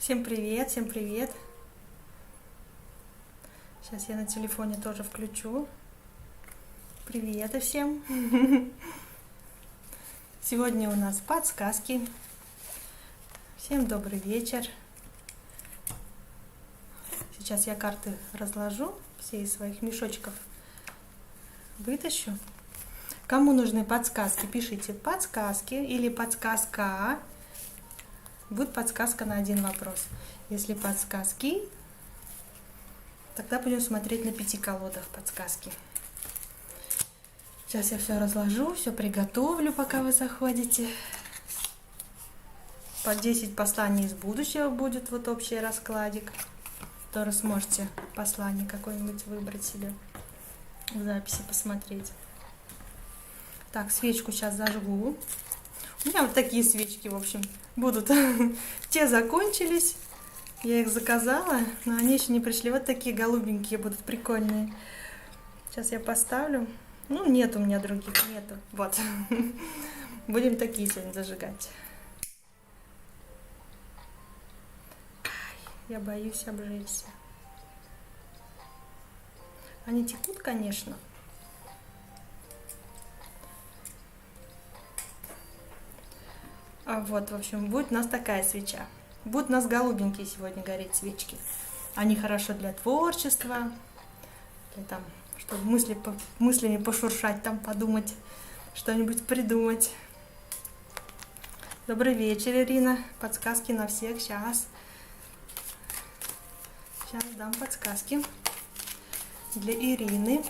Всем привет, всем привет. Сейчас я на телефоне тоже включу. Привет всем. Сегодня у нас подсказки. Всем добрый вечер. Сейчас я карты разложу, все из своих мешочков вытащу. Кому нужны подсказки, пишите подсказки или подсказка. Будет подсказка на один вопрос. Если подсказки, тогда будем смотреть на 5 колодах подсказки. Сейчас я все разложу, все приготовлю, пока вы заходите. По 10 посланий из будущего будет вот общий раскладик. Тоже сможете послание какое-нибудь выбрать себе, в записи посмотреть. Так, свечку сейчас зажгу. У меня вот такие свечки, в общем, будут. Те закончились, я их заказала, но они еще не пришли. Вот такие голубенькие будут, прикольные. Сейчас я поставлю. Ну, нет у меня других, нету. Вот. Будем такие сегодня зажигать. Я боюсь обжечься. Они текут, конечно. А вот, в общем, будет у нас такая свеча. Будут у нас голубенькие сегодня гореть свечки. Они хорошо для творчества, для там, чтобы мыслями пошуршать, там подумать, что-нибудь придумать. Добрый вечер, Ирина. Подсказки на всех. Сейчас дам подсказки для Ирины.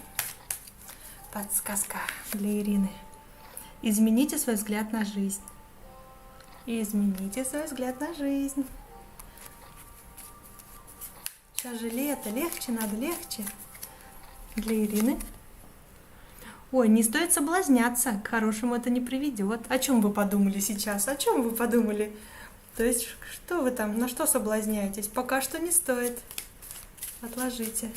Подсказка для Ирины. Измените свой взгляд на жизнь. Измените свой взгляд на жизнь. Сейчас же лето, легче, надо легче. Для Ирины. Ой, не стоит соблазняться, к хорошему это не приведет. О чем вы подумали сейчас? О чем вы подумали? То есть, что вы там, на что соблазняетесь? Пока что не стоит. Отложите.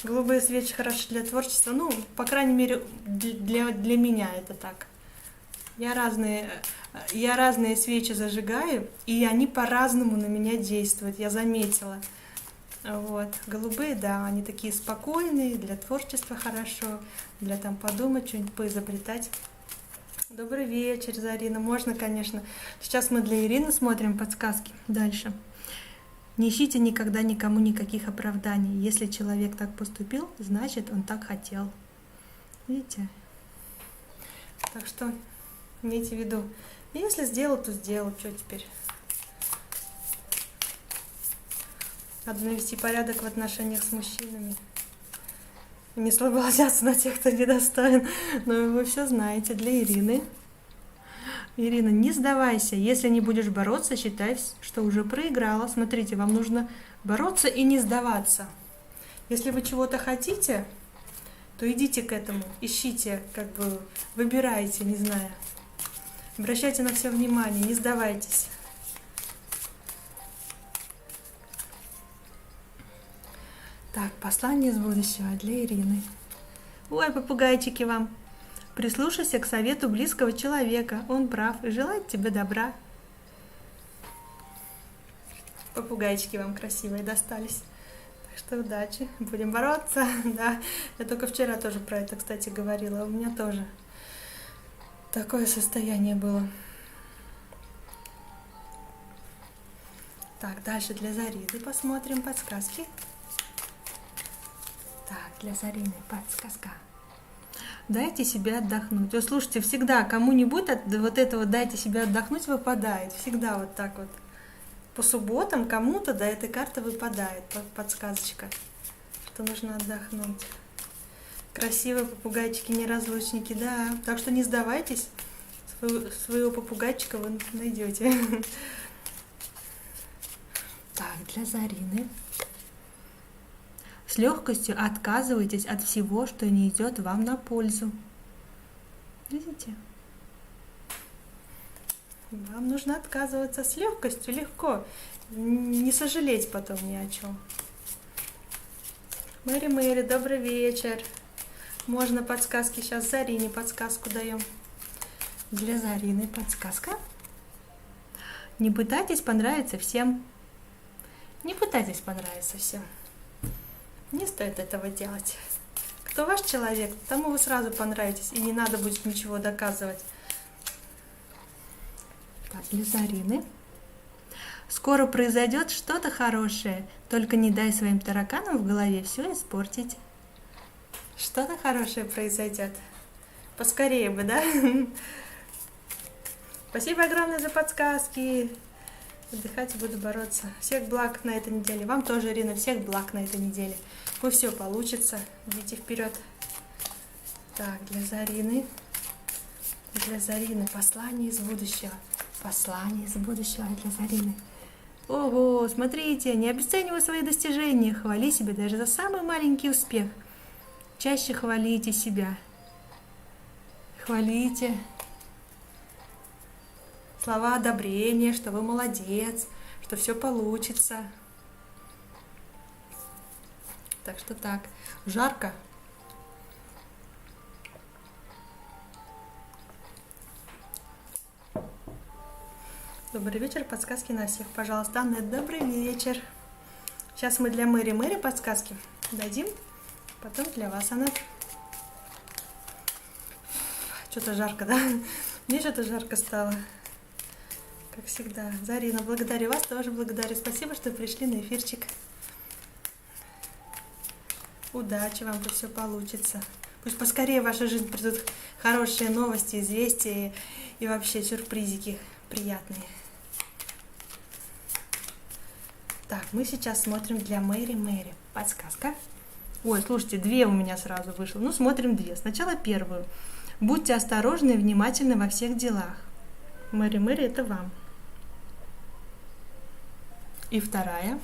Голубые свечи хороши для творчества. Ну, по крайней мере, для меня это так. Я разные свечи зажигаю, и они по-разному на меня действуют, я заметила. Вот. Голубые, да, они такие спокойные, для творчества хорошо, для там подумать, что-нибудь поизобретать. Добрый вечер, Зарина. Можно, конечно. Сейчас мы для Ирины смотрим подсказки. Дальше. Не ищите никогда никому никаких оправданий. Если человек так поступил, значит, он так хотел. Видите? Так что имейте в виду, если сделал, то сделал, что теперь? Надо навести порядок в отношениях с мужчинами. Не соблазняться на тех, кто недостоин. Но вы все знаете. Для Ирины. Ирина, не сдавайся. Если не будешь бороться, считай, что уже проиграла. Смотрите, вам нужно бороться и не сдаваться. Если вы чего-то хотите, то идите к этому. Ищите, как бы выбирайте, не знаю. Обращайте на все внимание, не сдавайтесь. Так, послание из будущего для Ирины. Ой, попугайчики вам. Прислушайся к совету близкого человека. Он прав и желает тебе добра. Попугайчики вам красивые достались. Так что удачи. Будем бороться. Да, я только вчера тоже про это, кстати, говорила. У меня тоже такое состояние было. Так, дальше для Зарины посмотрим подсказки. Так, для Зарины подсказка. Дайте себе отдохнуть. Вот слушайте, всегда кому-нибудь от вот этого «дайте себе отдохнуть» выпадает. Всегда вот так вот. По субботам кому-то до этой карты выпадает подсказочка, что нужно отдохнуть. Красивые попугайчики-неразлучники, да. Так что не сдавайтесь. Своего попугайчика вы найдете. Так, для Зарины. С легкостью отказывайтесь от всего, что не идет вам на пользу. Видите? Вам нужно отказываться с легкостью, легко. Не сожалеть потом ни о чем. Мэри, добрый вечер. Можно подсказки? Сейчас Зарине подсказку даем. Для Зарины подсказка. Не пытайтесь понравиться всем. Не пытайтесь понравиться всем. Не стоит этого делать. Кто ваш человек, тому вы сразу понравитесь, и не надо будет ничего доказывать. Так, для Зарины. Скоро произойдет что-то хорошее, только не дай своим тараканам в голове все испортить. Что-то хорошее произойдет. Поскорее бы, да? Спасибо огромное за подсказки. Отдыхать и буду бороться. Всех благ на этой неделе. Вам тоже, Ирина, всех благ на этой неделе. Пусть все получится. Идите вперед. Так, для Зарины. Для Зарины послание из будущего. Послание из будущего для Зарины. Ого, смотрите, не обесценивай свои достижения. Хвали себя даже за самый маленький успех. Чаще хвалите себя. Хвалите. Слова одобрения, что вы молодец, что все получится. Так что так. Жарко. Добрый вечер, подсказки на всех, пожалуйста. Аннет, добрый вечер. Сейчас мы для Мэри подсказки дадим, потом для вас, Аннет. Что-то жарко, да? Мне что-то жарко стало. Как всегда. Зарина, благодарю вас, тоже благодарю. Спасибо, что пришли на эфирчик. Удачи вам, пусть все получится. Пусть поскорее в вашу жизнь придут хорошие новости, известия и вообще сюрпризики приятные. Так, мы сейчас смотрим для Мэри. Подсказка. Ой, слушайте, две у меня сразу вышло. Ну, смотрим две. Сначала первую. Будьте осторожны и внимательны во всех делах. Мэри, это вам. И вторая.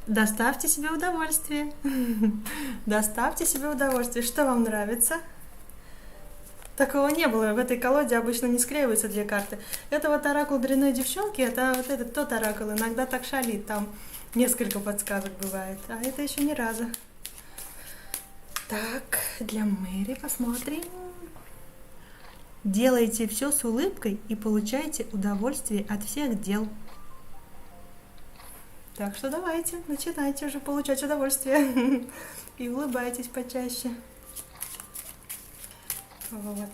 Доставьте себе удовольствие. Доставьте себе удовольствие. Что вам нравится? Такого не было. В этой колоде обычно не склеиваются две карты. Это вот оракул дрянной девчонки, это вот этот тот оракул. Иногда так шалит. Там несколько подсказок бывает. А это еще ни разу. Так, для Мэри посмотрим. Делайте все с улыбкой и получайте удовольствие от всех дел. Так что давайте, начинайте уже получать удовольствие. И улыбайтесь почаще. Вот.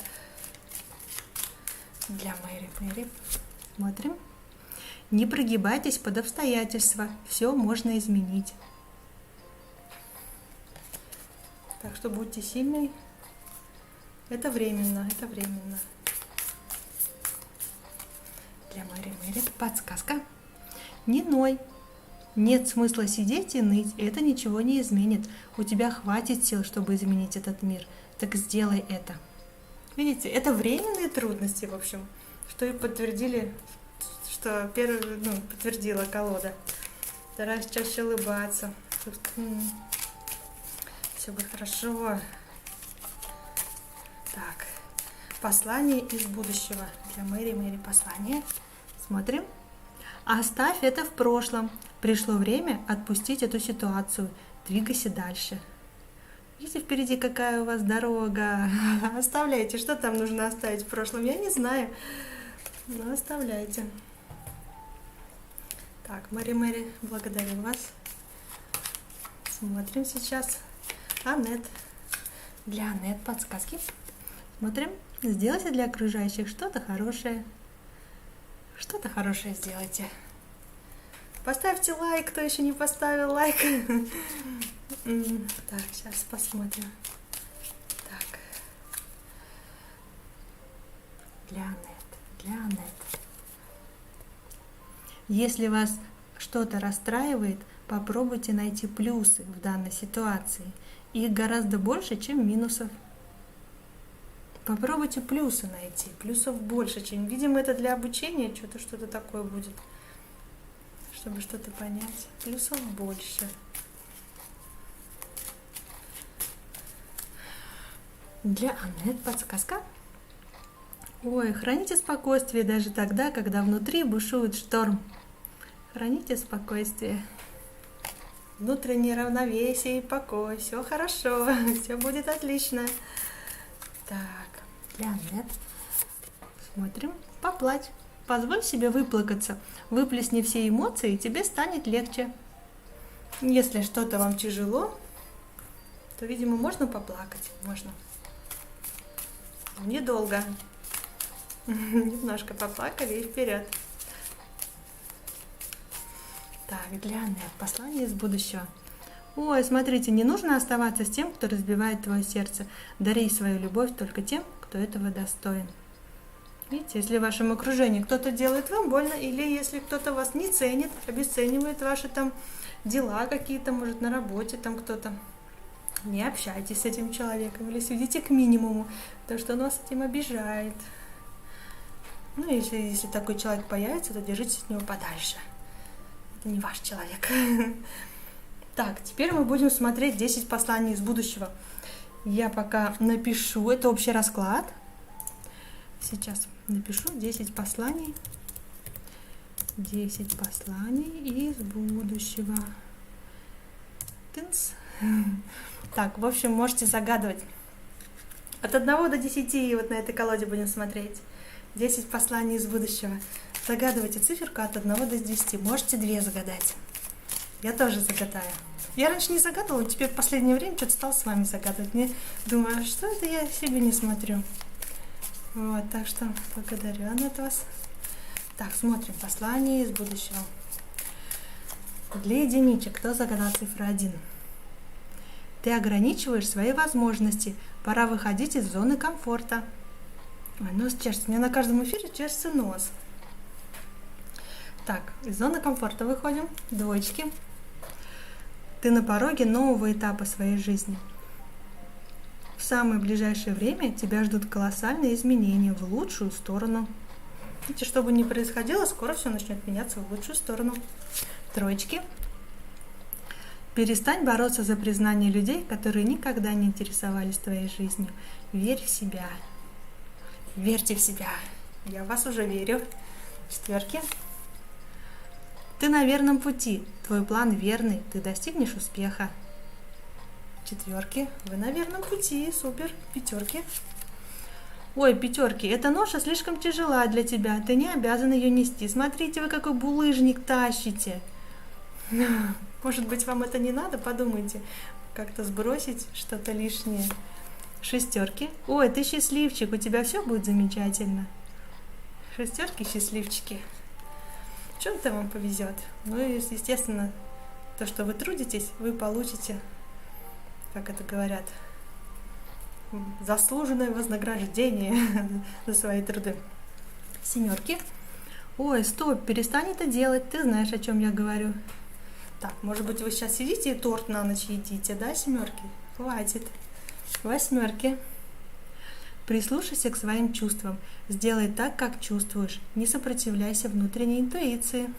Для Мэри. Смотрим. Не прогибайтесь под обстоятельства. Все можно изменить. Так что будьте сильной. Это временно. Для Мэри подсказка. Не ной. Нет смысла сидеть и ныть, это ничего не изменит. У тебя хватит сил, чтобы изменить этот мир. Так сделай это. Видите, это временные трудности, в общем, что и подтвердили, что подтвердила колода. Стараюсь чаще улыбаться. Все будет хорошо. Так, послание из будущего. Для Мэри послание. Смотрим. Оставь это в прошлом. Пришло время отпустить эту ситуацию. Двигайся дальше. Видите, впереди какая у вас дорога. Оставляйте. Что там нужно оставить в прошлом? Я не знаю. Но оставляйте. Так, Мэри, благодарю вас. Смотрим сейчас. Аннет. Для Аннет подсказки. Смотрим. Сделайте для окружающих что-то хорошее. Что-то хорошее сделайте. Поставьте лайк, кто еще не поставил лайк. Так, сейчас посмотрим. Так. Для Аннет. Если вас что-то расстраивает, попробуйте найти плюсы в данной ситуации. Их гораздо больше, чем минусов. Попробуйте плюсы найти. Плюсов больше, чем... Видимо, это для обучения что-то такое будет. Чтобы что-то понять. Плюсов больше. Для Аннет подсказка. Ой, храните спокойствие даже тогда, когда внутри бушует шторм. Храните спокойствие. Внутреннее равновесие и покой. Все хорошо. Все будет отлично. Так, для Аннет. Смотрим. Поплачь. позволь себе выплакаться, выплесни все эмоции, и тебе станет легче. Если что-то вам тяжело, то, видимо, можно поплакать, можно. Недолго. Немножко поплакали и вперед. Так, глянь, послание из будущего. Ой, смотрите, не нужно оставаться с тем, кто разбивает твое сердце. Дари свою любовь только тем, кто этого достоин. Видите, если в вашем окружении кто-то делает вам больно, или если кто-то вас не ценит, обесценивает ваши там дела какие-то, может, на работе там кто-то, не общайтесь с этим человеком или сведите к минимуму, потому что он вас этим обижает. Ну, если такой человек появится, то держитесь от него подальше. Это не ваш человек. Так, теперь мы будем смотреть 10 посланий из будущего. Я пока напишу, это общий расклад. Сейчас напишу 10 посланий. 10 посланий из будущего. Тынц. Так, в общем, можете загадывать. От 1 до 10 вот на этой колоде будем смотреть. 10 посланий из будущего. Загадывайте циферку от 1 до 10. Можете 2 загадать. Я тоже загадаю. Я раньше не загадывала, теперь в последнее время что-то стала с вами загадывать. Мне думаю, что это я себе не смотрю. Вот, так что благодарю от вас. Так, смотрим послание из будущего. Для единичек, кто загадал цифру 1? Ты ограничиваешь свои возможности. Пора выходить из зоны комфорта. Ой, нос чешется. У меня на каждом эфире чешется нос. Так, из зоны комфорта выходим. Двоечки. Ты на пороге нового этапа своей жизни. В самое ближайшее время тебя ждут колоссальные изменения в лучшую сторону. Видите, что бы ни происходило, скоро все начнет меняться в лучшую сторону. Троечки. Перестань бороться за признание людей, которые никогда не интересовались твоей жизнью. Верь в себя. Верьте в себя. Я в вас уже верю. Четверки. Ты на верном пути. Твой план верный. Ты достигнешь успеха. Четверки. Вы на верном пути. Супер. Пятерки. Ой, пятерки, эта ноша слишком тяжела для тебя. Ты не обязан ее нести. Смотрите, вы какой булыжник тащите. Может быть, вам это не надо? Подумайте. Как-то сбросить что-то лишнее. Шестерки. Ой, ты счастливчик, у тебя все будет замечательно. Шестерки, счастливчики. В чем-то вам повезет. Ну и, естественно, то, что вы трудитесь, вы получите, как это говорят, заслуженное вознаграждение за свои труды. Семерки. Ой, стоп, перестань это делать, ты знаешь, о чем я говорю. Так, может быть, вы сейчас сидите и торт на ночь едите, да, семерки? Хватит. Восьмерки. Прислушайся к своим чувствам. Сделай так, как чувствуешь. Не сопротивляйся внутренней интуиции.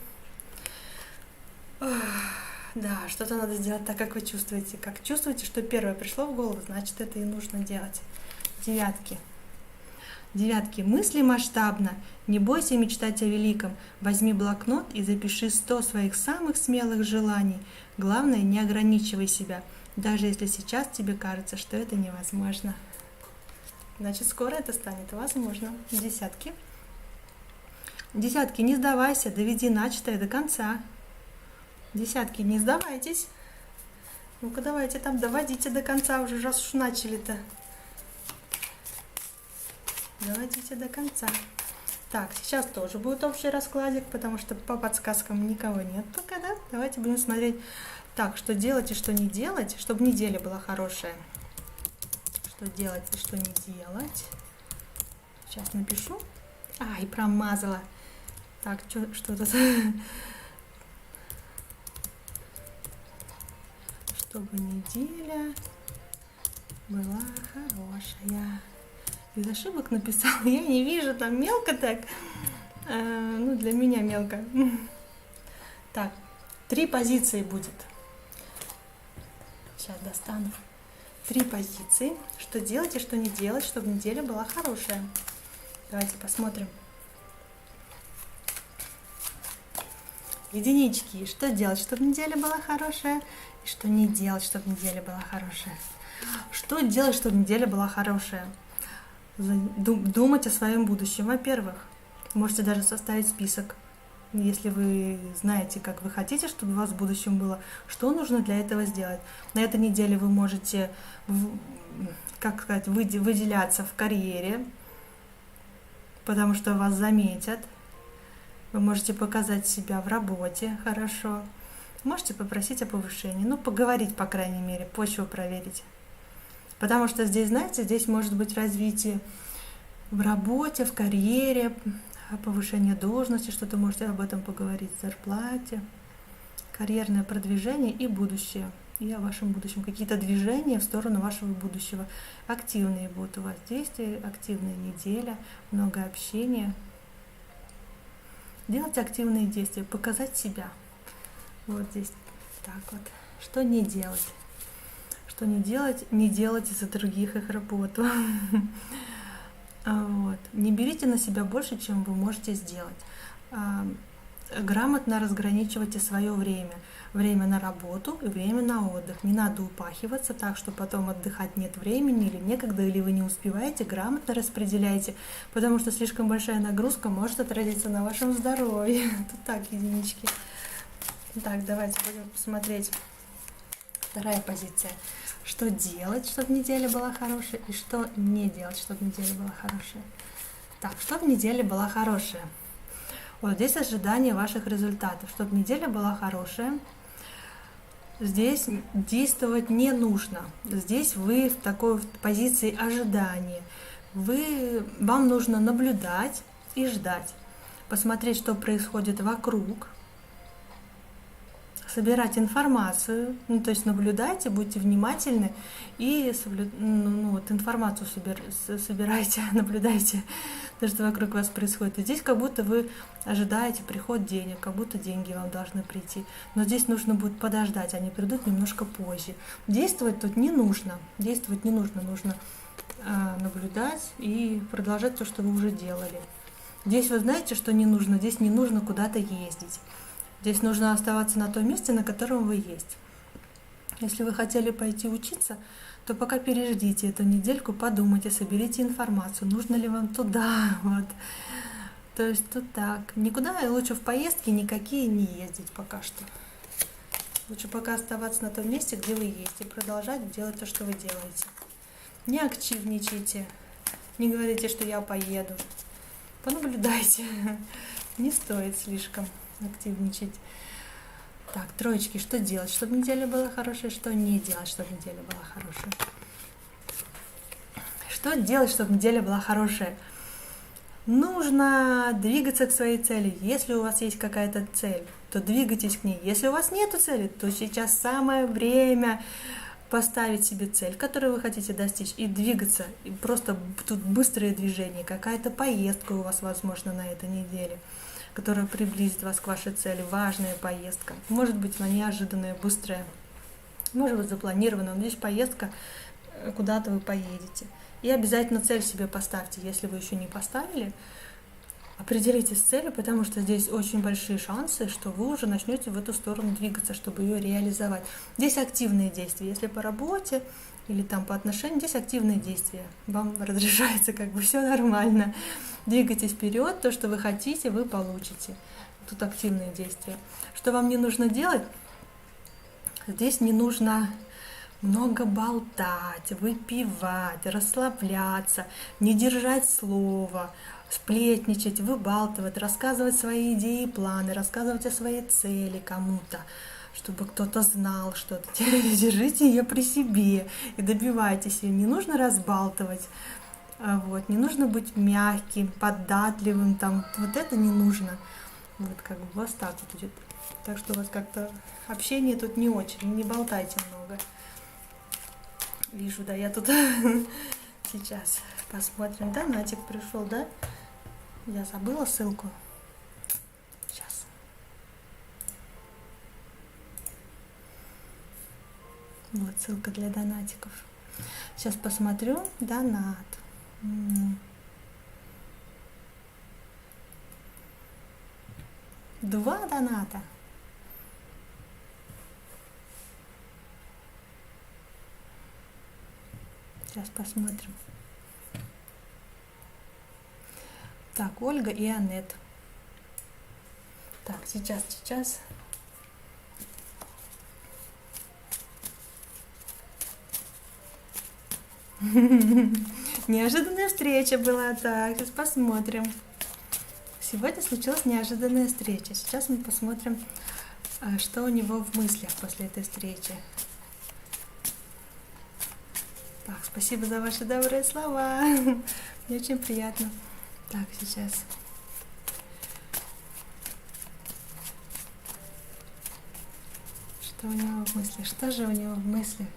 Да, что-то надо сделать так, как вы чувствуете. Как чувствуете, что первое пришло в голову, значит, это и нужно делать. Девятки. Девятки. Мысли масштабно. Не бойся мечтать о великом. Возьми блокнот и запиши 100 своих самых смелых желаний. Главное, не ограничивай себя, даже если сейчас тебе кажется, что это невозможно. Значит, скоро это станет возможно. Десятки. Десятки, не сдавайся, доведи начатое до конца. Десятки, не сдавайтесь. Ну-ка, давайте там доводите до конца уже, раз уж начали-то. Доводите до конца. Так, сейчас тоже будет общий раскладик, потому что по подсказкам никого нет пока, да? Давайте будем смотреть, так, что делать и что не делать, чтобы неделя была хорошая. Что делать и что не делать. Сейчас напишу. Ай, промазала. Так, что тут? Чтобы неделя была хорошая. Без ошибок написала. Я не вижу, там мелко так. Ну, для меня мелко. Так, 3 позиции будет. Сейчас достану. 3 позиции. Что делать и что не делать, чтобы неделя была хорошая. Давайте посмотрим. Единички. Что делать, чтобы неделя была хорошая? И что не делать, чтобы неделя была хорошая? Что делать, чтобы неделя была хорошая? Думать о своем будущем, во-первых. Можете даже составить список, если вы знаете, как вы хотите, чтобы у вас в будущем было, что нужно для этого сделать. На этой неделе вы можете, как сказать, выделяться в карьере, потому что вас заметят. Вы можете показать себя в работе хорошо. Можете попросить о повышении, ну, поговорить, по крайней мере, почву проверить. Потому что здесь, знаете, здесь может быть развитие в работе, в карьере, повышение должности, что-то можете об этом поговорить, зарплате, карьерное продвижение и будущее, и о вашем будущем. Какие-то движения в сторону вашего будущего. Активные будут у вас действия, активная неделя, много общения. Делать активные действия, показать себя. Вот здесь так вот. Что не делать? Что не делать? Не делайте за других их работу. Вот. Не берите на себя больше, чем вы можете сделать. Грамотно разграничивайте свое время. Время на работу и время на отдых. Не надо упахиваться так, что потом отдыхать нет времени или некогда, или вы не успеваете. Грамотно распределяйте, потому что слишком большая нагрузка может отразиться на вашем здоровье. Тут так, единички. Так, давайте будем посмотреть. Вторая позиция. Что делать, чтобы неделя была хорошая, и что не делать, чтобы неделя была хорошая. Так, чтобы неделя была хорошая. Вот здесь ожидание ваших результатов. Чтобы неделя была хорошая, здесь действовать не нужно. Здесь вы в такой позиции ожидания. Вам нужно наблюдать и ждать. Посмотреть, что происходит вокруг. Собирать информацию, то есть наблюдайте, будьте внимательны и информацию собирайте, наблюдайте то, что вокруг вас происходит. И здесь как будто вы ожидаете приход денег, как будто деньги вам должны прийти. Но здесь нужно будет подождать, они придут немножко позже. Действовать тут не нужно, нужно наблюдать и продолжать то, что вы уже делали. Здесь вы знаете, что не нужно, здесь не нужно куда-то ездить. Здесь нужно оставаться на том месте, на котором вы есть. Если вы хотели пойти учиться, то пока переждите эту недельку, подумайте, соберите информацию, нужно ли вам туда. Вот. То есть тут так. Никуда, лучше в поездки никакие не ездить пока что. Лучше пока оставаться на том месте, где вы есть, и продолжать делать то, что вы делаете. Не активничайте, не говорите, что я поеду. Понаблюдайте. Не стоит слишком активничать. Так, троечки, что делать, чтобы неделя была хорошая, что не делать, чтобы неделя была хорошая. Что делать, чтобы неделя была хорошая? Нужно двигаться к своей цели. Если у вас есть какая-то цель, то двигайтесь к ней. Если у вас нет цели, то сейчас самое время поставить себе цель, которую вы хотите достичь, и двигаться. И просто тут быстрое движение, какая-то поездка у вас, возможно, на этой неделе, которая приблизит вас к вашей цели. Важная поездка. Может быть, она неожиданная, быстрая. Может быть, запланированная. Но здесь поездка, куда-то вы поедете. И обязательно цель себе поставьте. Если вы еще не поставили, определитесь с целью, потому что здесь очень большие шансы, что вы уже начнете в эту сторону двигаться, чтобы ее реализовать. Здесь активные действия. Если по работе или там по отношениям, здесь активные действия. Вам разрешается, как бы все нормально. Двигайтесь вперед, то, что вы хотите, вы получите. Тут активные действия. Что вам не нужно делать? Здесь не нужно много болтать, выпивать, расслабляться, не держать слова, сплетничать, выбалтывать, рассказывать свои идеи и планы, рассказывать о своей цели кому-то, чтобы кто-то знал что-то. Держите ее при себе и добивайтесь ее. Не нужно разбалтывать. Вот, не нужно быть мягким, податливым, там, вот это не нужно. Вот как бы у вас так вот идет. Так что у вас как-то общение тут не очень, не болтайте много. Вижу, да, я тут сейчас посмотрим. Да, Натик пришел, да? Я забыла ссылку. Сейчас. Вот ссылка для донатиков. Сейчас посмотрю. Донат. 2 доната. Сейчас посмотрим. Так, Ольга и Анет. Так, сейчас. Неожиданная встреча была. Так, сейчас посмотрим. Сегодня случилась неожиданная встреча. Сейчас мы посмотрим, что у него в мыслях после этой встречи. Так, спасибо за ваши добрые слова. Мне очень приятно. Так, сейчас. Что у него в мыслях? Что же у него в мыслях?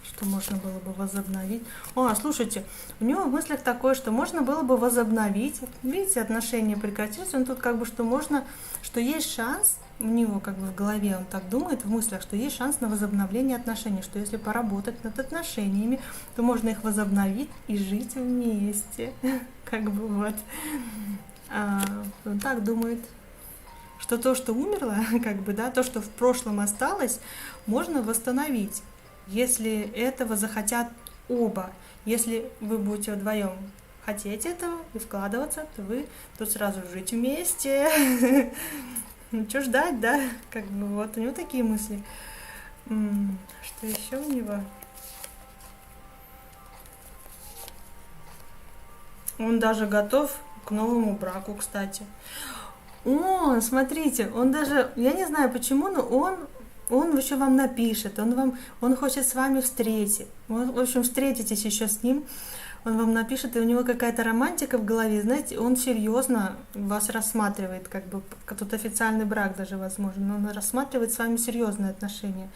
Что можно было бы возобновить? Слушайте, у него в мыслях такое, что можно было бы возобновить. Видите, отношения прекратились. Он тут как бы, что есть шанс, у него как бы в голове он так думает, в мыслях, что есть шанс на возобновление отношений, что если поработать над отношениями, то можно их возобновить и жить вместе. Как бы вот. Он так думает, что то, что умерло, как бы, да, то, что в прошлом осталось, можно восстановить, если этого захотят оба. Если вы будете вдвоем хотеть этого и вкладываться, то вы тут сразу жить вместе. Ну, что ждать, да? Как бы вот у него такие мысли. Что еще у него? Он даже готов к новому браку, кстати. Смотрите, он даже, я не знаю почему, но он еще вам напишет, он хочет с вами встретиться. В общем, встретитесь еще с ним, он вам напишет, и у него какая-то романтика в голове, знаете, он серьезно вас рассматривает, как бы, тут официальный брак даже возможен, но он рассматривает с вами серьезные отношения.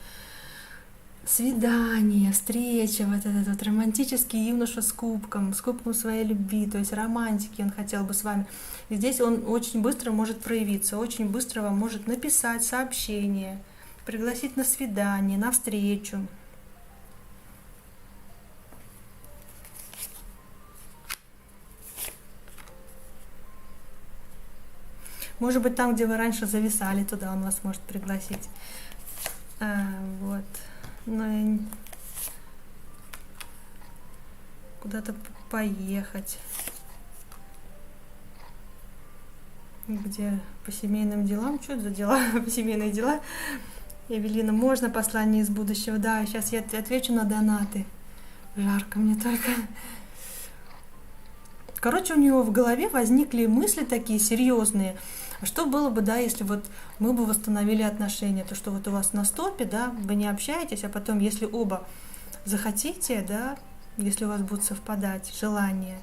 Свидание, встреча, вот этот вот романтический юноша с кубком своей любви, то есть романтики он хотел бы с вами. И здесь он очень быстро может проявиться, очень быстро вам может написать сообщение, пригласить на свидание, на встречу. Может быть, там, где вы раньше зависали, туда он вас может пригласить. Вот. Куда-то поехать, где по семейным делам, что это за дела, по семейные дела. Эвелина, можно послание из будущего? Да, сейчас я отвечу на донаты. Жарко мне только. Короче, у него в голове возникли мысли такие серьезные. А что было бы, да, если вот мы бы восстановили отношения? То, что вот у вас на стопе, да, вы не общаетесь, а потом, если оба захотите, да, если у вас будут совпадать желания,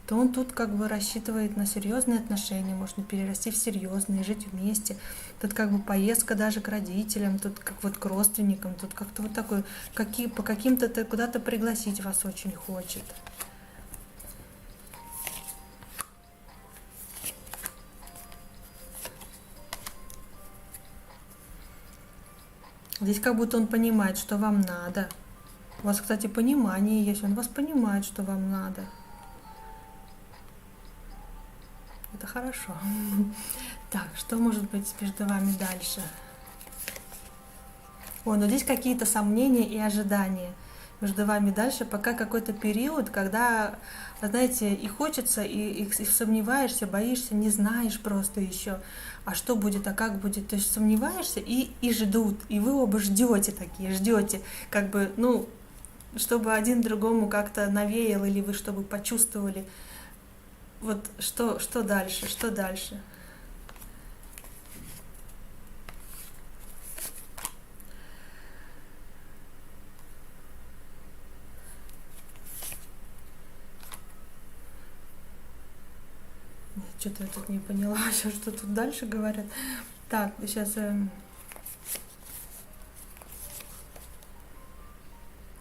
то он тут как бы рассчитывает на серьезные отношения, можно перерасти в серьезные, жить вместе. Тут как бы поездка даже к родителям, тут как вот к родственникам, тут как-то вот такой, по каким-то куда-то пригласить вас очень хочет. Здесь как будто он понимает, что вам надо. У вас, кстати, понимание есть, он вас понимает, что вам надо. Это хорошо. Так, что может быть между вами дальше? Но здесь какие-то сомнения и ожидания между вами дальше, пока какой-то период, когда, знаете, и хочется, и сомневаешься, боишься, не знаешь просто еще, а что будет, а как будет. То есть сомневаешься и ждут, и вы оба ждете, как бы, чтобы один другому как-то навеял, или вы чтобы почувствовали, вот что дальше. Что-то я тут не поняла, что тут дальше говорят. Так, сейчас...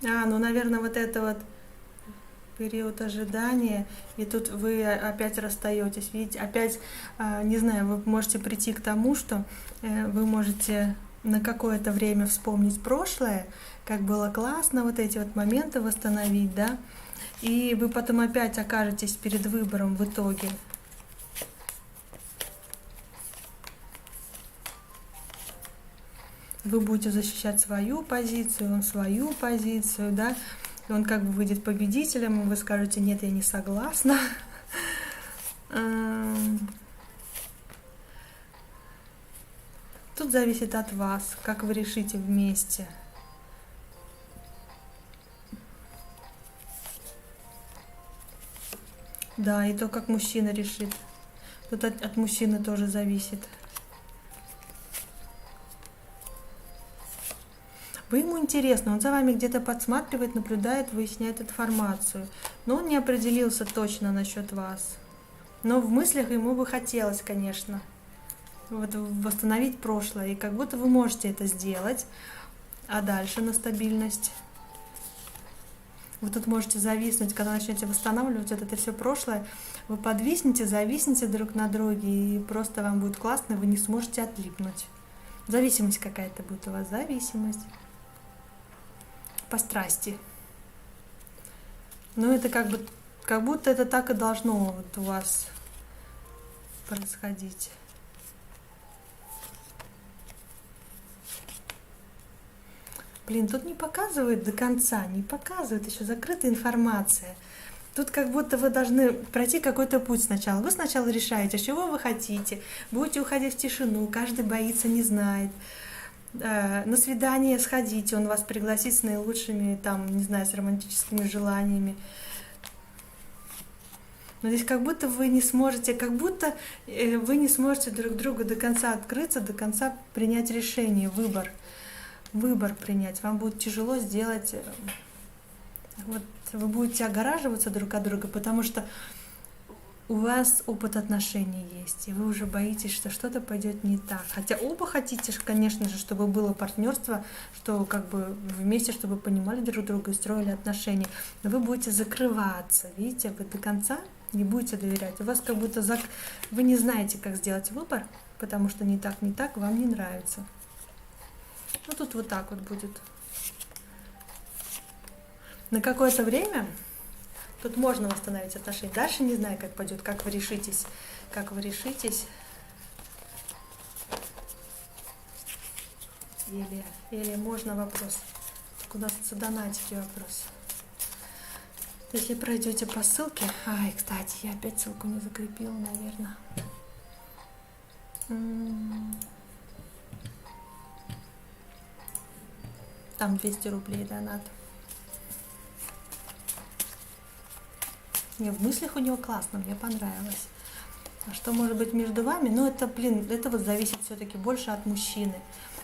наверное, вот это вот период ожидания, и тут вы опять расстаетесь. Видите, опять, не знаю, вы можете прийти к тому, что вы можете на какое-то время вспомнить прошлое, как было классно, вот эти вот моменты восстановить, да, и вы потом опять окажетесь перед выбором в итоге. Вы будете защищать свою позицию, он свою позицию, да, и он как бы выйдет победителем, и вы скажете: нет, я не согласна. Тут зависит от вас, как вы решите вместе. Да, и то, как мужчина решит. Тут от мужчины тоже зависит. Вы ему интересно, он за вами где-то подсматривает, наблюдает, выясняет информацию. Но он не определился точно насчет вас. Но в мыслях ему бы хотелось, конечно, вот восстановить прошлое. И как будто вы можете это сделать. А дальше на стабильность. Вы тут можете зависнуть, когда начнете восстанавливать это все прошлое. Вы подвиснете, зависнете друг на друге, и просто вам будет классно, вы не сможете отлипнуть. Зависимость какая-то будет у вас, зависимость. По страсти. Но это как будто это так и должно вот у вас происходить. Блин, тут не показывает до конца, не показывает, еще закрытая информация. Тут как будто вы должны пройти какой-то путь сначала. Вы сначала решаете, чего вы хотите. Будете уходить в тишину, каждый боится, не знает. На свидание сходите, он вас пригласит с наилучшими, там, не знаю, с романтическими желаниями. Но здесь как будто вы не сможете, друг другу до конца открыться, до конца принять решение, выбор принять. Вам будет тяжело сделать, вот вы будете огораживаться друг от друга, потому что у вас опыт отношений есть, и вы уже боитесь, что что-то пойдет не так. Хотя оба хотите, конечно же, чтобы было партнерство, что как бы вместе, чтобы понимали друг друга и строили отношения. Но вы будете закрываться, видите, вы до конца не будете доверять. У вас как будто вы не знаете, как сделать выбор, потому что не так, вам не нравится. Ну тут вот так вот будет. На какое-то время тут можно восстановить отношения. Дальше не знаю, как пойдет, как вы решитесь. Или можно вопрос. Так у нас задонатили вопрос. Если пройдете по ссылке. Ай, кстати, я опять ссылку не закрепила, наверное. Там 200 рублей донат. В мыслях у него классно, мне понравилось. А что может быть между вами? Ну, это вот зависит все-таки больше от мужчины.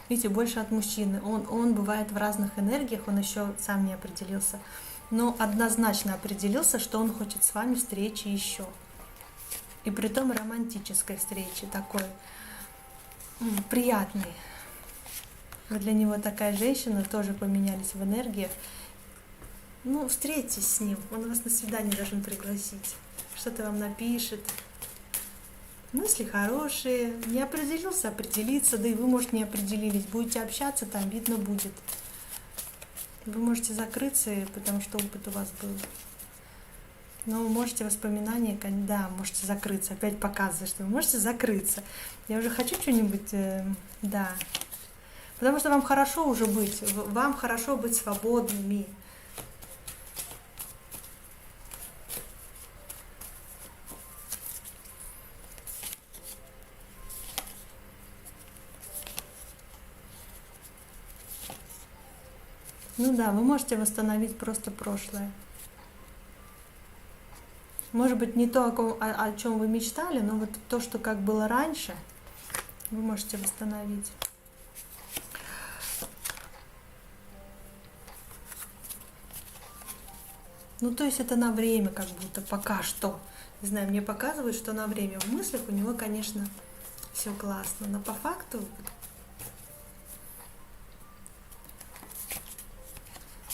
Видите, больше от мужчины. Он бывает в разных энергиях, он еще сам не определился. Но однозначно определился, что он хочет с вами встречи еще. И притом романтической встречи, такой приятной. Вы для него такая женщина, тоже поменялись в энергиях. Ну, встретитесь с ним, он вас на свидание должен пригласить, что-то вам напишет. Мысли хорошие, не определился, определиться, да и вы, может, не определились. Будете общаться, там видно будет. Вы можете закрыться, потому что опыт у вас был. Но вы можете воспоминания, да, можете закрыться. Опять показывает, что вы можете закрыться. Я уже хочу что-нибудь, да. Потому что вам хорошо уже быть, вам хорошо быть свободными. Ну да, вы можете восстановить просто прошлое. Может быть, не то, о чем вы мечтали, но вот то, что как было раньше, вы можете восстановить. Ну, то есть это на время как будто, пока что. Не знаю, мне показывают, что на время. В мыслях у него, конечно, все классно, но по факту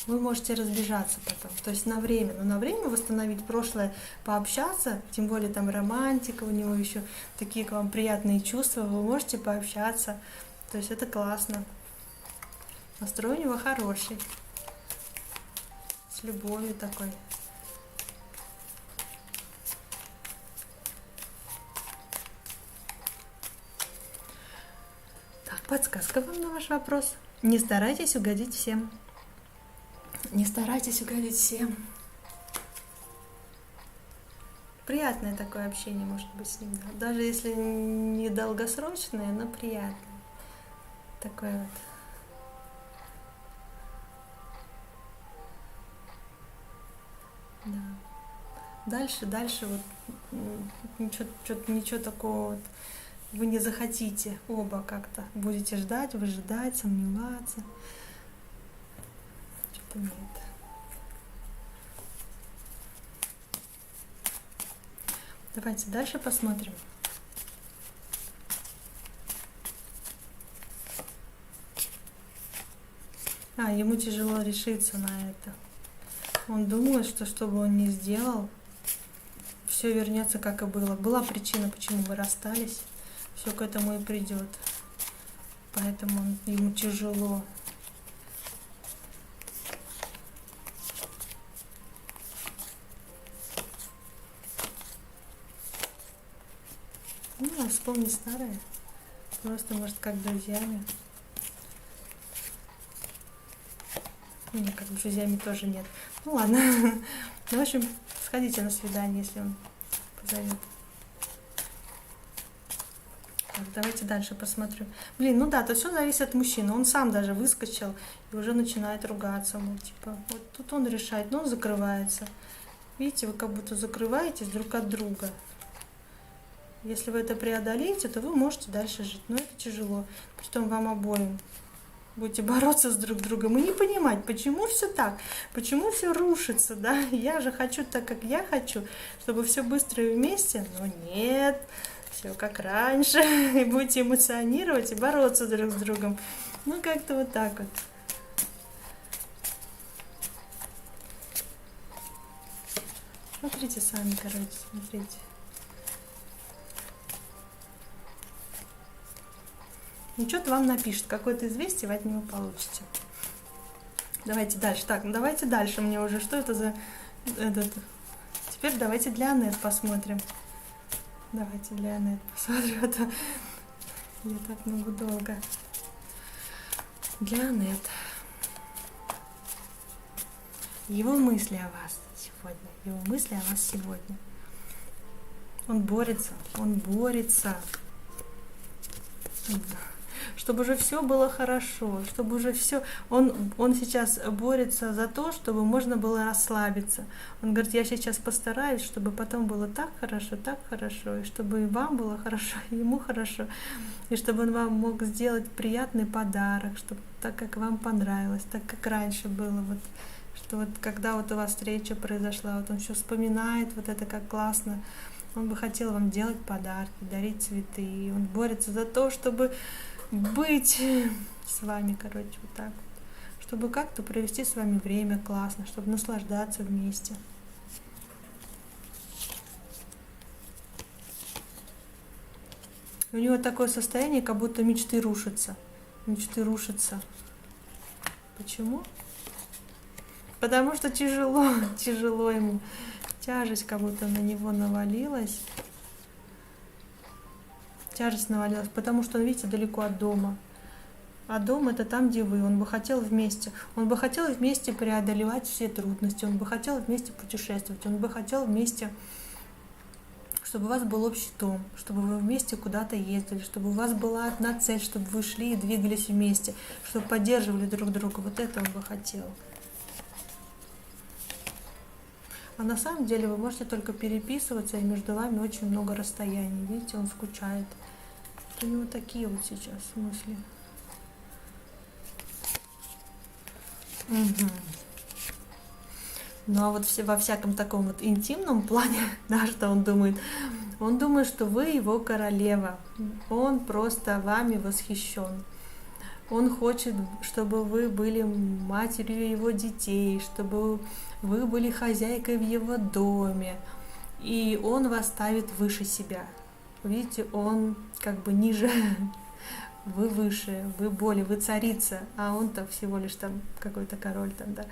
вы можете разбежаться потом. То есть на время. Но на время восстановить прошлое, пообщаться, тем более там романтика у него еще, такие к вам приятные чувства, вы можете пообщаться. То есть это классно. Настрой у него хороший. С любовью такой. Так, Подсказка вам на ваш вопрос. Не старайтесь угодить всем. Не старайтесь угодить всем. Приятное такое общение может быть с ним. Да? Даже если не долгосрочное, но приятное. Такое вот. Да. Дальше вот ничего такого вот вы не захотите оба как-то. Будете ждать, выжидать, сомневаться. Что-то нет. Давайте дальше посмотрим. Ему тяжело решиться на это. Он думает, что бы он ни сделал, все вернется, как и было. Была причина, почему вы расстались, все к этому и придет. Поэтому ему тяжело. Вспомни старое. Просто, может, как друзьями. Не, как друзьями тоже нет. Ну ладно. Ну, в общем, сходите на свидание, если он позовет. Так, давайте дальше посмотрим. Ну да, то все зависит от мужчины. Он сам даже выскочил и уже начинает ругаться. Мол, типа, вот тут он решает, но он закрывается. Видите, вы как будто закрываетесь друг от друга. Если вы это преодолеете, то вы можете дальше жить. Но это тяжело. Притом вам обоим. Будете бороться с друг другом и не понимать, почему все так, почему все рушится, да? Я же хочу так, как я хочу, чтобы все быстро и вместе, но нет, все как раньше, и будете эмоционировать и бороться друг с другом. Ну, как-то вот так вот. Смотрите сами, короче, смотрите. Ну, что-то вам напишет, какое-то известие вы от него получите. Давайте дальше. Так, давайте дальше мне уже. Что это за... Теперь давайте для Анет посмотрим. Давайте для Анет посмотрим. А то я так могу долго. Для Анет. Его мысли о вас сегодня. Его мысли о вас сегодня. Он борется. Он борется. Чтобы уже все было хорошо, чтобы уже все... Он сейчас борется за то, чтобы можно было расслабиться. Он говорит, я сейчас постараюсь, чтобы потом было так хорошо, и чтобы и вам было хорошо, и ему хорошо, и чтобы он вам мог сделать приятный подарок, чтобы так, как вам понравилось, так, как раньше было, вот, что вот когда вот у вас встреча произошла, вот он все вспоминает, вот это как классно. Он бы хотел вам делать подарки, дарить цветы, и он борется за то, чтобы быть с вами, короче, вот так вот. Чтобы как-то провести с вами время классно, чтобы наслаждаться вместе. У него такое состояние, как будто мечты рушатся. Мечты рушатся. Почему? Потому что тяжело ему. Тяжесть как будто на него навалилась. Тяжесть навалилась, потому что он, видите, далеко от дома. А дом это там, где вы. Он бы хотел вместе. Он бы хотел вместе преодолевать все трудности. Он бы хотел вместе путешествовать. Он бы хотел вместе, чтобы у вас был общий дом, чтобы вы вместе куда-то ездили, чтобы у вас была одна цель, чтобы вы шли и двигались вместе, чтобы поддерживали друг друга. Вот это он бы хотел. А на самом деле вы можете только переписываться, и между вами очень много расстояний. Видите, он скучает. У него такие вот сейчас мысли. Угу. Ну а вот во всяком таком вот интимном плане, да, что он думает? Он думает, что вы его королева. Он просто вами восхищен. Он хочет, чтобы вы были матерью его детей, чтобы вы были хозяйкой в его доме. И он вас ставит выше себя. Видите, он как бы ниже, вы выше, вы более, вы царица, а он-то всего лишь там какой-то король там, да.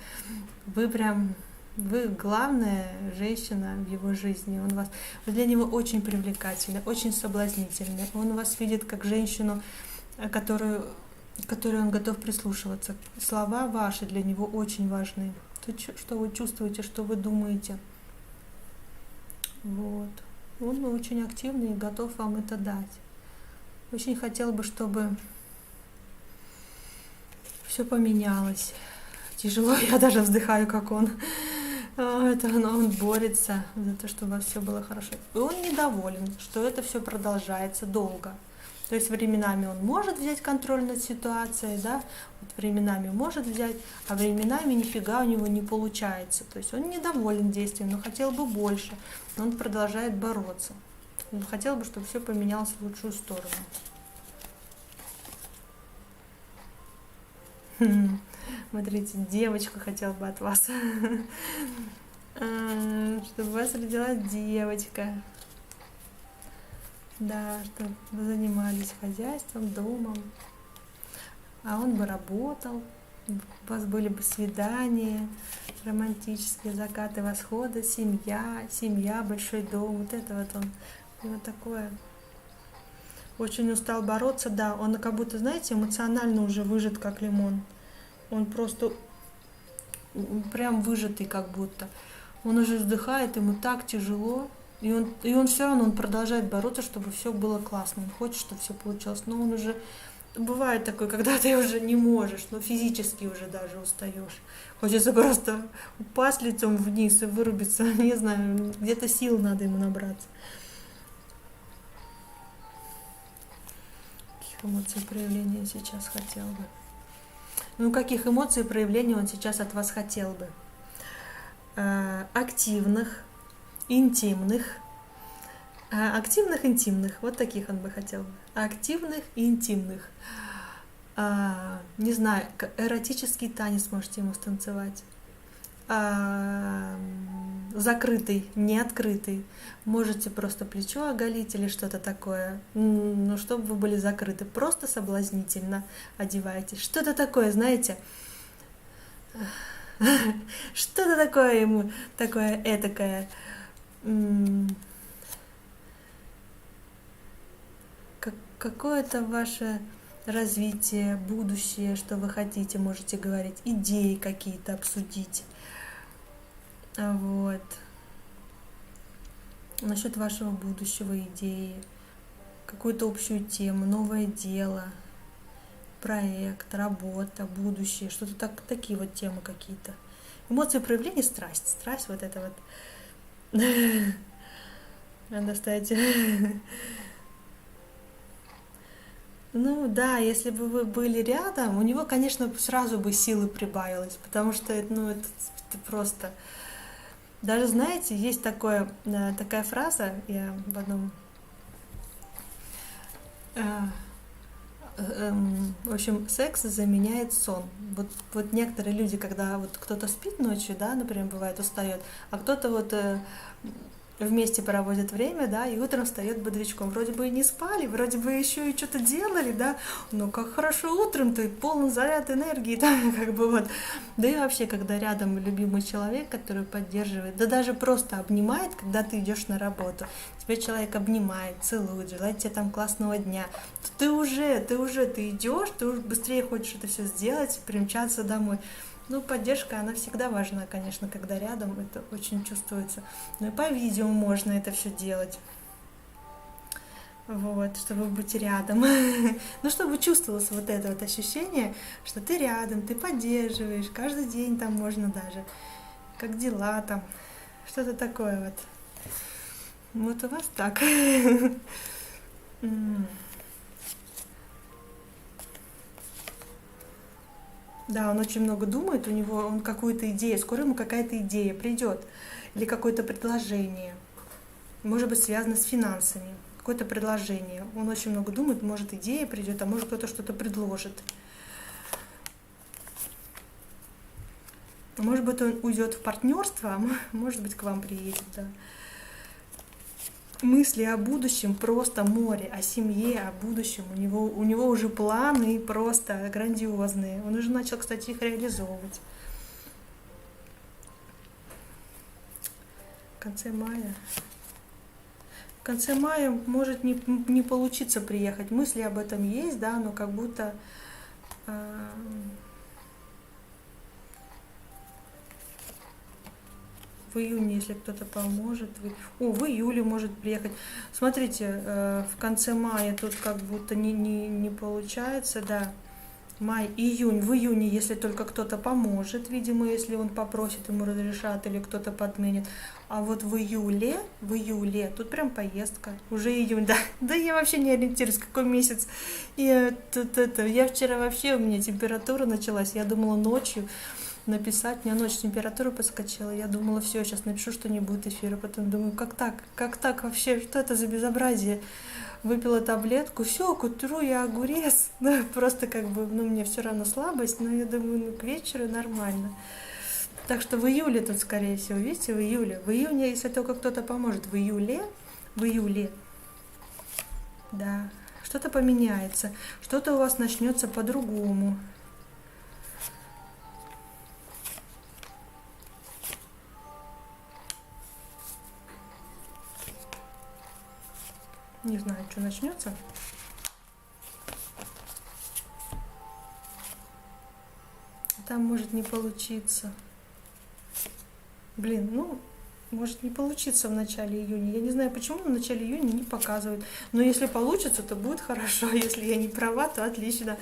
Вы главная женщина в его жизни. Вы для него очень привлекательны, очень соблазнительны. Он вас видит как женщину, которой он готов прислушиваться. Слова ваши для него очень важны. То, что вы чувствуете, что вы думаете. Вот. Он очень активный и готов вам это дать. Очень хотел бы, чтобы все поменялось. Тяжело, я даже вздыхаю, как он. Он борется за то, чтобы все было хорошо. И он недоволен, что это все продолжается долго. То есть временами он может взять контроль над ситуацией, да, вот временами может взять, а временами нифига у него не получается. То есть он недоволен действием, но хотел бы больше, но он продолжает бороться. Он хотел бы, чтобы все поменялось в лучшую сторону. Смотрите, девочку хотел бы от вас. Чтобы у вас родилась девочка. Да, чтобы вы занимались хозяйством, домом. А он бы работал, у вас были бы свидания, романтические закаты, восходы, семья, большой дом. Вот это вот он. И вот такое. Очень устал бороться, да. Он как будто, знаете, эмоционально уже выжат, как лимон. Он просто прям выжатый, как будто. Он уже вздыхает, ему так тяжело. И он все равно он продолжает бороться, чтобы все было классно. Он хочет, чтобы все получалось. Но он уже... Бывает такое, когда ты уже не можешь, но физически уже даже устаешь. Хочется просто упасть лицом вниз и вырубиться. Не знаю, где-то сил надо ему набраться. Каких эмоций проявления он сейчас хотел бы? Ну, каких эмоций проявлений он сейчас от вас хотел бы? Активных, интимных, вот таких он бы хотел. Активных и интимных. Не знаю, эротический танец можете ему станцевать. Закрытый, не открытый. Можете просто плечо оголить или что-то такое. Ну, чтобы вы были закрыты. Просто соблазнительно одеваетесь. Что-то такое, знаете, что-то такое ему, такое этакое. Какое-то ваше развитие, будущее, что вы хотите, можете говорить, идеи какие-то обсудить. Вот. Насчет вашего будущего идеи, какую-то общую тему, новое дело, проект, работа, будущее, что-то такие вот темы какие-то. Эмоции проявления, страсть вот это вот. Надо стать. Ну да, если бы вы были рядом, у него, конечно, сразу бы силы прибавилось, потому что это просто... Даже, знаете, есть такая фраза, я в одном... В общем, секс заменяет сон. Вот некоторые люди, когда вот кто-то спит ночью, да, например, бывает, устает, а кто-то вот вместе проводит время, да, и утром встает бодрячком. Вроде бы и не спали, вроде бы еще и что-то делали, да, но как хорошо утром, ты полный заряд энергии, там, как бы вот. Да и вообще, когда рядом любимый человек, который поддерживает, да даже просто обнимает, когда ты идешь на работу, тебя человек обнимает, целует, желает тебе там классного дня, ты идешь, ты уже быстрее хочешь это все сделать, примчаться домой. Ну, поддержка, она всегда важна, конечно, когда рядом, это очень чувствуется. Ну и по видео можно это все делать. Вот, чтобы быть рядом. Ну, чтобы чувствовалось вот это вот ощущение, что ты рядом, ты поддерживаешь, каждый день там можно даже. Как дела там, что-то такое вот. Вот у вас так. Да, он очень много думает, он какую-то идею, скоро ему какая-то идея придет, или какое-то предложение, может быть, связано с финансами, какое-то предложение. Он очень много думает, может, идея придет, а может, кто-то что-то предложит. Может быть, он уйдет в партнерство, а может быть, к вам приедет, да. Мысли о будущем просто море, о семье, о будущем. У него уже планы просто грандиозные. Он уже начал, кстати, их реализовывать. В конце мая. В конце мая может не получиться приехать. Мысли об этом есть, да, но как будто в июне, если кто-то поможет. В июле может приехать. Смотрите, в конце мая тут как будто не получается, да. Май, июнь, в июне, если только кто-то поможет, видимо, если он попросит, ему разрешат или кто-то подменит. А вот в июле, тут прям поездка, уже июнь, да. Да я вообще не ориентируюсь, какой месяц. Я вчера вообще, у меня температура началась, я думала ночью написать, мне ночью температура подскочила, я думала, все, сейчас напишу, что не будет эфира, потом думаю, как так вообще, что это за безобразие? Выпила таблетку, все, к утру я огурец, ну, просто как бы, ну, мне все равно слабость, но я думаю, ну, к вечеру нормально. Так что в июле тут, скорее всего, видите, в июне, если только кто-то поможет, в июле, да, что-то поменяется, что-то у вас начнется по-другому. Не знаю, что начнется. Там может не получиться. Блин, ну, может не получиться в начале июня. Я не знаю, почему в начале июня не показывают. Но если получится, то будет хорошо. Если я не права, то отлично.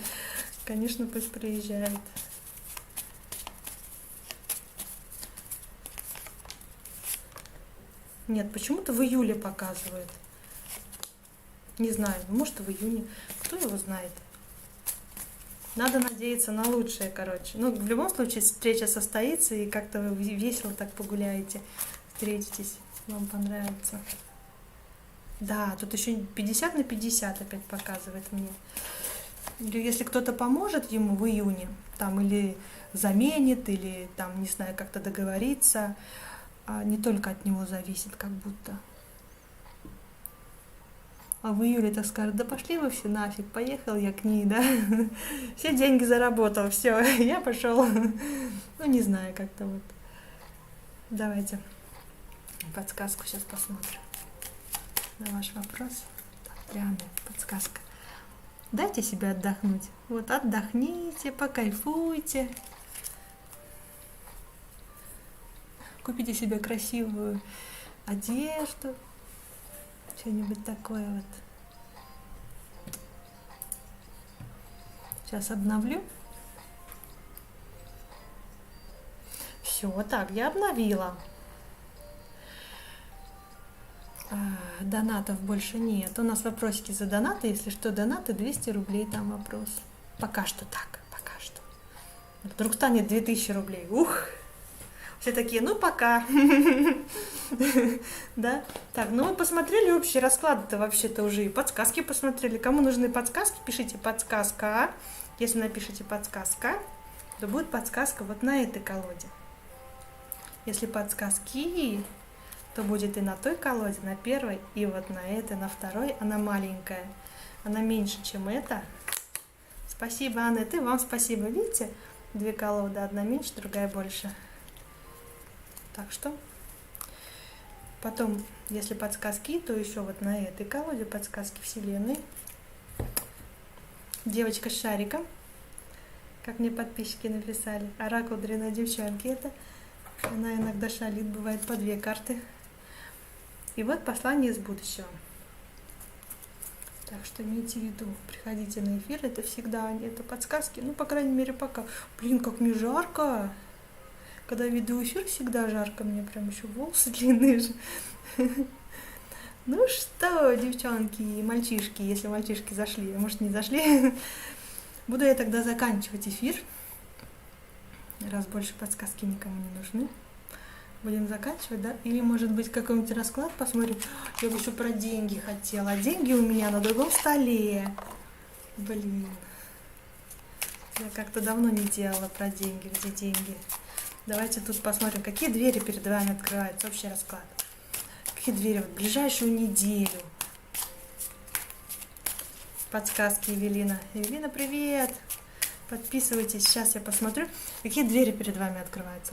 Конечно, пусть приезжает. Нет, почему-то в июле показывают. Не знаю, может в июне. Кто его знает? Надо надеяться на лучшее, короче. Ну, в любом случае, встреча состоится, и как-то вы весело так погуляете, встретитесь, вам понравится. Да, тут еще 50 на 50 опять показывает мне. Если кто-то поможет ему в июне, там, или заменит, или там, не знаю, как-то договориться, не только от него зависит, как будто. А в июле так скажут, да пошли вы все нафиг, поехал я к ней, да, все деньги заработал, все, я пошел. Ну, не знаю, как-то вот. Давайте подсказку сейчас посмотрим на ваш вопрос. Прямо подсказка. Дайте себе отдохнуть. Вот отдохните, покайфуйте. Купите себе красивую одежду. Что-нибудь такое вот. Сейчас обновлю. Все, так, я обновила. Донатов больше нет. У нас вопросики за донаты. Если что, донаты 200 рублей, там вопрос. Пока что так, пока что. Вдруг станет 2000 рублей. Ух! Все такие, ну пока. Да? Так, ну мы посмотрели общий расклад-то вообще-то уже, и подсказки посмотрели. Кому нужны подсказки, пишите подсказка. Если напишите подсказка, то будет подсказка вот на этой колоде. Если подсказки, то будет и на той колоде, на первой, и вот на этой, на второй. Она маленькая, она меньше, чем эта. Спасибо, Анна, и вам спасибо. Видите, две колоды, одна меньше, другая больше. Так что, потом, если подсказки, то еще вот на этой колоде подсказки Вселенной. Девочка с шариком, как мне подписчики написали. Оракул древней девчонки это. Она иногда шалит, бывает по 2 карты. И вот послание из будущего. Так что имейте в виду, приходите на эфир, это всегда, это подсказки, ну, по крайней мере, пока. Блин, как мне жарко! Когда веду эфир, всегда жарко, мне прям еще волосы длинные же. Ну что, девчонки и мальчишки, если мальчишки зашли, а может не зашли, буду я тогда заканчивать эфир, раз больше подсказки никому не нужны. Будем заканчивать, да? Или, может быть, какой-нибудь расклад посмотрим. Я бы еще про деньги хотела. А деньги у меня на другом столе. Блин. Я как-то давно не делала про деньги. Где деньги? Давайте тут посмотрим, какие двери перед вами открываются. Общий расклад. Какие двери в ближайшую неделю. Подсказки Евелина. Евелина, привет! Подписывайтесь. Сейчас я посмотрю, какие двери перед вами открываются.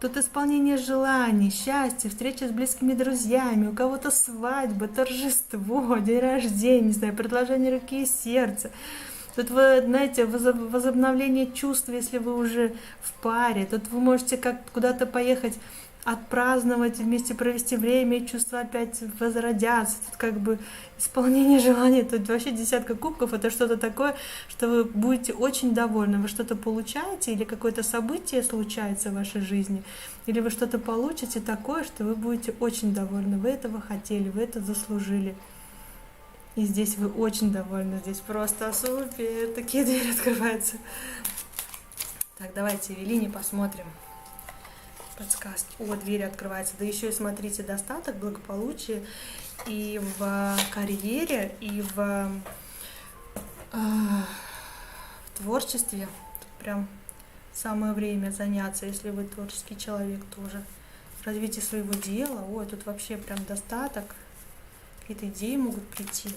Тут исполнение желаний, счастье, встреча с близкими друзьями, у кого-то свадьба, торжество, день рождения, не знаю, предложение руки и сердца. Тут вы, знаете, возобновление чувств, если вы уже в паре. Тут вы можете как куда-то поехать, отпраздновать, вместе провести время, и чувства опять возродятся. Тут как бы исполнение желаний, тут вообще десятка кубков. Это что-то такое, что вы будете очень довольны. Вы что-то получаете, или какое-то событие случается в вашей жизни, или вы что-то получите такое, что вы будете очень довольны. Вы этого хотели, вы это заслужили. И здесь вы очень довольны, здесь просто супер, такие двери открываются. Так, давайте Эвелине посмотрим подсказки. О, двери открываются. Да еще и смотрите, достаток, благополучие и в карьере, и в творчестве. Тут прям самое время заняться, если вы творческий человек тоже. Развитие своего дела. Ой, тут вообще прям достаток. Какие-то идеи могут прийти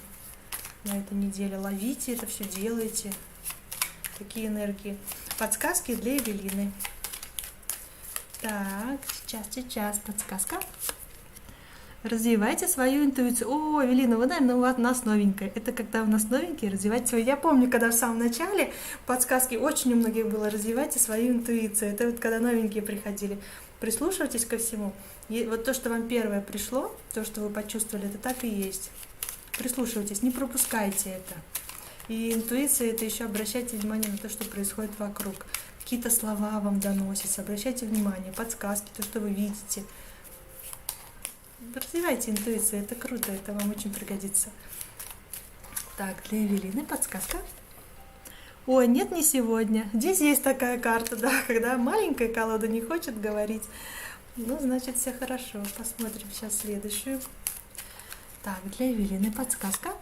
на этой неделе. Ловите это все, делайте. Такие энергии. Подсказки для Эвелины. Так, сейчас подсказка. Развивайте свою интуицию. О, Эвелина, вы, наверное, у нас новенькая. Это когда у нас новенькие, развивайте свою. Я помню, когда в самом начале подсказки очень у многих было: развивайте свою интуицию. Это вот когда новенькие приходили. Прислушивайтесь ко всему. И вот то, что вам первое пришло, то, что вы почувствовали, это так и есть. Прислушивайтесь, не пропускайте это. И интуиция — это еще обращайте внимание на то, что происходит вокруг. Какие-то слова вам доносятся, обращайте внимание, подсказки, то, что вы видите. Развивайте интуицию, это круто, это вам очень пригодится. Так, для Эвелины подсказка. Ой, нет, не сегодня. Здесь есть такая карта, да, когда маленькая колода не хочет говорить. Ну, значит, все хорошо. Посмотрим сейчас следующую. Так, для Эвелины подсказка.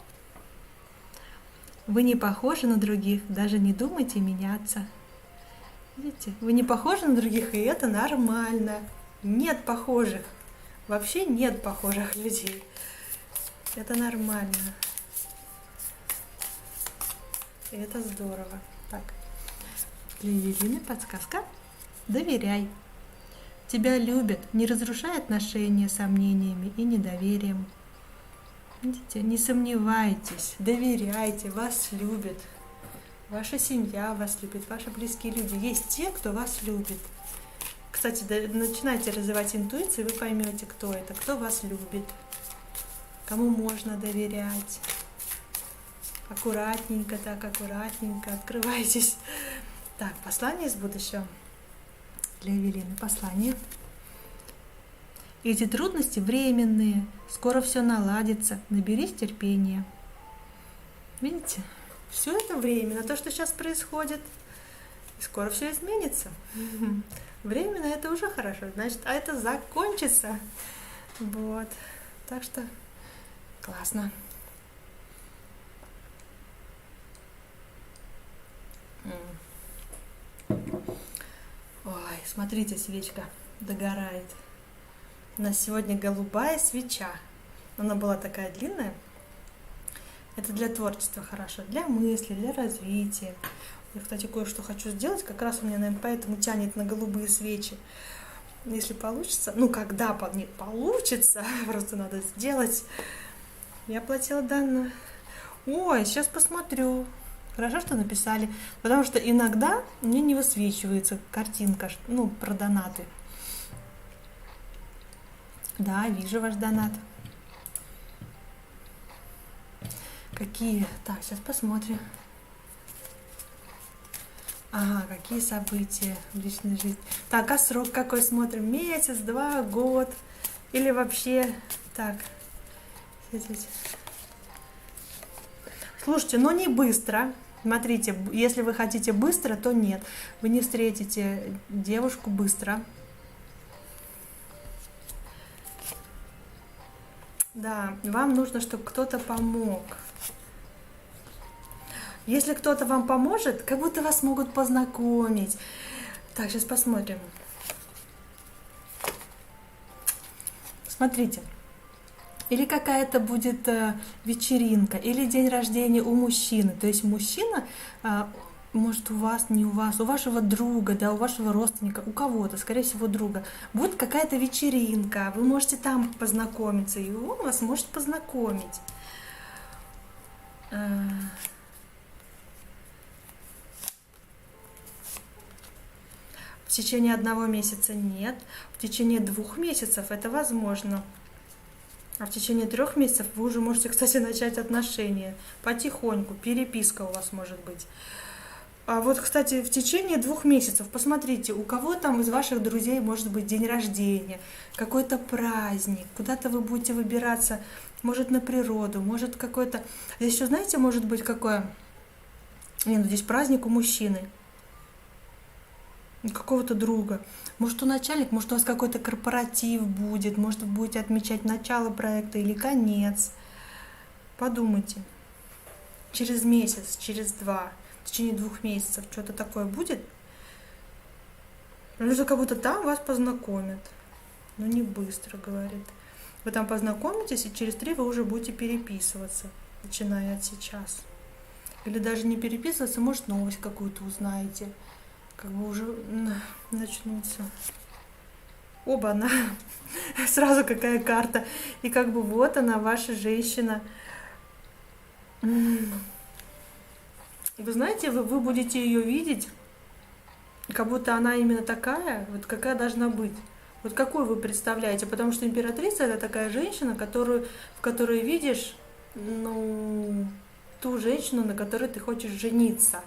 Вы не похожи на других, даже не думайте меняться. Видите, вы не похожи на других, и это нормально. Нет похожих. Вообще нет похожих людей. Это нормально. И это здорово. Так, для Эвелины подсказка. Доверяй. Тебя любят, не разрушай отношения сомнениями и недоверием. Видите, не сомневайтесь, доверяйте, вас любят. Ваша семья вас любит, ваши близкие люди. Есть те, кто вас любит. Кстати, начинайте развивать интуицию, вы поймете, кто это, кто вас любит, кому можно доверять. Аккуратненько, так, аккуратненько, открывайтесь. Так, послание из будущего. Для Эвелины послание. Эти трудности временные, скоро все наладится, наберись терпения. Видите, все это временно, то, что сейчас происходит, и скоро все изменится. Временно это уже хорошо, значит, а это закончится. Вот, так что классно. Ой, смотрите, свечка догорает. У нас сегодня голубая свеча. Она была такая длинная. Это для творчества хорошо, для мысли, для развития. Я, кстати, кое-что хочу сделать. Как раз у меня, наверное, поэтому тянет на голубые свечи. Если получится, ну, когда не получится, просто надо сделать. Я оплатила данную. Ой, сейчас посмотрю. Хорошо, что написали. Потому что иногда мне не высвечивается картинка, ну, про донаты. Да, вижу ваш донат. Какие? Так, сейчас посмотрим. Ага, какие события в личной жизни. Так, а срок какой смотрим? Месяц, 2, год? Или вообще... Так. Слушайте, но не быстро. Смотрите, если вы хотите быстро, то нет. Вы не встретите девушку быстро. Да, вам нужно, чтобы кто-то помог. Если кто-то вам поможет, как будто вас могут познакомить. Так, сейчас посмотрим. Смотрите. Или какая-то будет вечеринка, или день рождения у мужчины. То есть мужчина может, у вас, не у вас, у вашего друга, да, у вашего родственника, у кого-то, скорее всего, друга, будет какая-то вечеринка, вы можете там познакомиться, и он вас может познакомить. А, В течение 1 месяца нет, в течение 2 месяцев это возможно. А в течение 3 месяцев вы уже можете, кстати, начать отношения. Потихоньку, переписка у вас может быть. А вот, кстати, в течение 2 месяцев, посмотрите, у кого там из ваших друзей может быть день рождения, какой-то праздник, куда-то вы будете выбираться, может, на природу, может, какой-то... Здесь еще, знаете, может быть, какое... Не, ну здесь праздник у мужчины, у какого-то друга. Может, у начальника, может, у вас какой-то корпоратив будет, может, вы будете отмечать начало проекта или конец. Подумайте. Через месяц, через 2, в течение 2 месяцев что-то такое будет? Или же как будто там вас познакомят. Но не быстро, говорит. Вы там познакомитесь, и через 3 вы уже будете переписываться, начиная от сейчас. Или даже не переписываться, может, новость какую-то узнаете. Как бы уже начнутся. Оба-на! Сразу какая карта. И как бы вот она, ваша женщина. Вы знаете, вы будете ее видеть, как будто она именно такая, вот какая должна быть. Вот какую вы представляете? Потому что императрица — это такая женщина, в которой видишь, ну, ту женщину, на которой ты хочешь жениться.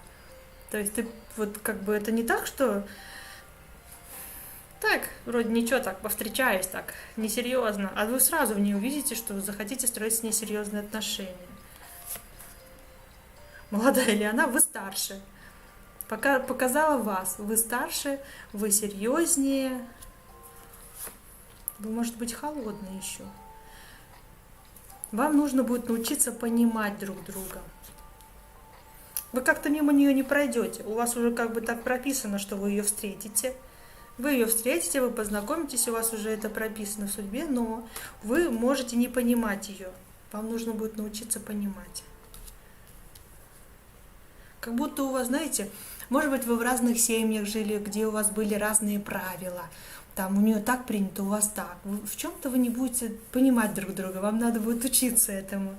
То есть ты вот как бы это не так, что так, вроде ничего, так, повстречаюсь, так, несерьезно. А вы сразу в ней увидите, что захотите строить с ней серьезные отношения. Молодая ли она, вы старше. Пока показала вас, вы старше, вы серьезнее, вы, может быть, холодные еще. Вам нужно будет научиться понимать друг друга. Вы как-то мимо нее не пройдете. У вас уже как бы так прописано, что вы ее встретите. Вы ее встретите, вы познакомитесь, у вас уже это прописано в судьбе, но вы можете не понимать ее. Вам нужно будет научиться понимать. Как будто у вас, знаете, может быть, вы в разных семьях жили, где у вас были разные правила. Там у нее так принято, у вас так. В чем-то вы не будете понимать друг друга, вам надо будет учиться этому.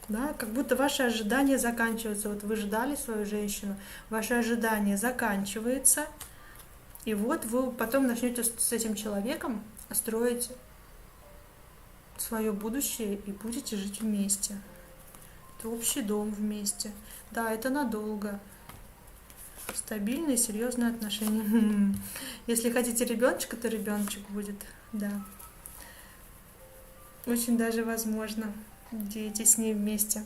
Да, как будто ваши ожидания заканчиваются. Вот вы ждали свою женщину, ваше ожидание заканчивается, и вот вы потом начнете с этим человеком строить свое будущее и будете жить вместе. Это общий дом вместе. Да, это надолго. Стабильные, серьезные отношения. Если хотите ребеночка, то ребеночек будет. Да. Очень даже возможно. Дети с ней вместе.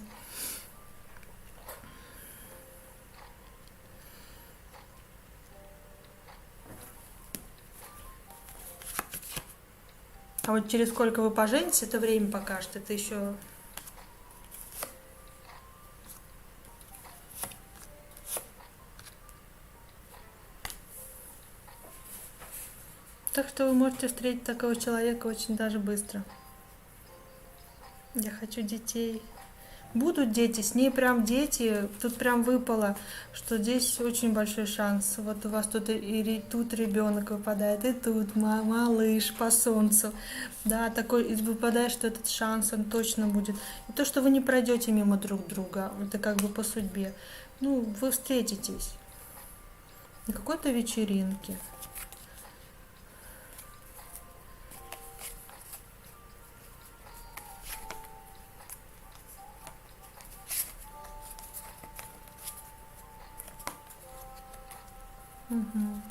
А вот через сколько вы поженитесь, это время покажет. Это еще... Так что вы можете встретить такого человека очень даже быстро. Я хочу детей. Будут дети, с ней прям дети, тут прям выпало, что здесь очень большой шанс. Вот у вас тут и тут ребенок выпадает, и тут малыш по солнцу. Да, такой и выпадает, что этот шанс, он точно будет. И то, что вы не пройдете мимо друг друга, это как бы по судьбе. Ну, вы встретитесь на какой-то вечеринке. Угу.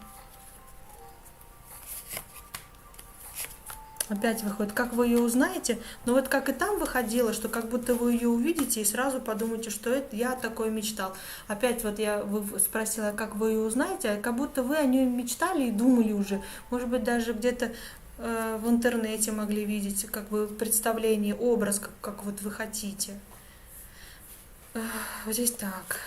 Опять выходит, как вы ее узнаете, но вот как и там выходило, что как будто вы ее увидите и сразу подумаете, что это я такое мечтал. Опять вот вы спросила, как вы ее узнаете, а как будто вы о ней мечтали и думали уже. Может быть, даже где-то в интернете могли видеть как бы представление, образ, как вот вы хотите. Вот здесь так.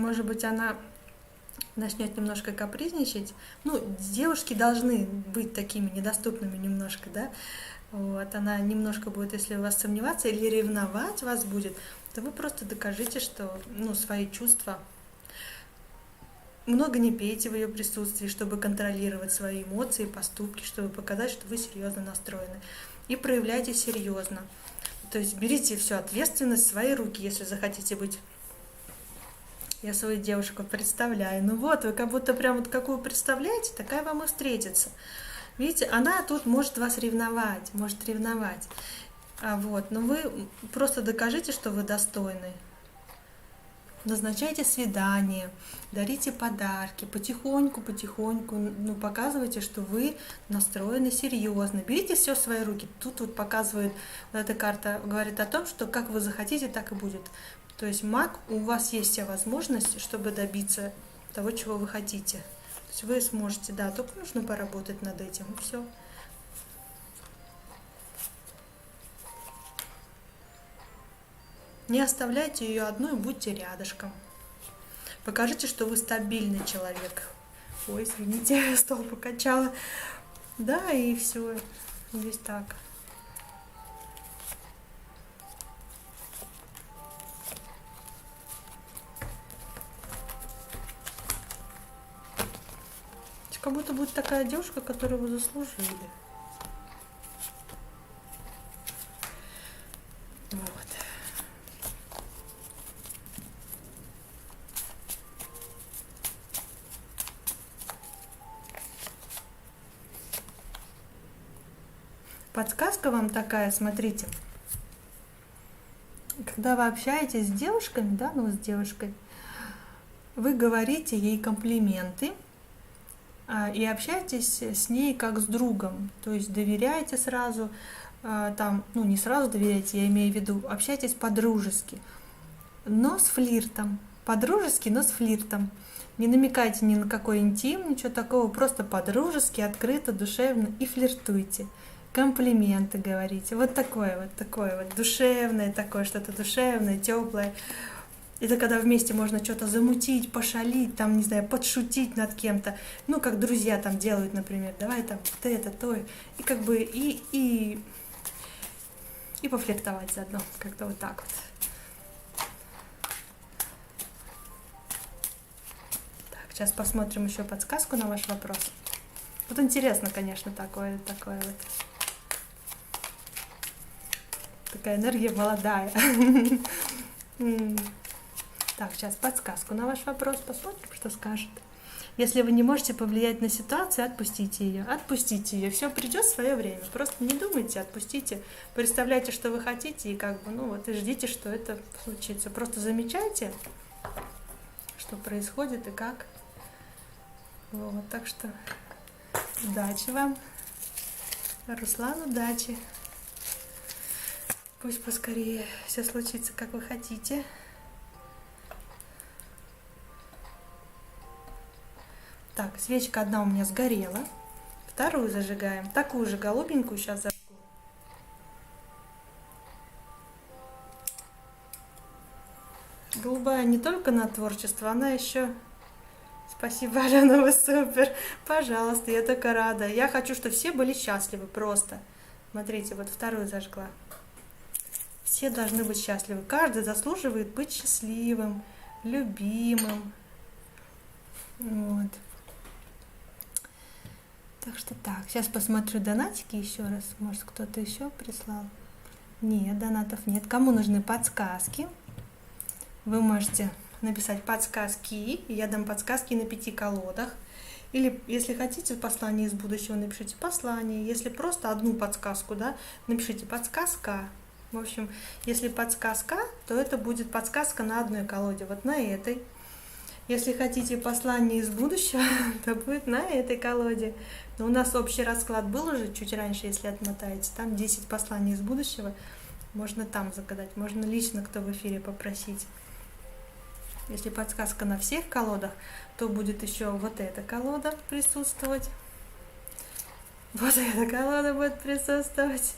может быть, она начнет немножко капризничать. Ну, девушки должны быть такими недоступными немножко, да. Вот, она немножко будет, если у вас сомневаться или ревновать вас будет, то вы просто докажите, что, ну, свои чувства. Много не пейте в ее присутствии, чтобы контролировать свои эмоции, поступки, чтобы показать, что вы серьезно настроены. И проявляйте серьезно. То есть берите всю ответственность в свои руки, если захотите быть. Я свою девушку представляю. Ну вот, вы как будто прям вот какую представляете, такая вам и встретится. Видите, она тут может вас ревновать, может ревновать. Вот, но вы просто докажите, что вы достойны. Назначайте свидания, дарите подарки, потихоньку, ну, показывайте, что вы настроены серьезно. Берите все в свои руки. Тут вот показывает, вот эта карта говорит о том, что как вы захотите, так и будет. То есть маг, у вас есть вся возможность, чтобы добиться того, чего вы хотите. То есть вы сможете, да, только нужно поработать над этим, и все. Не оставляйте ее одну и будьте рядышком. Покажите, что вы стабильный человек. Ой, извините, стол покачала. Да, и все. Здесь так. Как будто будет такая девушка, которую вы заслужили. Вот. Подсказка вам такая, смотрите. Когда вы общаетесь с девушками, да, ну с девушкой, вы говорите ей комплименты и общаетесь с ней как с другом, то есть доверяете сразу, там, ну не сразу доверяете, я имею в виду, общайтесь по-дружески, но с флиртом, по-дружески, но с флиртом. Не намекайте ни на какой интим, ничего такого, просто по-дружески, открыто, душевно и флиртуйте. Комплименты говорите. Вот такое вот душевное, такое что-то душевное, теплое. Это когда вместе можно что-то замутить, пошалить, там, не знаю, подшутить над кем-то. Ну, как друзья там делают, например, давай там ты это, то. И как бы и пофлиртовать заодно. Как-то вот так вот. Так, сейчас посмотрим еще подсказку на ваш вопрос. Вот интересно, конечно, такое вот. Такая энергия молодая. Так, сейчас подсказку на ваш вопрос. Посмотрим, что скажет. Если вы не можете повлиять на ситуацию, отпустите ее. Отпустите ее. Все придет в свое время. Просто не думайте, отпустите. Представляйте, что вы хотите, и как бы, ну вот, и ждите, что это случится. Просто замечайте, что происходит и как. Вот, так что удачи вам. Руслан, удачи. Пусть поскорее все случится, как вы хотите. Так, свечка одна у меня сгорела. Вторую зажигаем. Такую же голубенькую сейчас зажгу. Голубая не только на творчество, она еще... Спасибо, Алена, вы супер. Пожалуйста, я только рада. Я хочу, чтобы все были счастливы просто. Смотрите, вот вторую зажгла. Все должны быть счастливы. Каждый заслуживает быть счастливым, любимым. Вот. Так что так. Сейчас посмотрю донатики еще раз. Может, кто-то еще прислал? Нет, донатов нет. Кому нужны подсказки? Вы можете написать подсказки, и я дам подсказки на 5 колодах. Или, если хотите послание из будущего, напишите послание. Если просто одну подсказку, да, напишите подсказка. В общем, если подсказка, то это будет подсказка на одной колоде, вот на этой. Если хотите послание из будущего, то будет на этой колоде. Но у нас общий расклад был уже чуть раньше, если отмотаете. Там 10 посланий из будущего. Можно там загадать, можно лично кто в эфире попросить. Если подсказка на всех колодах, то будет еще вот эта колода присутствовать. Вот эта колода будет присутствовать.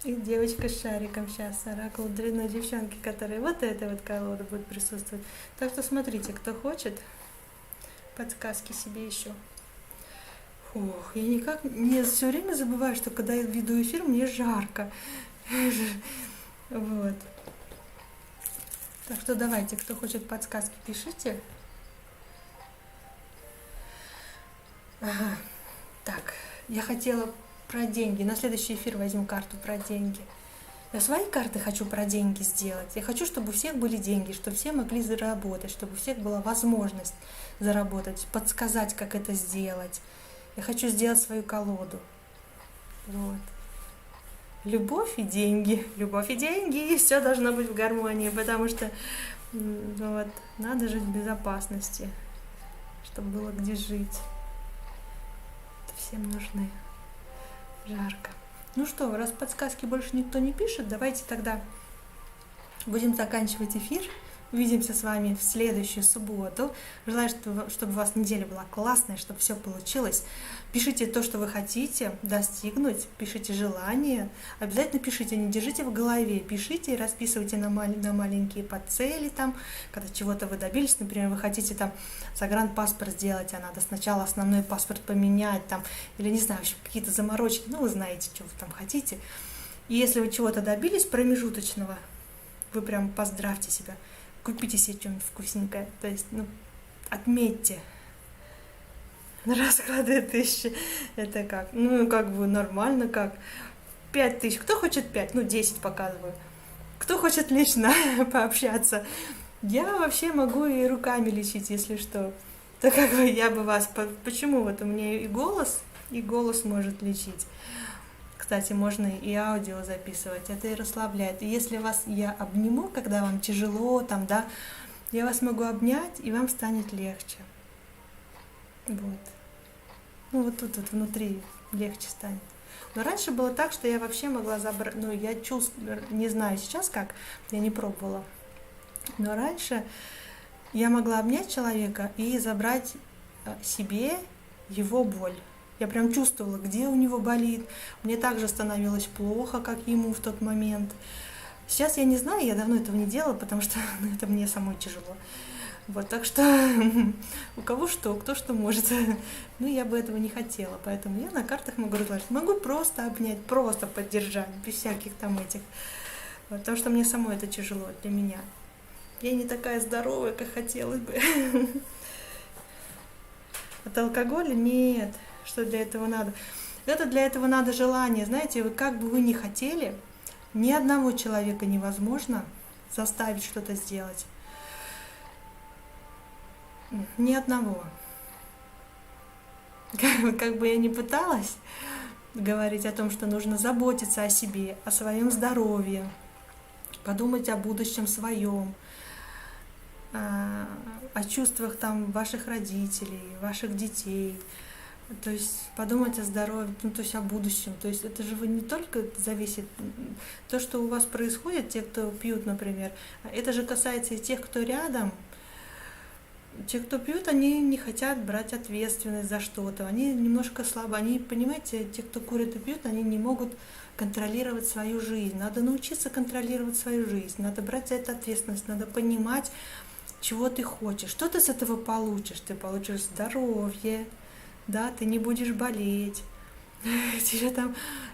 И девочка с шариком сейчас, оракул дрянной девчонки, которые вот эта вот колода будет присутствовать. Так что смотрите, кто хочет, подсказки себе еще. Фух, я никак не все время забываю, что когда я веду эфир, мне жарко. Вот. Так что давайте, кто хочет подсказки, пишите. Ага. Так, я хотела про деньги. На следующий эфир возьму карту про деньги. Я свои карты хочу про деньги сделать. Я хочу, чтобы у всех были деньги, чтобы все могли заработать, чтобы у всех была возможность заработать, подсказать, как это сделать. Я хочу сделать свою колоду. Вот. Любовь и деньги. Любовь и деньги. И все должно быть в гармонии, потому что вот, надо жить в безопасности, чтобы было где жить. Это всем нужны. Жарко. Ну что, раз подсказки больше никто не пишет, давайте тогда будем заканчивать эфир. Увидимся с вами в следующую субботу. Желаю, чтобы у вас неделя была классная, чтобы все получилось. Пишите то, что вы хотите достигнуть, пишите желания. Обязательно пишите, не держите в голове. Пишите и расписывайте на маленькие подцели, там, когда чего-то вы добились. Например, вы хотите там загранпаспорт сделать, а надо сначала основной паспорт поменять, там, или не знаю, какие-то заморочки. Ну, вы знаете, что вы там хотите. И если вы чего-то добились промежуточного, вы прям поздравьте себя. Купите себе что-нибудь вкусненькое, то есть, отметьте. Расклады 1000, это как? Как бы нормально, как? 5000, кто хочет 5? 10 показываю. Кто хочет лично пообщаться? Я вообще могу и руками лечить, если что. То как бы я бы вас... Почему? Вот у меня и голос может лечить. Кстати, можно и аудио записывать, это и расслабляет. И если вас я обниму, когда вам тяжело, там, да, я вас могу обнять, и вам станет легче. Вот. Вот тут вот внутри легче станет. Но раньше было так, что я вообще могла забрать, я чувствую, не знаю сейчас как, я не пробовала. Но раньше я могла обнять человека и забрать себе его боль. Я прям чувствовала, где у него болит. Мне также становилось плохо, как ему в тот момент. Сейчас я не знаю, я давно этого не делала, потому что это мне самой тяжело. Вот, так что у кого что, кто что может. Я бы этого не хотела, поэтому я на картах могу разложить. Могу просто обнять, просто поддержать, без всяких там этих. Вот, потому что мне самой это тяжело для меня. Я не такая здоровая, как хотелось бы. От алкоголя нет. Что для этого надо? Это для этого надо желание. Знаете, как бы вы ни хотели, ни одного человека невозможно заставить что-то сделать. Ни одного. Как бы я ни пыталась говорить о том, что нужно заботиться о себе, о своем здоровье, подумать о будущем своем, о чувствах там ваших родителей, ваших детей. То есть подумать о здоровье, то есть о будущем. То есть это же вы не только зависит, то, что у вас происходит, те, кто пьют, например, это же касается и тех, кто рядом. Те, кто пьют, они не хотят брать ответственность за что-то, они немножко слабы. Они, понимаете, те, кто курит и пьют, они не могут контролировать свою жизнь. Надо научиться контролировать свою жизнь, надо брать за это ответственность, надо понимать, чего ты хочешь. Что ты с этого получишь? Ты получишь здоровье, да, ты не будешь болеть.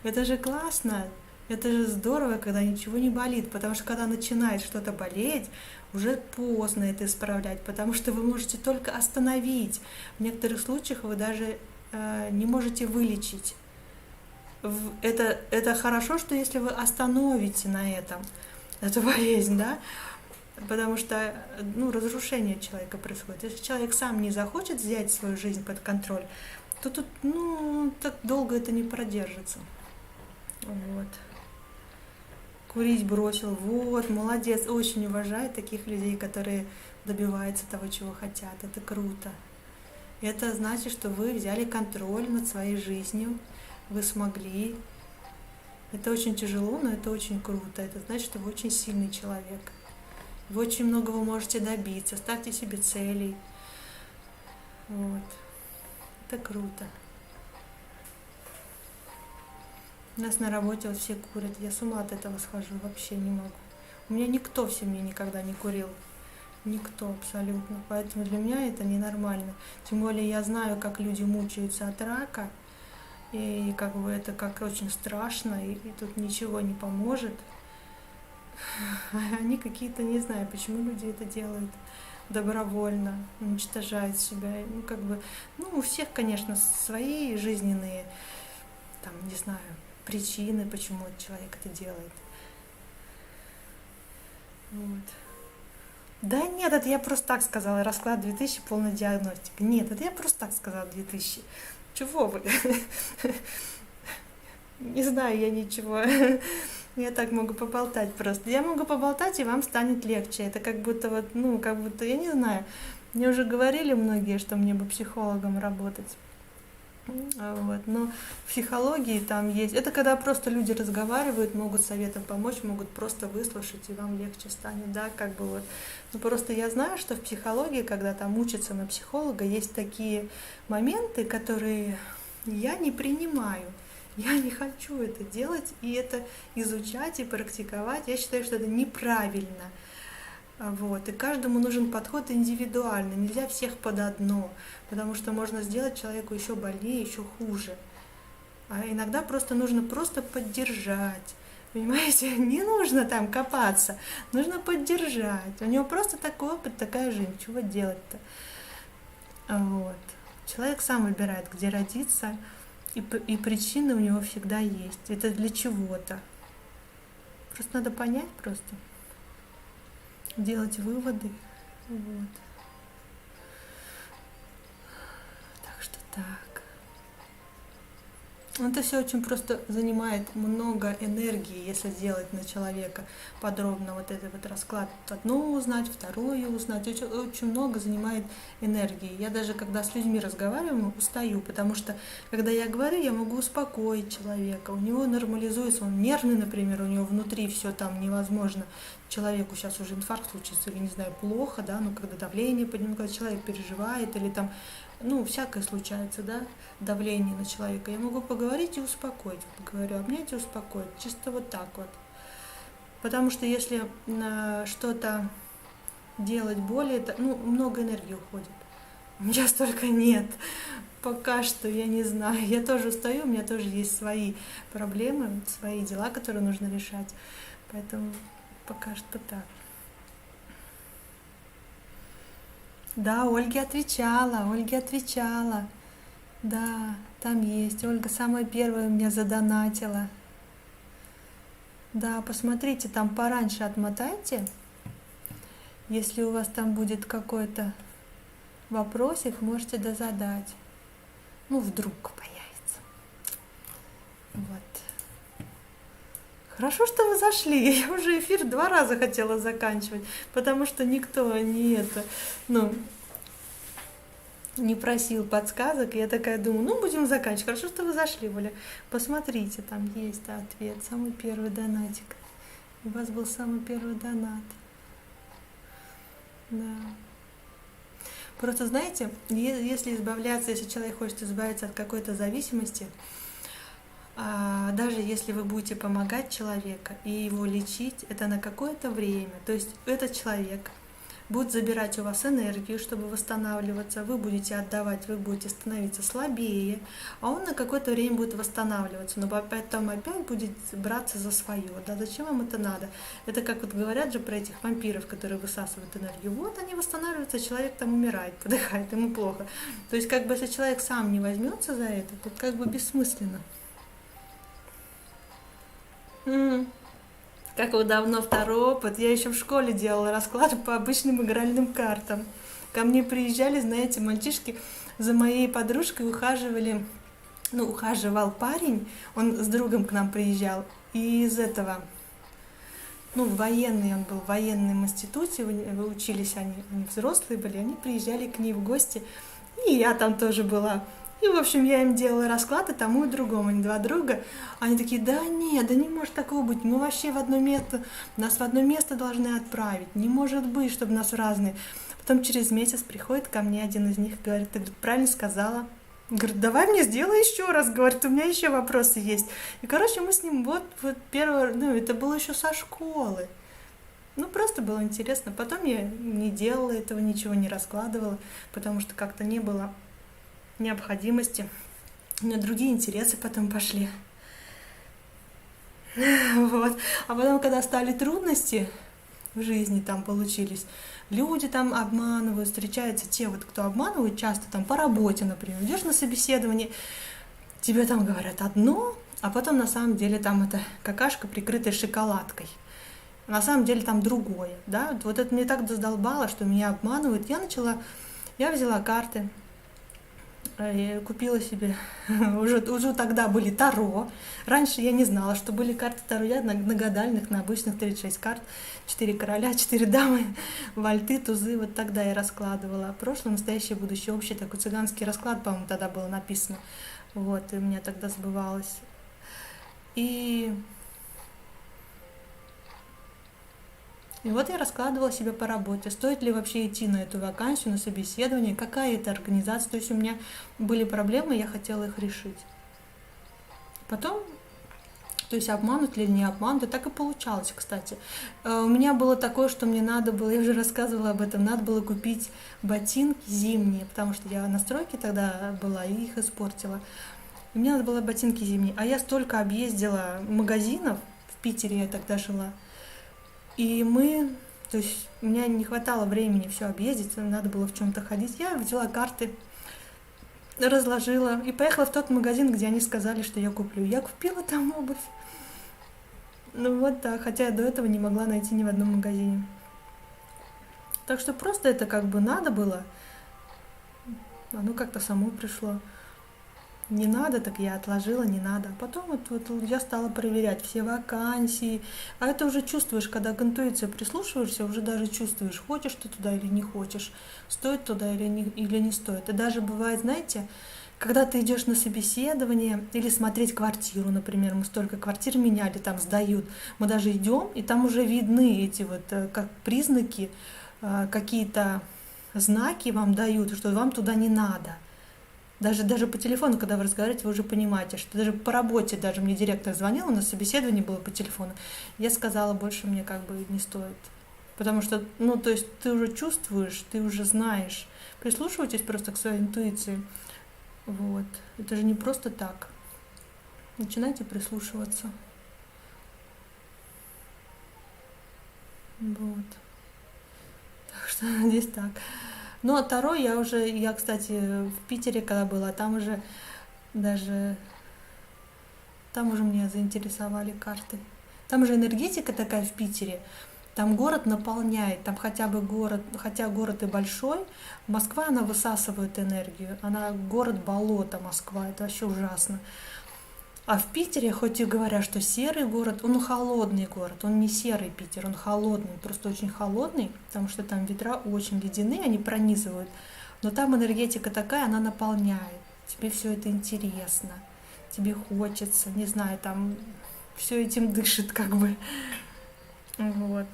Это же классно, это же здорово, когда ничего не болит, потому что когда начинает что-то болеть, уже поздно это исправлять, потому что вы можете только остановить. В некоторых случаях вы даже не можете вылечить. Это хорошо, что если вы остановите на этом эту болезнь, да, потому что разрушение человека происходит. Если человек сам не захочет взять свою жизнь под контроль, то тут так долго это не продержится. Вот. Курить бросил, вот, молодец, очень уважаю таких людей, которые добиваются того, чего хотят. Это круто. Это значит, что вы взяли контроль над своей жизнью, вы смогли. Это очень тяжело, но это очень круто. Это значит, что вы очень сильный человек. Вы очень многого можете добиться. Ставьте себе целей. Вот. Это круто. У нас на работе вот все курят. Я с ума от этого схожу, вообще не могу. У меня никто в семье никогда не курил. Никто абсолютно. Поэтому для меня это ненормально. Тем более я знаю, как люди мучаются от рака. И как бы это как очень страшно. И тут ничего не поможет. Они какие-то, не знаю, почему люди это делают добровольно, уничтожают себя. Ну, как бы, ну, у всех, конечно, свои жизненные, там, не знаю, причины, почему человек это делает. Вот. Да нет, это я просто так сказала. Расклад 2000, полная диагностика. Нет, это я просто так сказала 2000. Чего вы? Не знаю я ничего. Я так могу поболтать просто. Я могу поболтать, и вам станет легче. Это как будто вот, ну, как будто, я не знаю. Мне уже говорили многие, что мне бы психологом работать. Вот. Но в психологии там есть... Это когда просто люди разговаривают, могут советом помочь, могут просто выслушать, и вам легче станет, да, как бы вот. Но просто я знаю, что в психологии, когда там учатся на психолога, есть такие моменты, которые я не принимаю. Я не хочу это делать, и это изучать, и практиковать. Я считаю, что это неправильно. Вот. И каждому нужен подход индивидуальный. Нельзя всех под одно, потому что можно сделать человеку еще больнее, еще хуже. А иногда просто нужно просто поддержать. Понимаете, не нужно там копаться, нужно поддержать. У него просто такой опыт, такая жизнь. Чего делать-то? Вот. Человек сам выбирает, где родиться, и причины у него всегда есть. Это для чего-то. Просто надо понять просто. Делать выводы. Вот. Так что так. Это все очень просто занимает много энергии, если делать на человека подробно вот этот вот расклад. Одно узнать, второе узнать. Очень, очень много занимает энергии. Я даже когда с людьми разговариваю, устаю, потому что когда я говорю, я могу успокоить человека. У него нормализуется, он нервный, например, у него внутри все там невозможно. Человеку сейчас уже инфаркт случится, или не знаю, плохо, да, но когда давление поднимается, когда человек переживает, или там, ну, всякое случается, да, давление на человека. Я могу поговорить и успокоить. Говорю, обнять и успокоить. Чисто вот так вот. Потому что если что-то делать более, ну, много энергии уходит. У меня столько нет. Пока что, я не знаю. Я тоже устаю, у меня тоже есть свои проблемы, свои дела, которые нужно решать. Поэтому пока что так. Да, Ольге отвечала. Да, там есть. Ольга самая первая меня задонатила. Да, посмотрите, там пораньше отмотайте. Если у вас там будет какой-то вопросик, можете дозадать. Ну, вдруг появится. Вот. Хорошо, что вы зашли. Я уже эфир 2 раза хотела заканчивать, потому что никто не просил подсказок. И я такая думаю, ну, будем заканчивать. Хорошо, что вы зашли, Оля. Посмотрите, там есть ответ. Самый первый донатик. У вас был самый первый донат. Да. Просто, знаете, если человек хочет избавиться от какой-то зависимости, даже если вы будете помогать человеку и его лечить, это на какое-то время. То есть этот человек будет забирать у вас энергию, чтобы восстанавливаться, вы будете отдавать, вы будете становиться слабее, а он на какое-то время будет восстанавливаться, но потом опять будет браться за свое. Да, зачем вам это надо? Это как вот говорят же про этих вампиров, которые высасывают энергию. Вот они восстанавливаются, человек там умирает, подыхает, ему плохо. То есть как бы если человек сам не возьмется за это, то как бы бессмысленно. Как вы давно, второй опыт. Я еще в школе делала расклады по обычным игральным картам. Ко мне приезжали, знаете, мальчишки за моей подружкой ухаживали. Ну, ухаживал парень, он с другом к нам приезжал. И из этого, ну, военный он был, в военном институте, учились они взрослые были, они приезжали к ней в гости. И я там тоже была. И, в общем, я им делала расклады тому и другому, они 2 друга. Они такие, да нет, да не может такого быть, мы вообще нас в одно место должны отправить, не может быть, чтобы нас в разные. Потом через месяц приходит ко мне один из них и говорит, ты правильно сказала, Говорит, давай мне сделай еще раз, говорит, у меня еще вопросы есть. И, короче, мы с ним вот первое, ну, это было еще со школы. Ну, просто было интересно. Потом я не делала этого, ничего не раскладывала, потому что как-то не было необходимости. У меня другие интересы потом пошли. Вот. А потом, когда стали трудности в жизни там получились, люди там обманывают, встречаются те, вот, кто обманывают часто там по работе, например, идешь на собеседование, тебе там говорят одно, а потом на самом деле там это какашка, прикрытая шоколадкой. На самом деле там другое, да, вот это мне так задолбало, что меня обманывают. Я взяла карты, я купила себе, уже тогда были Таро. Раньше я не знала, что были карты Таро. Я на гадальных, на обычных 36 карт. 4 короля, 4 дамы, вальты, тузы. Вот тогда я раскладывала. Прошлое, настоящее, будущее, общий такой цыганский расклад, по-моему, тогда было написано. Вот, и у меня тогда сбывалось. И И вот я раскладывала себе по работе, стоит ли вообще идти на эту вакансию, на собеседование, какая это организация. То есть у меня были проблемы, я хотела их решить. Потом, то есть обманут или не обманут, и так и получалось, кстати. У меня было такое, что мне надо было, я уже рассказывала об этом, надо было купить ботинки зимние, потому что я на стройке тогда была и их испортила. И мне надо было ботинки зимние. А я столько объездила магазинов, в Питере я тогда жила, то есть у меня не хватало времени все объездить, надо было в чем-то ходить. Я взяла карты, разложила и поехала в тот магазин, где они сказали, что я куплю. Я купила там обувь. Ну вот так, хотя я до этого не могла найти ни в одном магазине. Так что просто это как бы надо было, оно как-то само пришло. Не надо, так я отложила, не надо. А потом вот я стала проверять все вакансии. А это уже чувствуешь, когда к интуиции прислушиваешься, уже даже чувствуешь, хочешь ты туда или не хочешь, стоит туда или не стоит. И даже бывает, знаете, когда ты идешь на собеседование или смотреть квартиру, например, мы столько квартир меняли, там сдают, мы даже идем, и там уже видны эти вот как признаки, какие-то знаки вам дают, что вам туда не надо. Даже по телефону, когда вы разговариваете, вы уже понимаете, что даже по работе, даже мне директор звонил, у нас собеседование было по телефону, я сказала, больше мне как бы не стоит. Потому что, ну, то есть ты уже чувствуешь, ты уже знаешь. Прислушивайтесь просто к своей интуиции. Вот. Это же не просто так. Начинайте прислушиваться. Вот. Так что здесь так. Ну, а Таро я, кстати, в Питере, когда была, даже, там уже меня заинтересовали карты. Там же энергетика такая в Питере, там город наполняет, там хотя город и большой, Москва, она высасывает энергию, она город болото Москва, это вообще ужасно. А в Питере, хоть и говорят, что серый город, он холодный город, он не серый Питер, он холодный, просто очень холодный, потому что там ветра очень ледяные, они пронизывают. Но там энергетика такая, она наполняет. Тебе все это интересно, тебе хочется, не знаю, там все этим дышит как бы. Вот.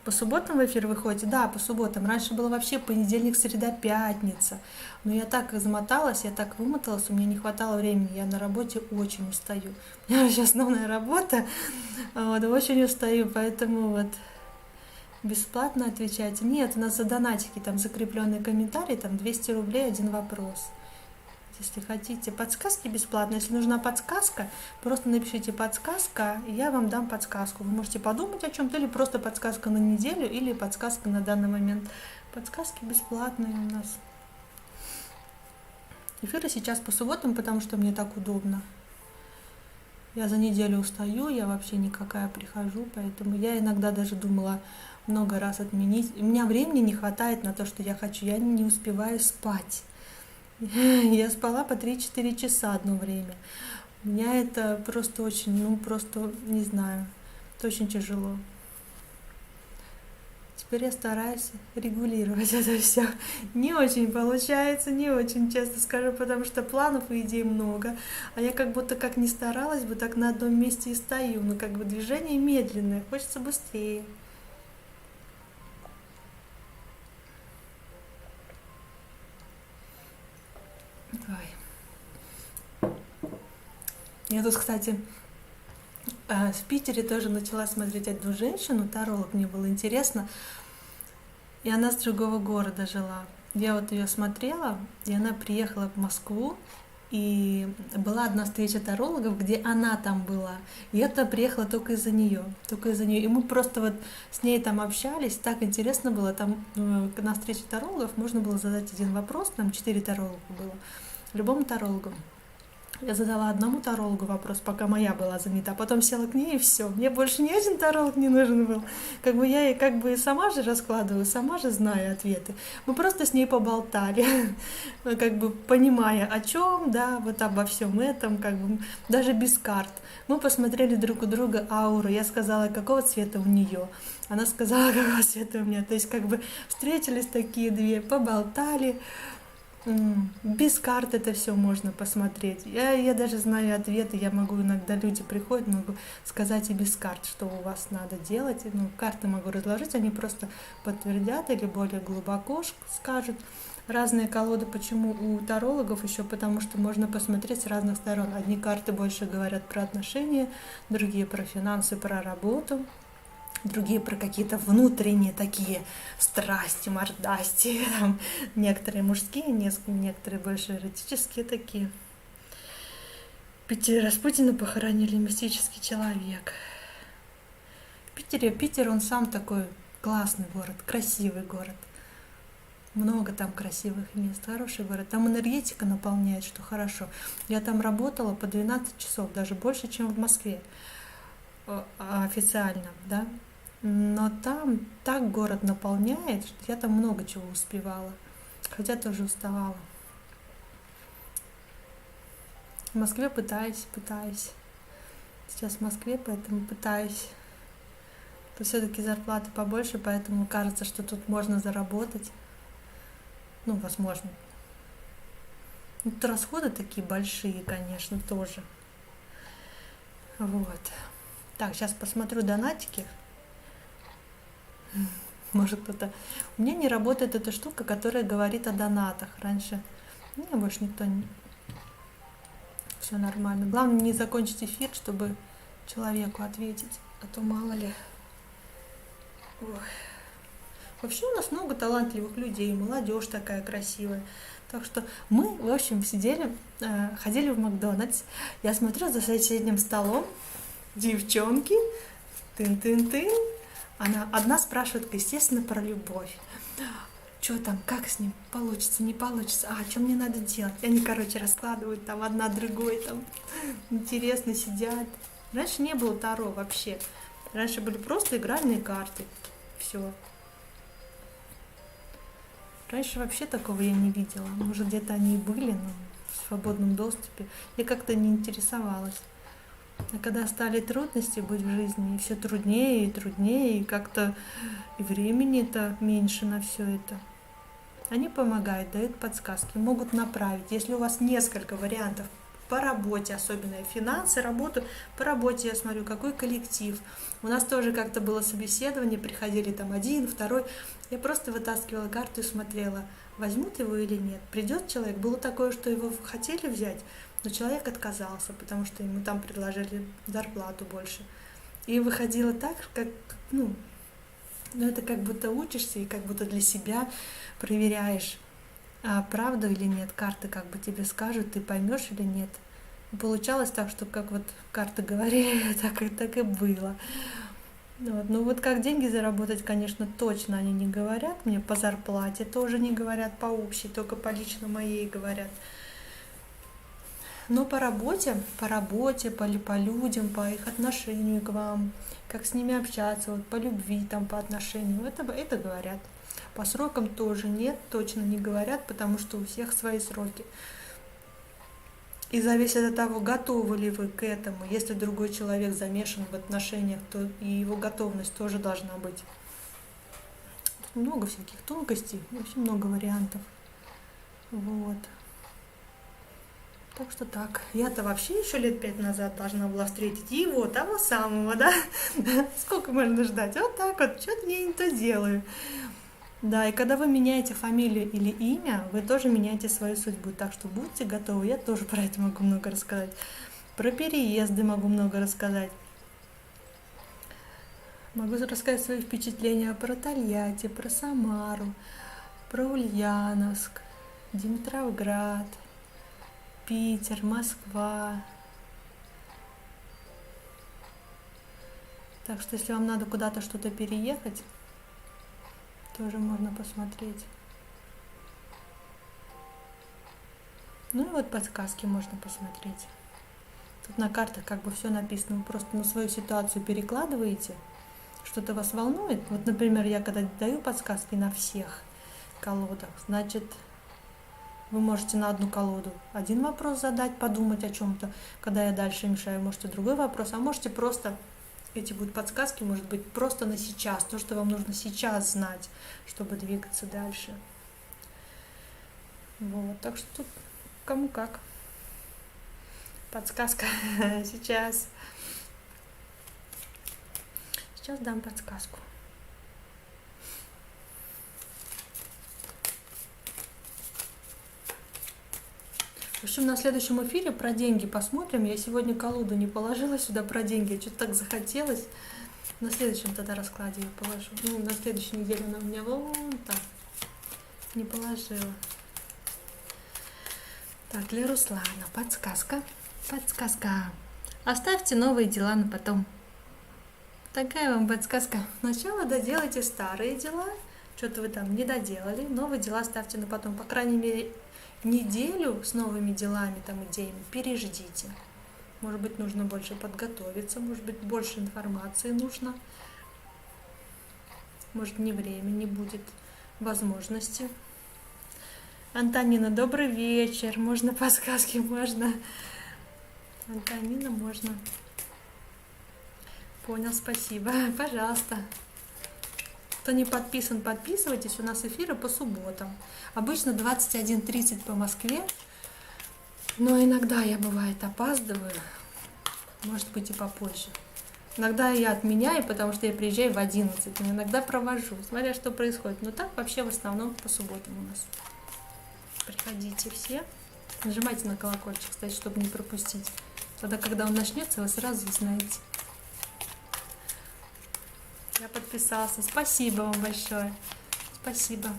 По субботам в эфир выходите? Да, по субботам. Раньше было вообще понедельник, среда, пятница. Но я так замоталась, я так вымоталась, у меня не хватало времени. Я на работе очень устаю. У меня вообще основная работа, вот, очень устаю, поэтому вот бесплатно отвечайте. Нет, у нас за донатики, там закрепленный комментарий, там 200 рублей, один вопрос. Если хотите подсказки бесплатно, если нужна подсказка, просто напишите подсказка, и я вам дам подсказку. Вы можете подумать о чем-то, или просто подсказка на неделю, или подсказка на данный момент. Подсказки бесплатные у нас. Эфиры сейчас по субботам, потому что мне так удобно. Я за неделю устаю, я вообще никакая прихожу, поэтому я иногда даже думала много раз отменить. У меня времени не хватает на то, что я хочу, я не успеваю спать. Я спала по 3-4 часа одно время. У меня это просто очень, просто не знаю, это очень тяжело. Теперь я стараюсь регулировать это все. Не очень получается, не очень, честно скажу, потому что планов и идей много. А я как будто как ни старалась бы, так на одном месте и стою. Но как бы движение медленное, хочется быстрее. Я тут, кстати, в Питере тоже начала смотреть одну женщину, таролог, мне было интересно, и она с другого города жила. Я вот ее смотрела, и она приехала в Москву, и была одна встреча тарологов, где она там была. И я туда приехала только из-за нее. Только из-за нее. И мы просто вот с ней там общались. Так интересно было. Там на встрече тарологов можно было задать один вопрос. Там 4 таролога было. Любому тарологу. Я задала одному тарологу вопрос, пока моя была занята, потом села к ней, и все. Мне больше ни один таролог не нужен был. Как бы я и как бы сама же раскладываю, сама же знаю ответы. Мы просто с ней поболтали, как бы понимая о чем, да, вот обо всем этом, как бы даже без карт. Мы посмотрели друг у друга ауру. Я сказала, какого цвета у нее. Она сказала, какого цвета у меня. То есть как бы встретились такие две, поболтали. Без карт это все можно посмотреть. Я даже знаю ответы, я могу иногда, люди приходят, могу сказать и без карт, что у вас надо делать. Ну, карты могу разложить, они просто подтвердят или более глубоко скажут. Разные колоды, почему у тарологов еще, потому что можно посмотреть с разных сторон. Одни карты больше говорят про отношения, другие про финансы, про работу. Другие про какие-то внутренние такие страсти, мордасти, там, некоторые мужские, некоторые больше эротические такие. В Питере Распутина похоронили, мистический человек. Питер, он сам такой классный город, красивый город. Много там красивых мест, хороший город. Там энергетика наполняет, что хорошо. Я там работала по 12 часов, даже больше, чем в Москве официально, да. Но там так город наполняет, что я там много чего успевала, хотя тоже уставала. В Москве пытаюсь. Сейчас в Москве, поэтому пытаюсь. То все-таки зарплата побольше, поэтому кажется, что тут можно заработать. Ну, возможно. Тут расходы такие большие, конечно, тоже. Вот. Так, сейчас посмотрю донатики. Может кто-то... У меня не работает эта штука, которая говорит о донатах. Раньше мне больше никто не... Все нормально. Главное не закончить эфир, чтобы человеку ответить. А то мало ли. Ой. Вообще у нас много талантливых людей. Молодежь такая красивая. Так что мы, в общем, ходили в Макдональдс. Я смотрю за соседним столом. Девчонки. Тын-тын-тын. Она одна спрашивает, естественно, про любовь. Что там, как с ним, получится, не получится, что мне надо делать? И они, раскладывают там одна другой, там интересно сидят. Раньше не было таро вообще. Раньше были просто игральные карты. Все. Раньше вообще такого я не видела. Может, где-то они и были, но в свободном доступе. Я как-то не интересовалась. А когда стали трудности быть в жизни, и все труднее и труднее, и как-то и времени-то меньше на все это, они помогают, дают подсказки, могут направить. Если у вас несколько вариантов по работе, особенно финансы, работу, по работе я смотрю, какой коллектив. У нас тоже как-то было собеседование, приходили там один, второй. Я просто вытаскивала карту и смотрела, возьмут его или нет. Придет человек, было такое, что его хотели взять, но человек отказался, потому что ему там предложили зарплату больше. И выходило так, как, это как будто учишься и как будто для себя проверяешь, правда или нет. Карты как бы тебе скажут, ты поймешь или нет. И получалось так, что как вот карты говорили, так и было. Вот. Ну вот как деньги заработать, конечно, точно они не говорят. Мне по зарплате тоже не говорят, по общей, только по лично моей говорят. Но по работе, по людям, по их отношению к вам, как с ними общаться, вот по любви, там, по отношению, это говорят. По срокам тоже нет, точно не говорят, потому что у всех свои сроки. И зависит от того, готовы ли вы к этому. Если другой человек замешан в отношениях, то и его готовность тоже должна быть. Тут много всяких тонкостей, очень много вариантов. Вот. Так что так. Я-то вообще еще лет 5 назад должна была встретить его, того самого, да? Сколько можно ждать? Вот так вот, что-то я не то делаю. Да, и когда вы меняете фамилию или имя, вы тоже меняете свою судьбу. Так что будьте готовы, я тоже про это могу много рассказать. Про переезды могу много рассказать. Могу рассказать свои впечатления про Тольятти, про Самару, про Ульяновск, Димитровград, Питер, Москва. Так что если вам надо куда-то что-то переехать, тоже можно посмотреть. Ну и вот подсказки можно посмотреть. Тут на картах как бы все написано, вы просто на свою ситуацию перекладываете, что-то вас волнует. Вот, например, я когда даю подсказки на всех колодах, значит, вы можете на одну колоду один вопрос задать, подумать о чем-то. Когда я дальше мешаю, можете другой вопрос, а можете просто, эти будут подсказки, может быть, просто на сейчас, то, что вам нужно сейчас знать, чтобы двигаться дальше. Вот, так что тут кому как. Подсказка сейчас. Сейчас дам подсказку. В общем, на следующем эфире про деньги посмотрим. Я сегодня колоду не положила сюда про деньги. Что-то так захотелось. На следующем тогда раскладе я положу. Ну, на следующей неделе она у меня вон там. Не положила. Так, для Руслана подсказка. Подсказка. Оставьте новые дела на потом. Такая вам подсказка. Сначала доделайте старые дела. Что-то вы там не доделали. Новые дела ставьте на потом. По крайней мере, неделю с новыми делами, там, идеями переждите. Может быть, нужно больше подготовиться. Может быть, больше информации нужно. Может, не время, не будет возможности. Антонина, добрый вечер. Можно подсказки? Можно. Антонина, можно. Понял, спасибо. Пожалуйста. Кто не подписан, подписывайтесь. У нас эфиры по субботам. Обычно 21:30 по Москве. Но иногда я, бывает, опаздываю. Может быть, и попозже. Иногда я отменяю, потому что я приезжаю в 11. Но иногда провожу, смотря что происходит. Но так вообще в основном по субботам у нас. Приходите все. Нажимайте на колокольчик, кстати, чтобы не пропустить. Тогда, когда он начнется, вы сразу узнаете. Я подписался. Спасибо вам большое. Спасибо.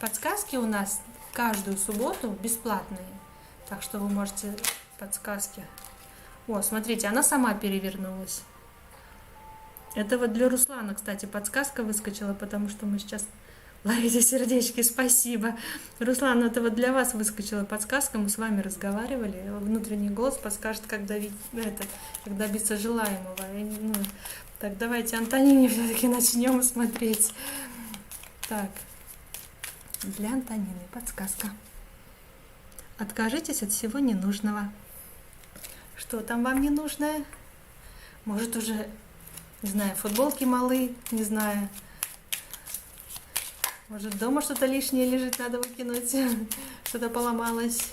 Подсказки у нас каждую субботу бесплатные. Так что вы можете подсказки. О, смотрите, она сама перевернулась. Это вот для Руслана, кстати, подсказка выскочила, потому что мы сейчас... Ловите сердечки, спасибо. Руслан, это вот для вас выскочила подсказка, мы с вами разговаривали. Внутренний голос подскажет, как как добиться желаемого. Ну, так, давайте Антонине все-таки начнем смотреть. Так, для Антонины подсказка. Откажитесь от всего ненужного. Что там вам ненужное? Может, уже, не знаю, футболки малы, не знаю. Может, дома что-то лишнее лежит, надо выкинуть, что-то поломалось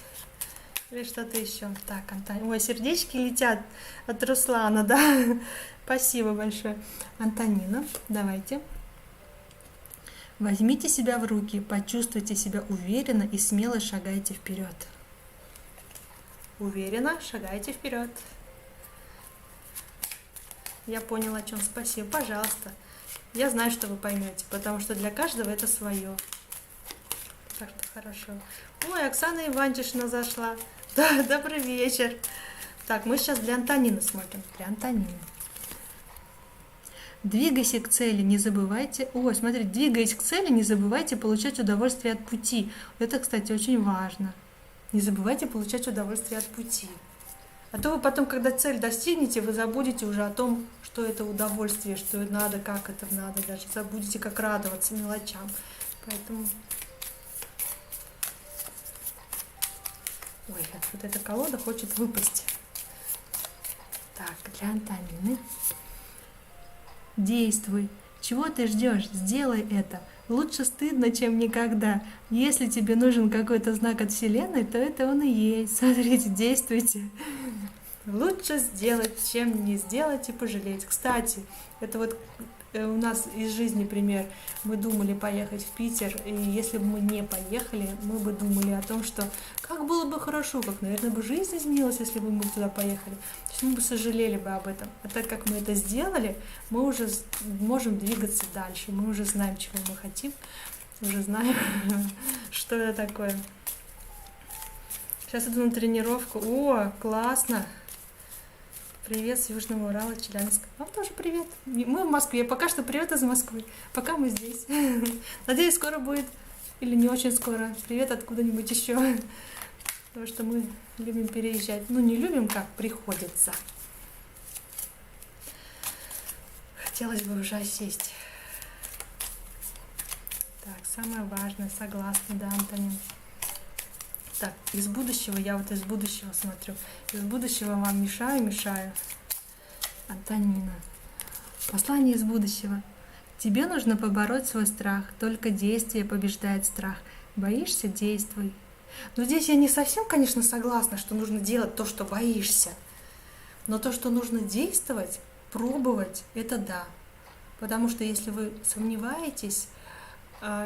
или что-то еще. Так, Антонина. Ой, сердечки летят от Руслана, да? Спасибо большое. Антонина, давайте. Возьмите себя в руки, почувствуйте себя уверенно и смело шагайте вперед. Уверенно шагайте вперед. Я поняла, о чем. Спасибо. Пожалуйста. Я знаю, что вы поймете, потому что для каждого это свое. Так что хорошо. Ой, Оксана Иванчишна зашла. Да, добрый вечер. Так, мы сейчас для Антонины смотрим. Для Антонины. Двигайся к цели, не забывайте... Ой, смотрите, двигаясь к цели, не забывайте получать удовольствие от пути. Это, кстати, очень важно. Не забывайте получать удовольствие от пути. А то вы потом, когда цель достигнете, вы забудете уже о том, что это удовольствие, что надо, как это надо, даже забудете, как радоваться мелочам. Поэтому... Ой, вот эта колода хочет выпасть. Так, для Антонины. Действуй. Чего ты ждешь? Сделай это. Лучше стыдно, чем никогда. Если тебе нужен какой-то знак от Вселенной, то это он и есть. Смотрите, действуйте. Лучше сделать, чем не сделать и пожалеть. Кстати, это вот у нас из жизни пример. Мы думали поехать в Питер, и если бы мы не поехали, мы бы думали о том, что как было бы хорошо, как, наверное, бы жизнь изменилась, если бы мы туда поехали. То есть мы бы сожалели бы об этом. А так как мы это сделали, мы уже можем двигаться дальше, мы уже знаем, чего мы хотим, уже знаем, что это такое. Сейчас иду на тренировку. О, классно! Привет с Южного Урала, Челябинска. Вам тоже привет. Мы в Москве. Пока что привет из Москвы. Пока мы здесь. Надеюсь, скоро будет, или не очень скоро, привет откуда-нибудь еще. Потому что мы любим переезжать. Ну, не любим, как приходится. Хотелось бы уже сесть. Так, самое важное, согласна, да, Антонин. Так, из будущего, я вот из будущего смотрю. Из будущего вам мешаю. Антонина. Послание из будущего. Тебе нужно побороть свой страх. Только действие побеждает страх. Боишься — действуй. Но здесь я не совсем, конечно, согласна, что нужно делать то, что боишься. Но то, что нужно действовать, пробовать, это да. Потому что если вы сомневаетесь,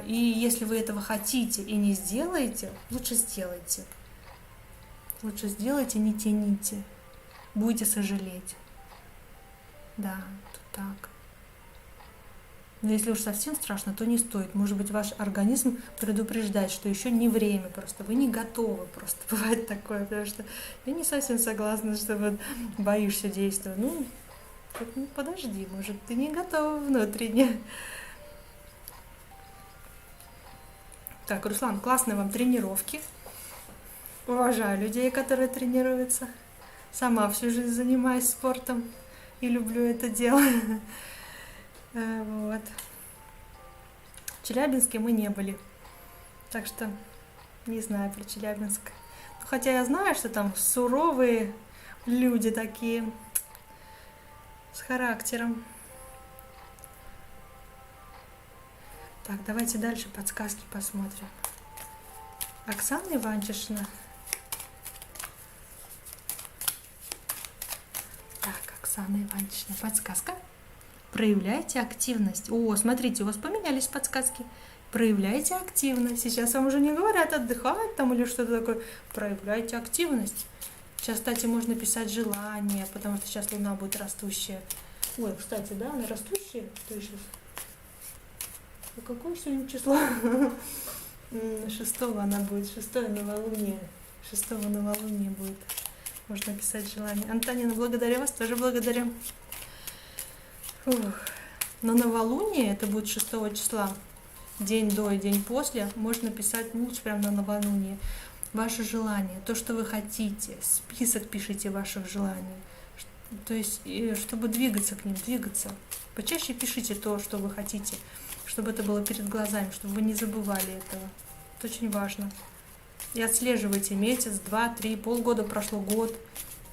и если вы этого хотите и не сделаете, лучше сделайте. Лучше сделайте, не тяните. Будете сожалеть. Да, тут так. Но если уж совсем страшно, то не стоит. Может быть, ваш организм предупреждает, что еще не время просто. Вы не готовы просто. Бывает такое, потому что я не совсем согласна, что вот боишься действовать. Ну, подожди, может, ты не готова внутренне. Так, Руслан, классные вам тренировки. Уважаю людей, которые тренируются. Сама всю жизнь занимаюсь спортом и люблю это дело. Вот. В Челябинске мы не были. Так что не знаю про Челябинск. Хотя я знаю, что там суровые люди такие, с характером. Так, давайте дальше подсказки посмотрим. Оксана Иванчишина. Так, Оксана Иванчишина. Подсказка. Проявляйте активность. О, смотрите, у вас поменялись подсказки. Проявляйте активность. Сейчас вам уже не говорят отдыхать там или что-то такое. Проявляйте активность. Сейчас, кстати, можно писать желание, потому что сейчас Луна будет растущая. Ой, кстати, да, она растущая. Что сейчас? Какое сегодня число? 6 она будет, 6 новолуние. 6 новолуние будет. Можно писать желание. Антонина, благодарю вас, тоже благодарю. Фух. На новолуние, это будет 6 числа, день до и день после, можно писать, лучше прямо на новолуние, ваше желание, то, что вы хотите, список пишите ваших желаний. То есть, чтобы двигаться к ним, двигаться. Почаще пишите то, что вы хотите, чтобы это было перед глазами, чтобы вы не забывали этого. Это очень важно. И отслеживайте месяц, 2, 3, полгода прошло, год.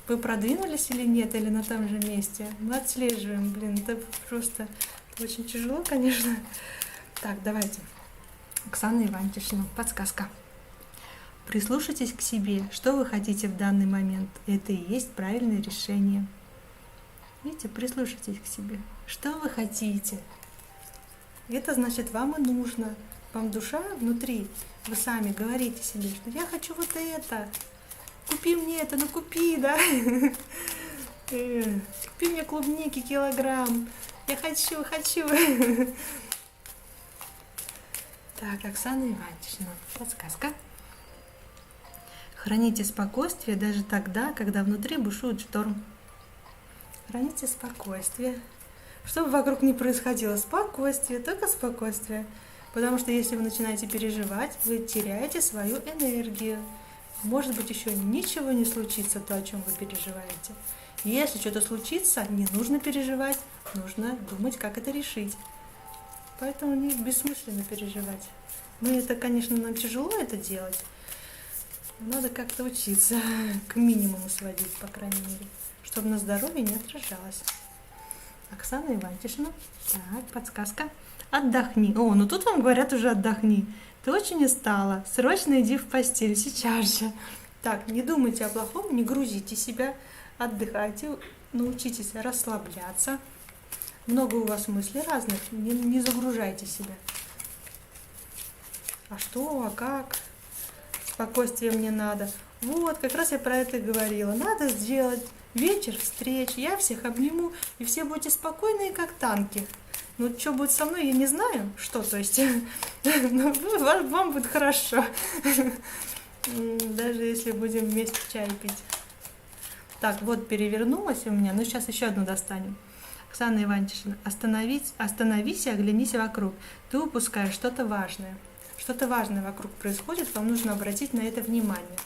Вы продвинулись или нет, или на том же месте? Мы отслеживаем. Блин, это просто очень тяжело, конечно. Так, давайте. Оксана Иванчишина, подсказка. Прислушайтесь к себе, что вы хотите в данный момент. Это и есть правильное решение. Видите, прислушайтесь к себе. Что вы хотите? Это значит, вам и нужно. Вам душа внутри. Вы сами говорите себе, что я хочу вот это. Купи мне это, ну купи, да? Купи мне клубники килограмм. Я хочу. Так, Оксана Иванчишина, подсказка. Храните спокойствие даже тогда, когда внутри бушует шторм. Храните спокойствие. Что бы вокруг ни происходило, спокойствие, только спокойствие. Потому что если вы начинаете переживать, вы теряете свою энергию. Может быть, еще ничего не случится, то, о чем вы переживаете. Если что-то случится, не нужно переживать, нужно думать, как это решить. Поэтому бессмысленно переживать. Это, конечно, нам тяжело это делать. Надо как-то учиться, к минимуму сводить, по крайней мере, чтобы на здоровье не отражалось. Оксана Иванчишина. Так, подсказка. Отдохни. О, ну тут вам говорят уже отдохни. Ты очень устала. Срочно иди в постель, сейчас же. Так, не думайте о плохом, не грузите себя. Отдыхайте, научитесь расслабляться. много у вас мыслей разных, не загружайте себя. А что, а как? Спокойствие мне надо. Вот, как раз я про это и говорила. Надо сделать вечер встреч, я всех обниму, и все будете спокойные, как танки. Ну, что будет со мной, я не знаю, что, то есть, вам будет хорошо, даже если будем вместе чай пить. Так, вот перевернулась у меня, ну, сейчас еще одну достанем. Оксана Иванчишина, остановись и оглянись вокруг. Ты упускаешь что-то важное. Что-то важное вокруг происходит, вам нужно обратить на это внимание.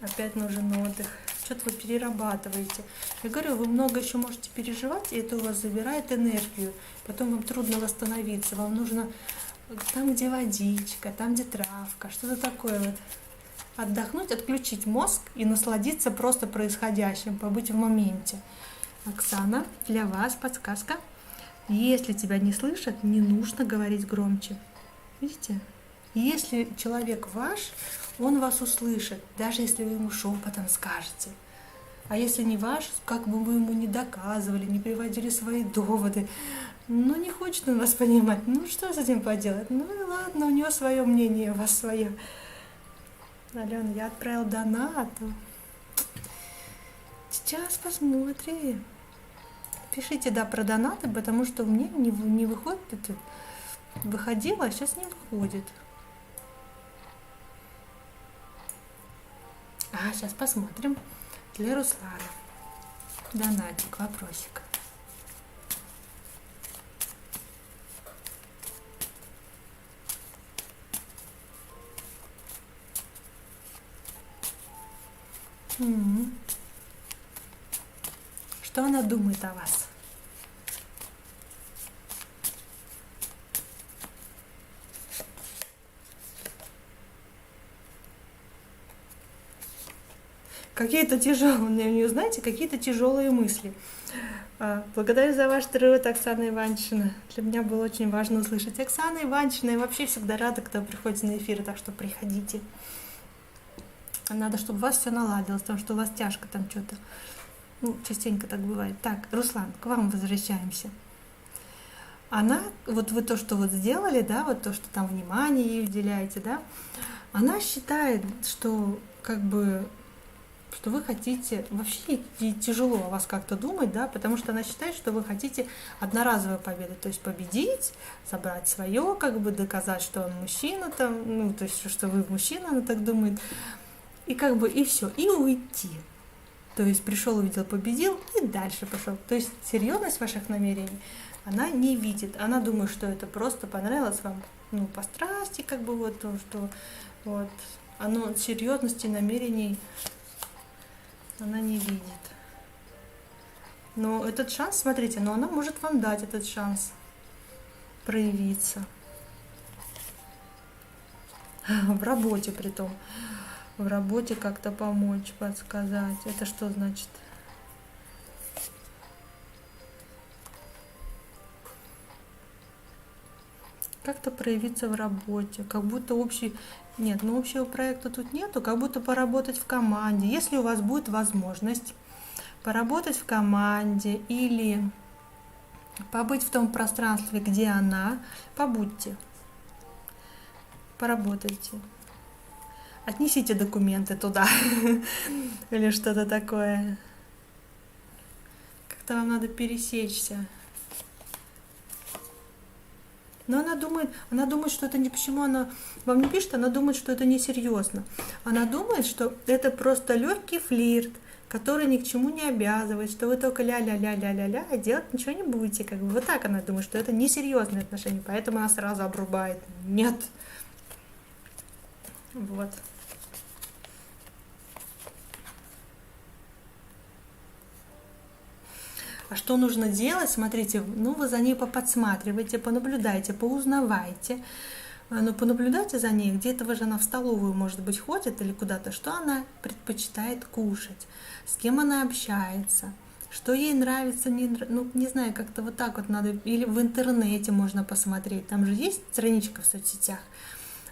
Опять нужен отдых. Что-то вы перерабатываете. Я говорю, вы много еще можете переживать, и это у вас забирает энергию. Потом вам трудно восстановиться. Вам нужно там, где водичка, там, где травка, что-то такое вот. Отдохнуть, отключить мозг и насладиться просто происходящим, побыть в моменте. Оксана, для вас подсказка. Если тебя не слышат, не нужно говорить громче. Видите? Если человек ваш, он вас услышит, даже если вы ему шепотом скажете. А если не ваш, как бы вы ему не доказывали, не приводили свои доводы, ну не хочет он вас понимать, ну что с этим поделать? Ну и ладно, у него свое мнение, у вас свое. Алена, я отправил донат. Сейчас посмотрим. Пишите, да, про донаты, потому что у меня не выходит это. Выходило, а сейчас не выходит. Сейчас посмотрим. Для Руслана. Донатик, вопросик. Что она думает о вас? Какие-то тяжелые, у нее, знаете, какие-то тяжелые мысли. Благодарю за ваш труд, Оксана Иванчина. Для меня было очень важно услышать. Оксана Иванчина, я вообще всегда рада, кто приходит на эфир, так что приходите. Надо, чтобы у вас все наладилось, потому что у вас тяжко там что-то. Ну, частенько так бывает. Так, Руслан, к вам возвращаемся. Она, вот вы то, что вот сделали, да, вот то, что там внимание ей уделяете, да, она считает, что как бы что вы хотите, вообще тяжело о вас как-то думать, да, потому что она считает, что вы хотите одноразовую победу, то есть победить, забрать свое, как бы доказать, что он мужчина там, ну, то есть, что вы мужчина, она так думает, и как бы, и все, и уйти. То есть пришел, увидел, победил, и дальше пошел. То есть серьезность ваших намерений она не видит, она думает, что это просто понравилось вам, ну, по страсти, как бы вот то, что вот, оно серьезности намерений она не видит. Но этот шанс, смотрите, но она может вам дать этот шанс проявиться. В работе притом. В работе как-то помочь, подсказать. Это что значит? Как-то проявиться в работе. Как будто общий... Нет, ну общего проекта тут нету, как будто поработать в команде. Если у вас будет возможность поработать в команде или побыть в том пространстве, где она, побудьте, поработайте. Отнесите документы туда или что-то такое. Как-то вам надо пересечься. Но она думает, что это не почему она вам не пишет, она думает, что это несерьезно. Она думает, что это просто легкий флирт, который ни к чему не обязывает, что вы только ля-ля-ля-ля-ля-ля, а делать ничего не будете. Как бы вот так она думает, что это несерьезные отношения, поэтому она сразу обрубает. Нет. Вот. А что нужно делать? Смотрите, ну вы за ней подсматривайте, понаблюдайте, поузнавайте. Ну, понаблюдайте за ней, где-то же она в столовую, может быть, ходит или куда-то, что она предпочитает кушать, с кем она общается, что ей нравится, ну, не знаю, как-то вот так вот надо, или в интернете можно посмотреть, там же есть страничка в соцсетях,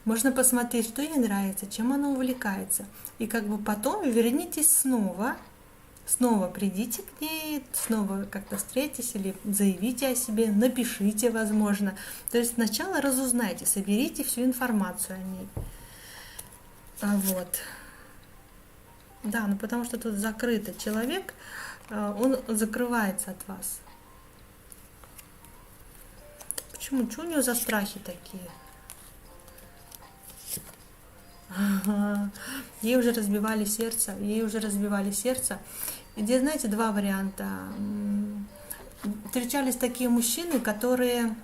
можно посмотреть, что ей нравится, чем она увлекается, и как бы потом вернитесь снова снова придите к ней, снова как-то встретитесь или заявите о себе, напишите, возможно. То есть сначала разузнайте, соберите всю информацию о ней. Вот. Да, ну потому что тут закрытый человек, он закрывается от вас. Почему? Что у него за страхи такие? Ей уже разбивали сердце, И здесь, знаете, два варианта. Встречались такие мужчины, которые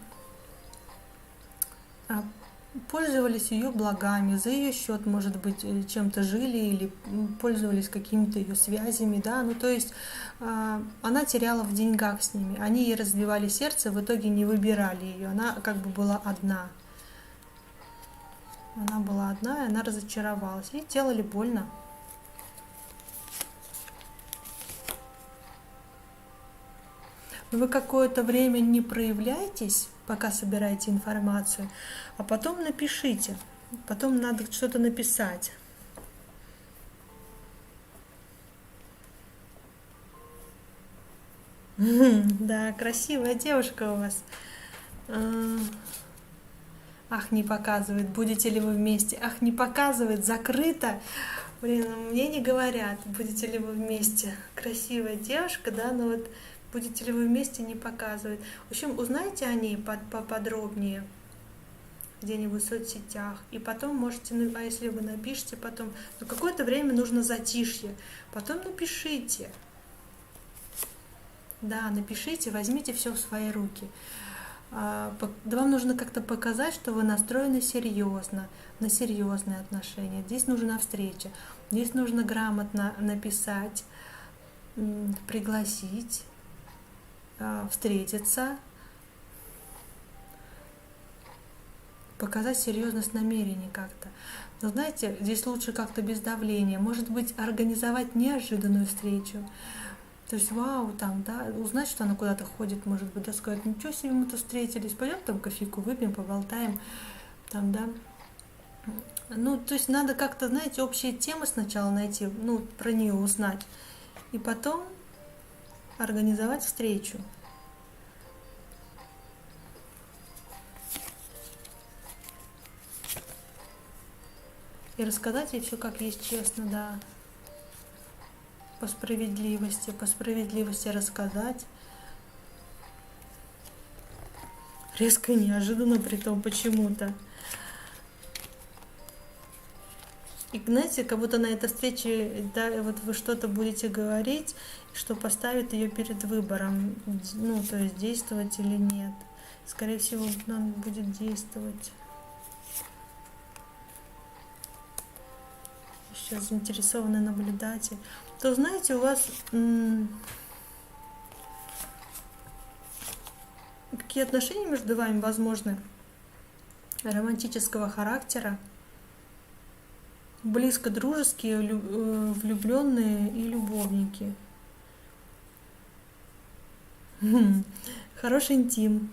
пользовались ее благами, за ее счет, может быть, чем-то жили или пользовались какими-то ее связями, да, ну то есть она теряла в деньгах с ними, они ей разбивали сердце, в итоге не выбирали ее, она как бы была одна. Она была одна, и она разочаровалась. Ей делали больно. Но вы какое-то время не проявляйтесь, пока собираете информацию, а потом напишите. Потом надо что-то написать. Да, красивая девушка у вас. Ах, не показывает, будете ли вы вместе. Ах, не показывает, закрыто. Блин, мне не говорят, будете ли вы вместе. Красивая девушка, да, но вот будете ли вы вместе, не показывает. В общем, узнайте о ней поподробнее где-нибудь в соцсетях. И потом можете, а если вы напишите потом, ну какое-то время нужно затишье. Потом напишите. Да, напишите, возьмите все в свои руки. Вам нужно как-то показать, что вы настроены серьезно, на серьезные отношения. Здесь нужна встреча. Здесь нужно грамотно написать, пригласить, встретиться, показать серьезность намерений как-то. Но знаете, здесь лучше как-то без давления. Может быть, организовать неожиданную встречу. То есть, вау, там, да, узнать, что она куда-то ходит, может быть, да, сказать, ничего себе, мы тут встретились, пойдем там кофейку выпьем, поболтаем, там, да. Ну, то есть надо как-то, знаете, общие темы сначала найти, ну, про нее узнать, и потом организовать встречу. И рассказать ей все как есть, честно, да. По справедливости рассказать. Резко и неожиданно, при том почему-то. И знаете, как будто на этой встрече, да, вот вы что-то будете говорить, что поставит ее перед выбором, ну, то есть действовать или нет. Скорее всего, надо будет действовать. Сейчас заинтересованный наблюдатель. То знаете, у вас какие отношения между вами возможны романтического характера, близко дружеские, влюбленные и любовники. Хороший интим.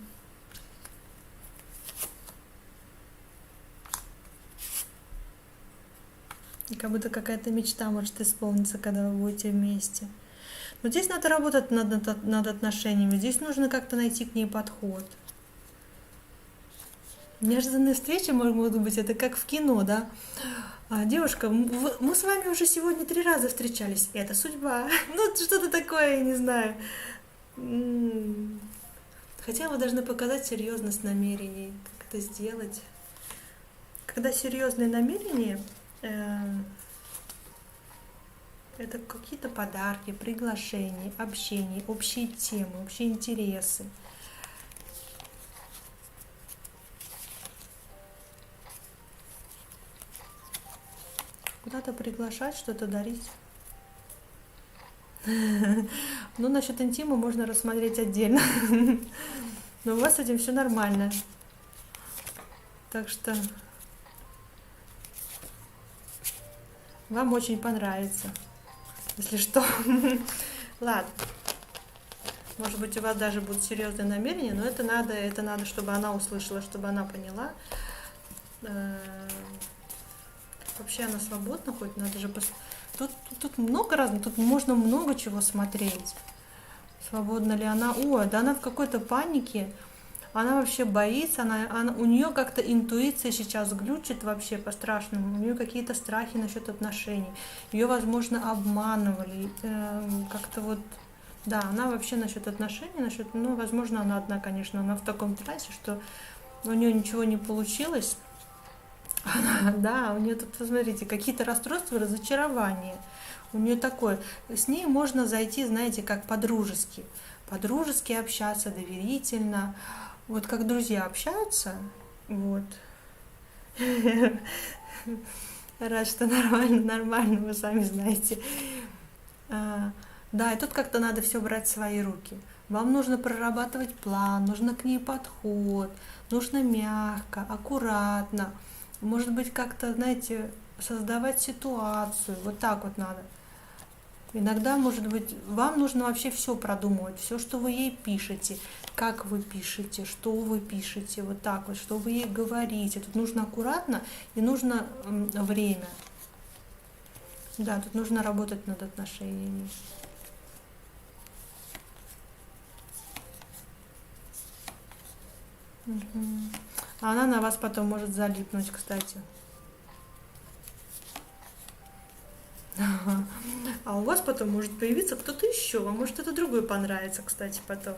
И как будто какая-то мечта может исполниться, когда вы будете вместе. Но здесь надо работать над отношениями, здесь нужно как-то найти к ней подход. Неожиданные встречи могут быть, это как в кино, да? Девушка, мы с вами уже сегодня 3 раза встречались, это судьба. Ну, что-то такое, я не знаю. Хотя вы должны показать серьезность намерений, как это сделать. Когда серьезные намерения, это какие-то подарки, приглашения, общение, общие темы, общие интересы. Куда-то приглашать, что-то дарить. Ну, насчет интима можно рассмотреть отдельно. Но у вас с этим все нормально. Так что вам очень понравится, если что. Ладно. Может быть, у вас даже будут серьезные намерения, но это надо, чтобы она услышала, чтобы она поняла. Вообще она свободна, хоть надо же Тут много разных, тут можно много чего смотреть. Свободна ли она? Ой, да она в какой-то панике. Она вообще боится, у нее как-то интуиция сейчас глючит вообще по-страшному. У нее какие-то страхи насчет отношений. Ее, возможно, обманывали. Как-то вот, да, она вообще насчет отношений, ну, возможно, она одна, конечно, она в таком трансе, что у нее ничего не получилось. Да, у нее тут, посмотрите, какие-то расстройства, разочарования. У нее такое. С ней можно зайти, знаете, как по-дружески. По-дружески общаться, доверительно. Вот как друзья общаются, вот. Рад, что нормально, вы сами знаете. Да, и тут как-то надо все брать в свои руки. Вам нужно прорабатывать план, нужно к ней подход, нужно мягко, аккуратно. Может быть, как-то, знаете, создавать ситуацию. Вот так вот надо. Иногда, может быть, вам нужно вообще все продумывать, все, что вы ей пишете, как вы пишете, что вы пишете, вот так вот, что вы ей говорите. Тут нужно аккуратно и нужно время. Да, тут нужно работать над отношениями. Угу. А она на вас потом может залипнуть, кстати. А у вас потом может появиться кто-то еще, а может это другой понравится, кстати, потом.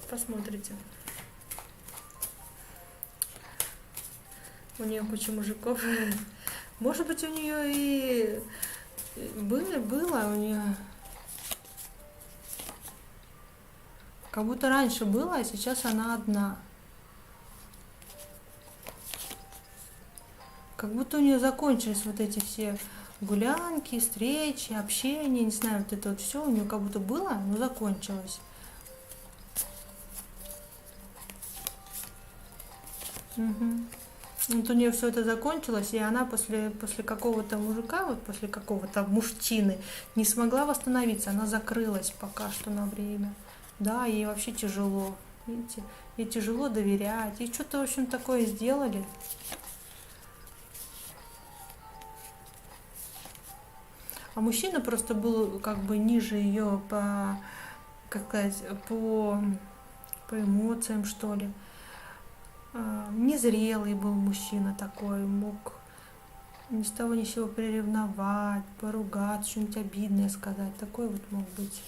Посмотрите. У нее куча мужиков. Может быть, у нее и было у нее. Как будто раньше было, а сейчас она одна. Как будто у нее закончились вот эти все гулянки, встречи, общение, не знаю, вот это вот все у нее как будто было, но закончилось. Угу. Вот у нее все это закончилось, и она после какого-то мужика, вот после какого-то мужчины, не смогла восстановиться, она закрылась пока что на время. Да, ей вообще тяжело, видите, ей тяжело доверять, ей что-то, в общем, такое сделали. А мужчина просто был как бы ниже ее как сказать, по эмоциям, что ли. Незрелый был мужчина такой, мог ни с того ни с сего приревновать, поругаться, что-нибудь обидное сказать. Такой вот мог быть.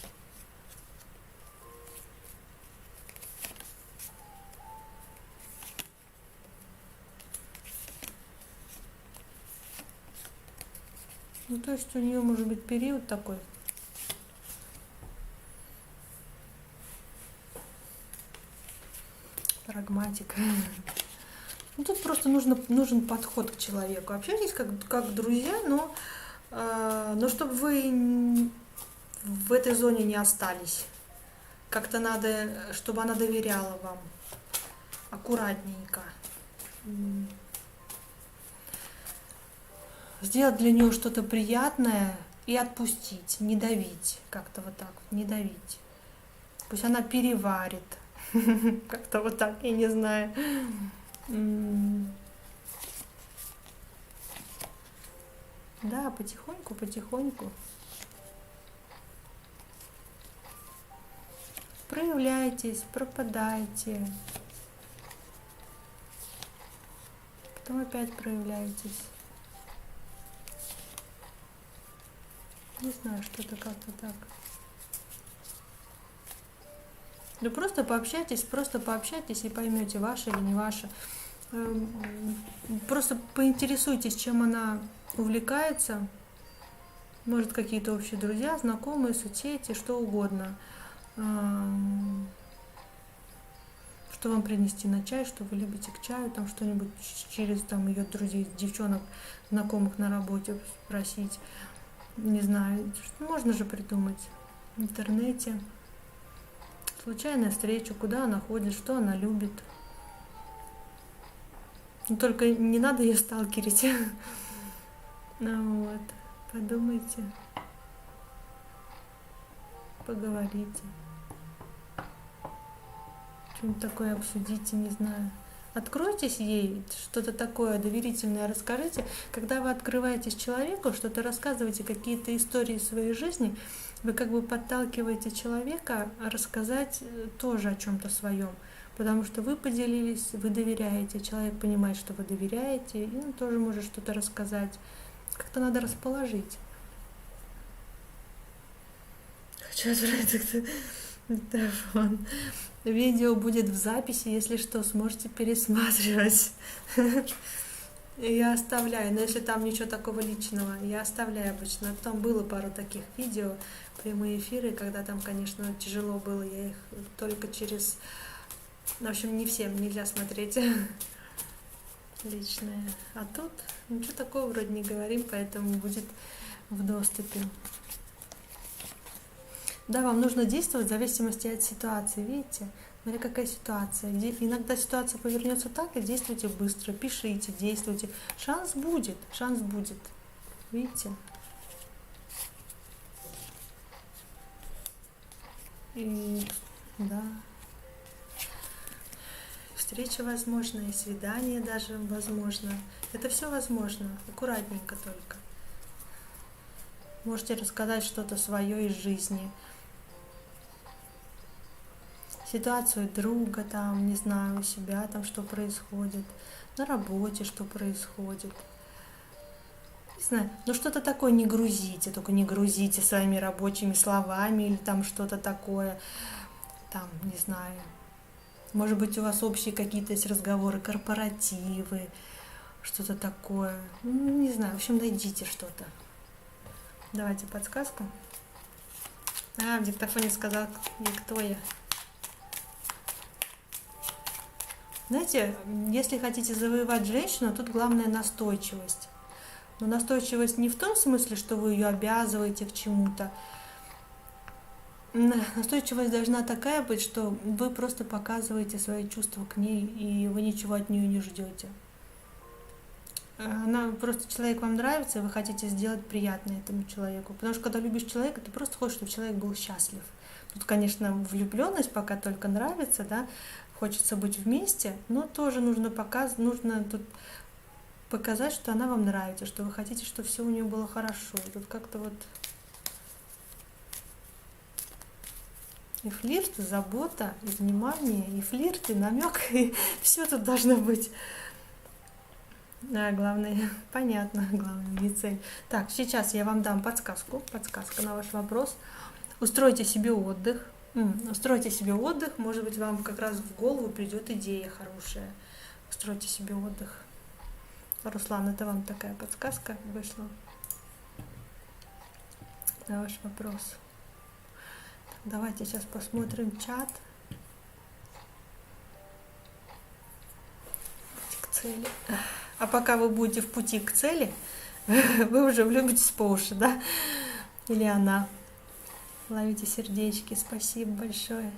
Ну, то есть у нее может быть период такой. Прагматик. Ну, тут просто нужен подход к человеку. Общайтесь как друзья, но чтобы вы в этой зоне не остались. Как-то надо, чтобы она доверяла вам. Аккуратненько. Сделать для нее что-то приятное и отпустить, не давить. Как-то вот так, не давить. Пусть она переварит. Как-то вот так, я не знаю. Да, потихоньку, потихоньку. Проявляйтесь, пропадайте. Потом опять проявляйтесь. Не знаю, что-то как-то так. Да просто пообщайтесь и поймете, ваше или не ваше. Просто поинтересуйтесь, чем она увлекается. Может, какие-то общие друзья, знакомые, соцсети, что угодно. Что вам принести на чай, что вы любите к чаю, там что-нибудь через там ее друзей, девчонок, знакомых на работе спросить. Не знаю, можно же придумать в интернете. Случайная встреча, куда она ходит, что она любит. Но только не надо ее сталкерить. Ну вот, подумайте, поговорите. Что-нибудь такое обсудите, не знаю. Откройтесь ей, что-то такое доверительное расскажите. Когда вы открываетесь человеку, что-то рассказываете, какие-то истории своей жизни, вы как бы подталкиваете человека рассказать тоже о чем-то своем. Потому что вы поделились, вы доверяете, человек понимает, что вы доверяете, и он тоже может что-то рассказать. Как-то надо расположить. Хочу отправить телефон. Видео будет в записи, если что, сможете пересматривать. Я оставляю, но если там ничего такого личного, я оставляю обычно. Там было пару таких видео, прямые эфиры, когда там, конечно, тяжело было, я их только через... В общем, не всем нельзя смотреть личное. А тут ничего такого вроде не говорим, поэтому будет в доступе. Да, вам нужно действовать в зависимости от ситуации, видите? Смотри, какая ситуация. Иногда ситуация повернется так, и действуйте быстро, пишите, действуйте. Шанс будет, видите? И, да. Встреча возможна, и свидание даже возможно. Это все возможно, аккуратненько только. Можете рассказать что-то свое из жизни. Ситуацию друга, там, не знаю, у себя там что происходит, на работе что происходит. Не знаю, но что-то такое не грузите, только не грузите своими рабочими словами или там что-то такое, там, не знаю. Может быть, у вас общие какие-то есть разговоры, корпоративы, что-то такое. Ну, не знаю, в общем, найдите что-то. Давайте подсказку. В диктофоне сказал Виктория. Знаете, если хотите завоевать женщину, тут главное настойчивость. Но настойчивость не в том смысле, что вы ее обязываете к чему-то. Настойчивость должна такая быть, что вы просто показываете свои чувства к ней, и вы ничего от нее не ждете. Она просто, человек вам нравится, и вы хотите сделать приятное этому человеку. Потому что когда любишь человека, ты просто хочешь, чтобы человек был счастлив. Тут, конечно, влюбленность пока только нравится, да, хочется быть вместе, но тоже нужно тут показать, что она вам нравится, что вы хотите, чтобы все у нее было хорошо. Тут как-то вот и флирт, и забота, и внимание, и флирт, и намек, и все тут должно быть. Да, главное, понятно, главное, не цель. Так, сейчас я вам дам подсказка на ваш вопрос. Устройте себе отдых. Устройте себе отдых, может быть, вам как раз в голову придет идея хорошая. Устройте себе отдых. Руслан, это вам такая подсказка вышла на ваш вопрос. Давайте сейчас посмотрим чат. К цели. А пока вы будете в пути к цели, вы уже влюбитесь по уши, да? Или она. Ловите сердечки, спасибо большое.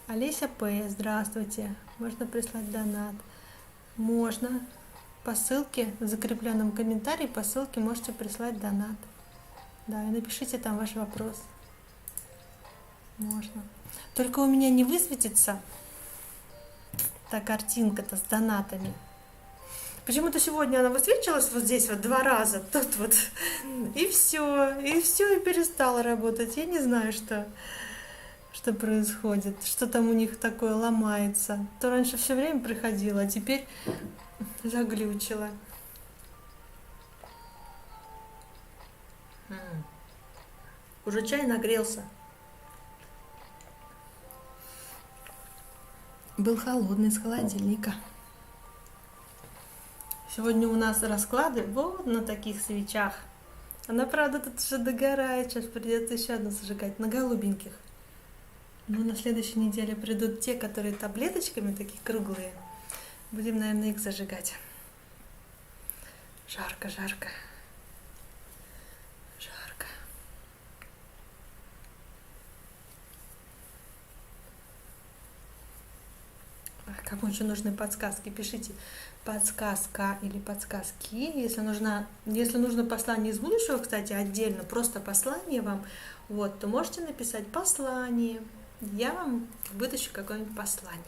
Олеся П, здравствуйте. Можно прислать донат? Можно. По ссылке, в закрепленном комментарии, по ссылке можете прислать донат. Да, и напишите там ваш вопрос. Можно. Только у меня не высветится та картинка-то с донатами. Почему-то сегодня она высвечивалась вот здесь вот 2 раза, тут вот, и все, и перестала работать. Я не знаю, что происходит, что там у них такое ломается. То раньше все время приходило, а теперь заглючило. Уже чай нагрелся. Был холодный из холодильника. Сегодня у нас расклады вот на таких свечах. Она, правда, тут уже догорает. Сейчас придется еще одну зажигать на голубеньких. Но на следующей неделе придут те, которые таблеточками, такие круглые. Будем, наверное, их зажигать. Жарко, жарко. Жарко. Кому еще нужны подсказки, пишите подсказка или подсказки. Если нужно послание из будущего, кстати, отдельно, просто послание вам, вот, то можете написать послание. Я вам вытащу какое-нибудь послание.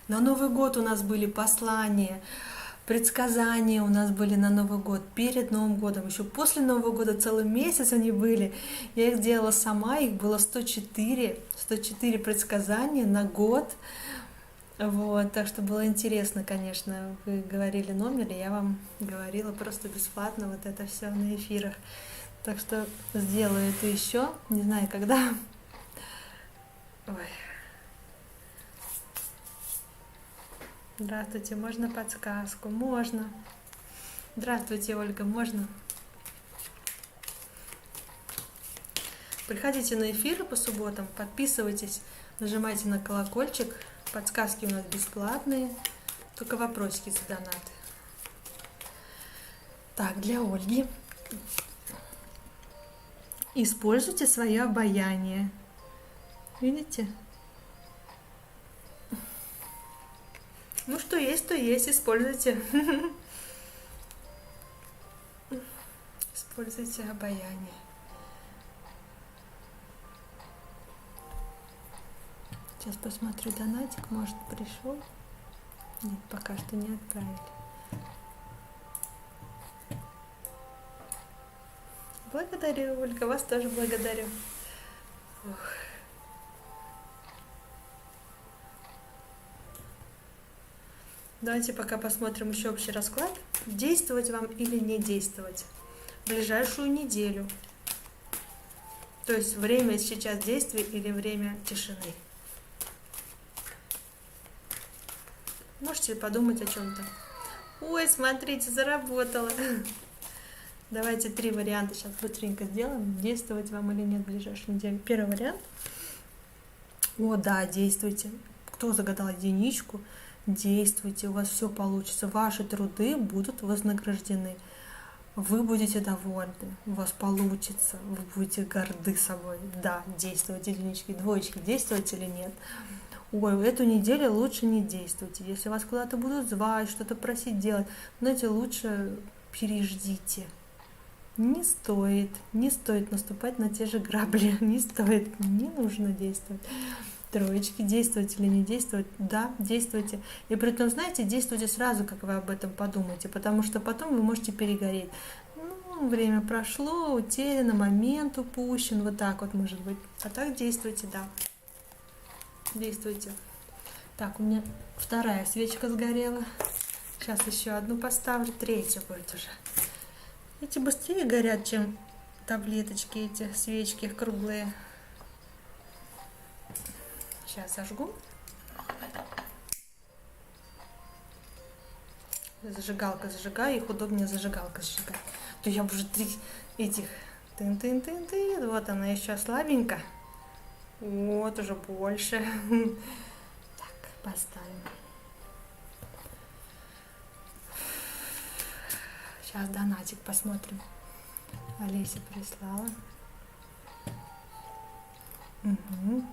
На Новый год у нас были послания, предсказания у нас были на Новый год, перед Новым годом, еще после Нового года целый месяц они были. Я их делала сама, их было 104 предсказания на год. Вот, так что было интересно, конечно. Вы говорили номер, и я вам говорила просто бесплатно вот это все на эфирах. Так что сделаю это еще, не знаю когда. Ой. Здравствуйте, можно подсказку? Можно. Здравствуйте, Ольга, можно? Приходите на эфиры по субботам, подписывайтесь, нажимайте на колокольчик. Подсказки у нас бесплатные, только вопросики за донаты. Так, для Ольги. Используйте свое обаяние. Видите? Ну, что есть, то есть. Используйте. Используйте обаяние. Сейчас посмотрю донатик, может пришел. Нет, пока что не отправили. Благодарю, Ольга, вас тоже благодарю. Ох. Давайте пока посмотрим еще общий расклад. Действовать вам или не действовать в ближайшую неделю. То есть время сейчас действий или время тишины. Можете подумать о чем-то. Ой, смотрите, заработала. Давайте 3 варианта сейчас быстренько сделаем. Действовать вам или нет в ближайшую неделю. Первый вариант. О, да, действуйте. Кто загадал единичку, действуйте. У вас все получится. Ваши труды будут вознаграждены. Вы будете довольны. У вас получится. Вы будете горды собой. Да, действуйте, единички, двоечки. Действовать или нет? Ой, эту неделю лучше не действуйте. Если вас куда-то будут звать, что-то просить делать, знаете, лучше переждите. Не стоит наступать на те же грабли. Не стоит, не нужно действовать. Троечки, действовать или не действовать? Да, действуйте. И при этом, знаете, действуйте сразу, как вы об этом подумаете, потому что потом вы можете перегореть. Ну, время прошло, утеряно, момент упущен, вот так вот может быть. А так действуйте, да. Действуйте. Так, у меня вторая свечка сгорела. Сейчас еще одну поставлю, третья будет уже. Эти быстрее горят, чем таблеточки, эти свечки круглые. Сейчас зажгу. Зажигалка зажигаю, их удобнее зажигалка зажигать. То я уже 3 этих тын-тын-тын-тын. Вот она еще слабенько. Вот уже больше. Так, поставим. Сейчас донатик посмотрим. Олеся прислала. Угу.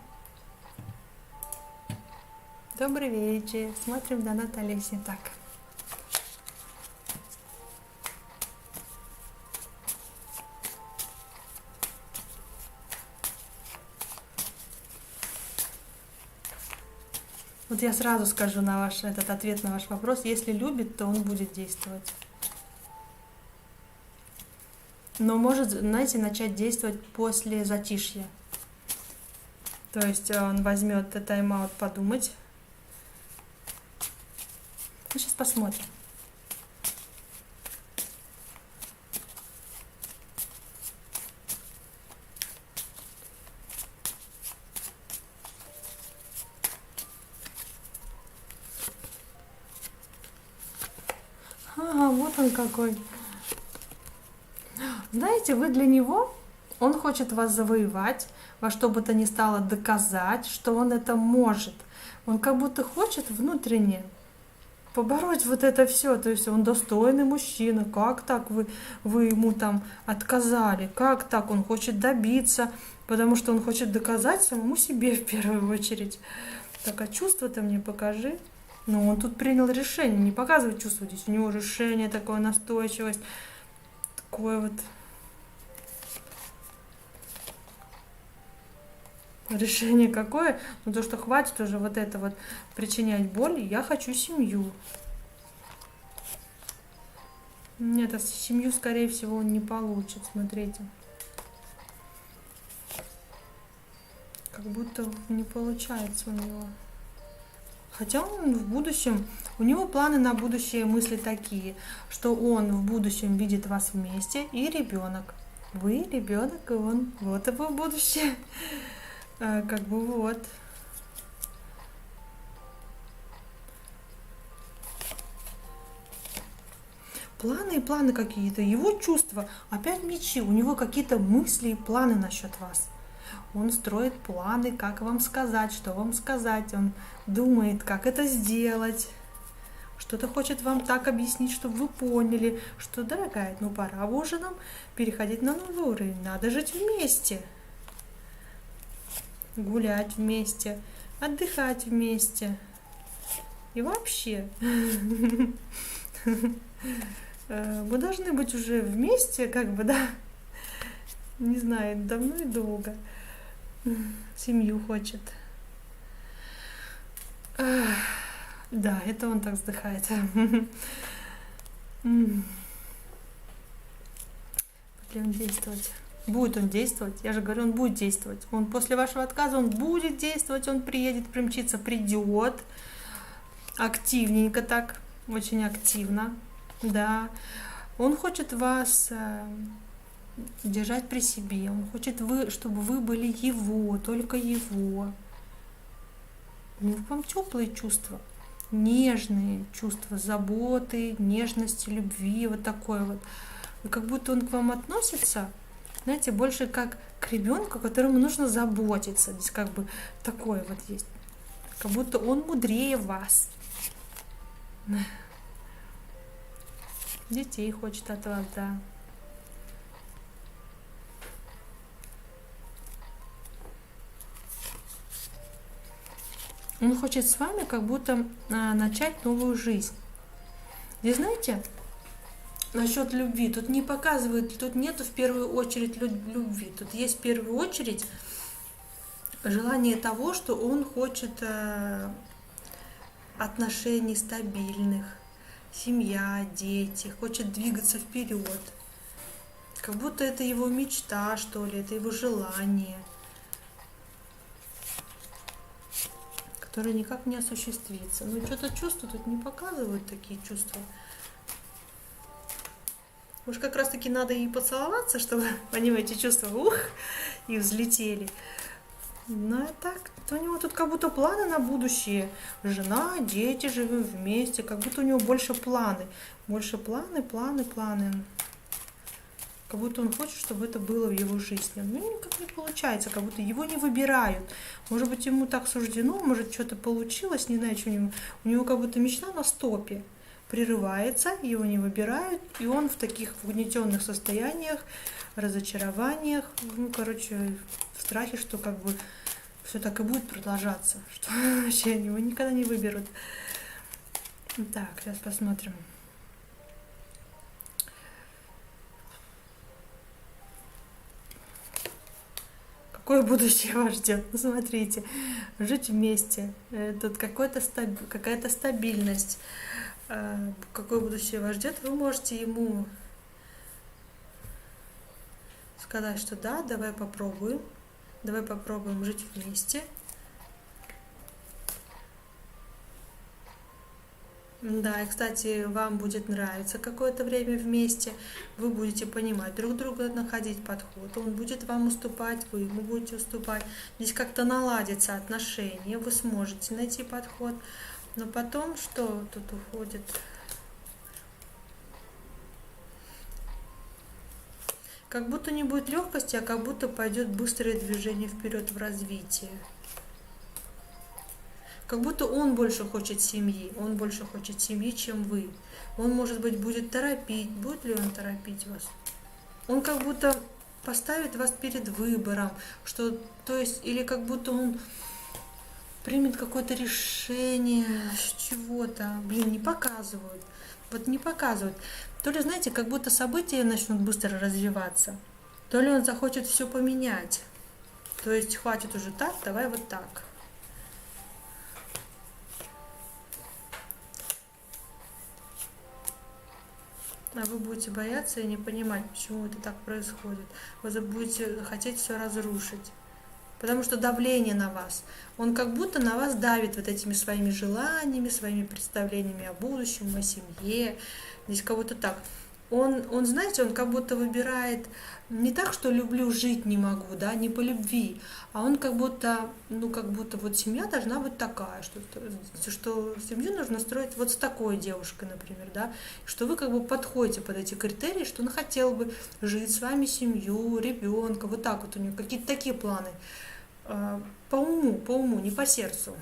Добрый вечер. Смотрим донат Олеси. Так. Вот я сразу скажу на ваш этот ответ на ваш вопрос. Если любит, то он будет действовать. Но может, знаете, начать действовать после затишья. То есть он возьмет тайм-аут подумать. Ну, сейчас посмотрим. Ага, вот он какой. Знаете, вы для него, он хочет вас завоевать, во что бы то ни стало доказать, что он это может. Он как будто хочет внутренне побороть вот это все. То есть он достойный мужчина. Как так вы ему там отказали? Как так? Он хочет добиться, потому что он хочет доказать самому себе в первую очередь. Так, а чувства-то мне покажи. Ну, он тут принял решение, не показывать чувства. Здесь у него решение, такое настойчивость, такое вот. Решение какое? Ну то, что хватит уже вот это вот причинять боль, я хочу семью. Нет, а семью, скорее всего, он не получит, смотрите. Как будто не получается у него. Хотя он в будущем, у него планы на будущее, мысли такие, что он в будущем видит вас вместе и ребенок. Вы ребенок, и он. Вот его будущее. Как бы вот. Планы и планы какие-то. Его чувства, опять мечи, у него какие-то мысли и планы насчет вас. Он строит планы, как вам сказать, что вам сказать. Он думает, как это сделать. Что-то хочет вам так объяснить, чтобы вы поняли, что, дорогая, ну пора бы уже нам переходить на новый уровень. Надо жить вместе. Гулять вместе, отдыхать вместе. И вообще, мы должны быть уже вместе, как бы, да, не знаю, давно и долго. Семью хочет. Да, это он так вздыхает. Будем действовать. Будет он действовать. Я же говорю, он будет действовать. Он после вашего отказа, он будет действовать, он приедет, примчится, придет. Активненько так, очень активно. Да. Он хочет вас держать при себе. Он хочет, чтобы вы были его, только его. У него к вам теплые чувства. Нежные чувства заботы, нежности, любви, вот такое вот. И как будто он к вам относится, знаете, больше как к ребенку, которому нужно заботиться. Здесь как бы такое вот есть. Как будто он мудрее вас. Детей хочет от вас, да. Он хочет с вами как будто начать новую жизнь. Здесь, знаете, насчет любви, тут не показывают, тут нету в первую очередь любви. Тут есть в первую очередь желание того, что он хочет отношений стабильных, семья, дети, хочет двигаться вперед. Как будто это его мечта, что ли, это его желание, которое никак не осуществится. Но что-то чувства тут не показывают, такие чувства. Может, как раз таки надо и поцеловаться, чтобы они в эти чувства и взлетели. Ну, а так, у него тут как будто планы на будущее. Жена, дети, живем вместе. Как будто у него больше планы. Больше планы. Как будто он хочет, чтобы это было в его жизни. Ну, никак не получается, как будто его не выбирают. Может быть, ему так суждено, может, что-то получилось, не знаю, что у него. У него как будто мечта на стопе. Прерывается, его не выбирают, и он в таких угнетенных состояниях, разочарованиях, ну, короче, в страхе, что как бы все так и будет продолжаться, что вообще его никогда не выберут. Так, сейчас посмотрим. Какое будущее вас ждет? Ну, смотрите, жить вместе, тут какая-то стабильность. Какое будущее вас ждет, вы можете ему сказать, что да, давай попробуем жить вместе. Да, и, кстати, вам будет нравиться какое-то время вместе, вы будете понимать друг друга, находить подход, он будет вам уступать, вы ему будете уступать. Здесь как-то наладятся отношения, вы сможете найти подход. Но потом что тут уходит? Как будто не будет легкости, а как будто пойдет быстрое движение вперед в развитии. Как будто он больше хочет семьи, чем вы. Он, может быть, будет торопить. Будет ли он торопить вас? Он как будто поставит вас перед выбором, что, то есть, или как будто он примет какое-то решение чего-то. Не показывают. Вот не показывают. То ли, знаете, как будто события начнут быстро развиваться, то ли он захочет все поменять. То есть хватит уже так, давай вот так. А вы будете бояться и не понимать, почему это так происходит. Вы будете хотеть все разрушить. Потому что давление на вас. Он как будто на вас давит вот этими своими желаниями, своими представлениями о будущем, о семье. Здесь как будто так. Знаете, он как будто выбирает не так, что люблю, жить не могу, да, не по любви, а он как будто, ну, как будто вот семья должна быть такая, что семью нужно строить вот с такой девушкой, например, да, что вы как бы подходите под эти критерии, что он хотел бы жить с вами семью, ребенка, вот так вот у него какие-то такие планы. По уму, не по сердцу.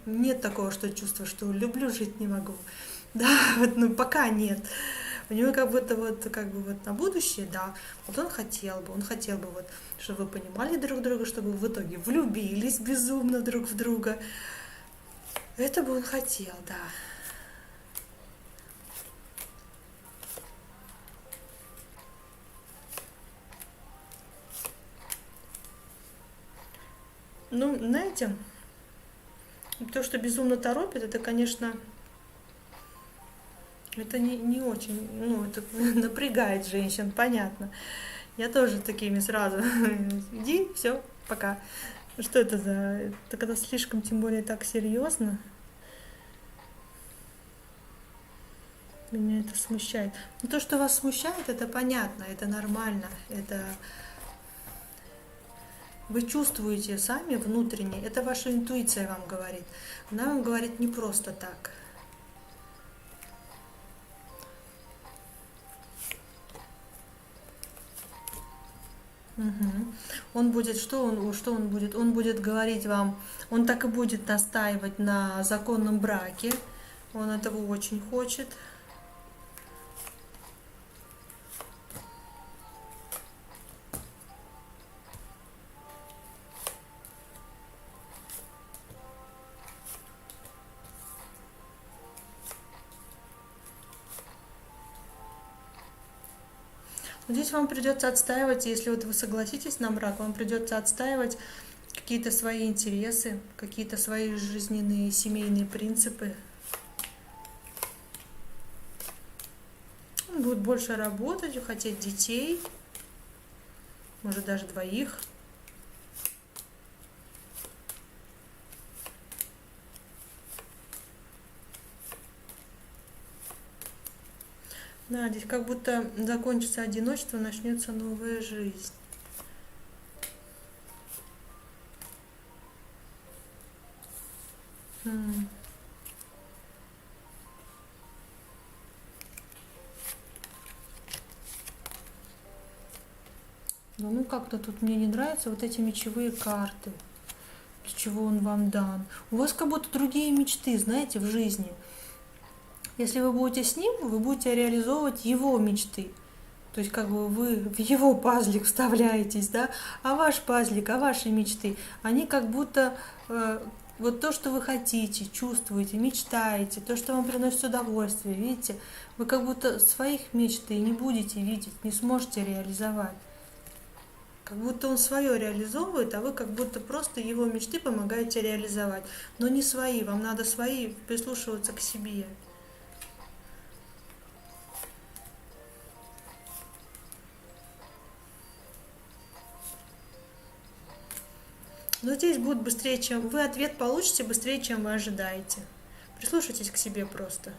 Нет такого, что чувство, что люблю, жить не могу. Да, вот, ну, пока нет. У него как будто вот, как бы вот на будущее, да, вот он хотел бы вот, чтобы вы понимали друг друга, чтобы в итоге влюбились безумно друг в друга. Это бы он хотел, да. Ну, знаете, то, что безумно торопит, это, конечно, это не очень, ну, это напрягает женщин, понятно. Я тоже такими сразу, иди, все, пока. Что это за, это когда слишком, тем более, так серьезно, меня это смущает. Но то, что вас смущает, это понятно, это нормально, это вы чувствуете сами внутренне, это ваша интуиция вам говорит. Она вам говорит не просто так. Мгм. Он будет, что он будет? Он будет говорить вам, он так и будет настаивать на законном браке. Он этого очень хочет. Здесь вам придется отстаивать, если вот вы согласитесь на брак, вам придется отстаивать какие-то свои интересы, какие-то свои жизненные семейные принципы. Он будет больше работать, хотеть детей, может даже двоих. Да, здесь как будто закончится одиночество, начнется новая жизнь. М. Да, ну как-то тут мне не нравятся вот эти мечевые карты. Для чего он вам дан? У вас как будто другие мечты, знаете, в жизни. Если вы будете с ним, вы будете реализовывать его мечты. То есть как бы вы в его пазлик вставляетесь, да, а ваш пазлик, а ваши мечты, они как будто вот то, что вы хотите, чувствуете, мечтаете, то, что вам приносит удовольствие, видите, вы как будто своих мечты не будете видеть, не сможете реализовать. Как будто он свое реализовывает, а вы как будто просто его мечты помогаете реализовать. Но не свои, вам надо свои прислушиваться к себе. Но здесь будет быстрее, чем вы ответ получите быстрее, чем вы ожидаете. Прислушайтесь к себе просто.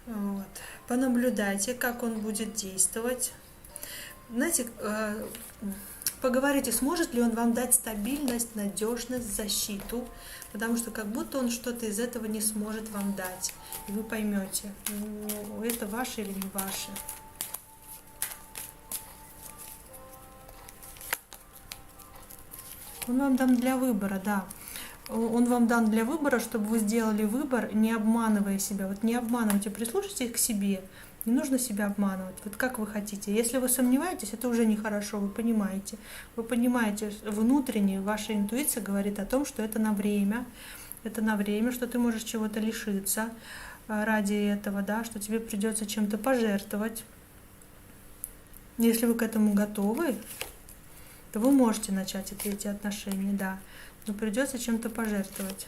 Вот. Понаблюдайте, как он будет действовать. Знаете, поговорите, сможет ли он вам дать стабильность, надежность, защиту, потому что как будто он что-то из этого не сможет вам дать. И вы поймете, это ваше или не ваше. Он вам дан для выбора, да. Он вам дан для выбора, чтобы вы сделали выбор, не обманывая себя. Вот не обманывайте, прислушайтесь к себе. Не нужно себя обманывать. Вот как вы хотите. Если вы сомневаетесь, это уже нехорошо, вы понимаете. Вы понимаете, внутренне ваша интуиция говорит о том, что это на время. Это на время, что ты можешь чего-то лишиться ради этого, да, что тебе придется чем-то пожертвовать. Если вы к этому готовы, то вы можете начать эти отношения, да, но придется чем-то пожертвовать.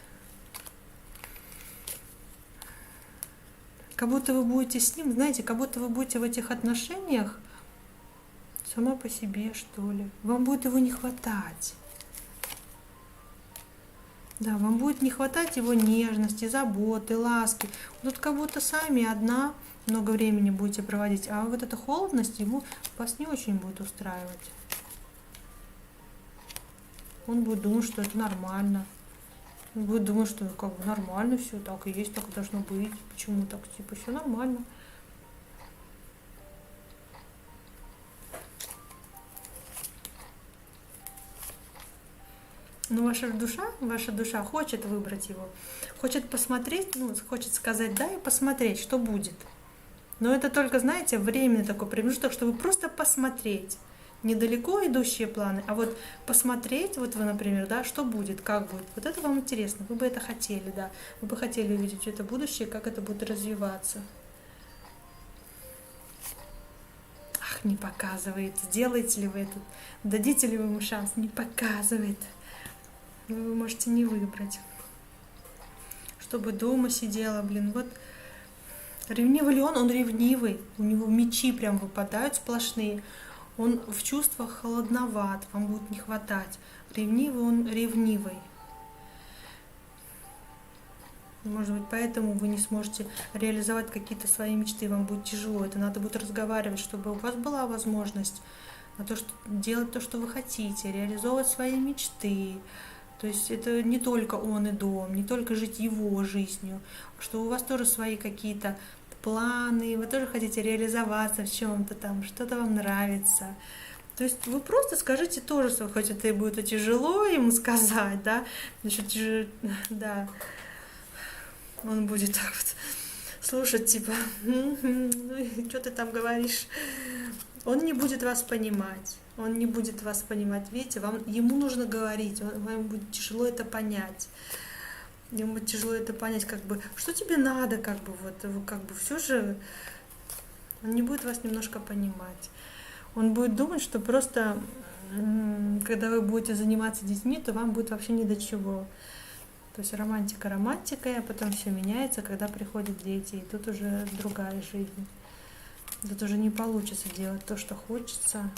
Как будто вы будете с ним, знаете, как будто вы будете в этих отношениях сама по себе, что ли. Вам будет его не хватать. Да, вам будет не хватать его нежности, заботы, ласки. Тут как будто сами одна много времени будете проводить, а вот эта холодность ему вас не очень будет устраивать. Он будет думать, что это нормально. Он будет думать, что как бы нормально все, так и есть, так и должно быть. Почему так? Типа, все нормально. Но ваша душа хочет выбрать его, хочет посмотреть, ну, хочет сказать да и посмотреть, что будет. Но это только, знаете, временный такой промежуток, чтобы просто посмотреть. Недалеко идущие планы, а вот посмотреть, вот вы, например, да, что будет, как будет. Вот это вам интересно, вы бы это хотели, да. Вы бы хотели увидеть это будущее, как это будет развиваться. Ах, не показывает. Сделаете ли вы это? Дадите ли вы ему шанс? Не показывает. Вы можете не выбрать. Чтобы дома сидела, блин, вот. Ревнивый ли он? Он ревнивый. У него мечи прям выпадают сплошные. Он в чувствах холодноват, вам будет не хватать. Ревнивый он ревнивый. Может быть, поэтому вы не сможете реализовать какие-то свои мечты, вам будет тяжело. Это надо будет разговаривать, чтобы у вас была возможность на то, что делать то, что вы хотите, реализовывать свои мечты. То есть это не только он и дом, не только жить его жизнью, что у вас тоже свои какие-то планы, вы тоже хотите реализоваться в чем-то там, что-то вам нравится. То есть вы просто скажите тоже, хоть это и будет тяжело ему сказать, да, да, он будет так вот слушать, типа, что ты там говоришь, он не будет вас понимать. Он не будет вас понимать, видите, ему нужно говорить, вам будет тяжело это понять. Ему будет тяжело это понять, как бы, что тебе надо, как бы, вот, как бы, все же, он не будет вас немножко понимать. Он будет думать, что просто, когда вы будете заниматься детьми, то вам будет вообще ни до чего. То есть романтика романтикой, а потом все меняется, когда приходят дети, и тут уже другая жизнь. Тут уже не получится делать то, что хочется.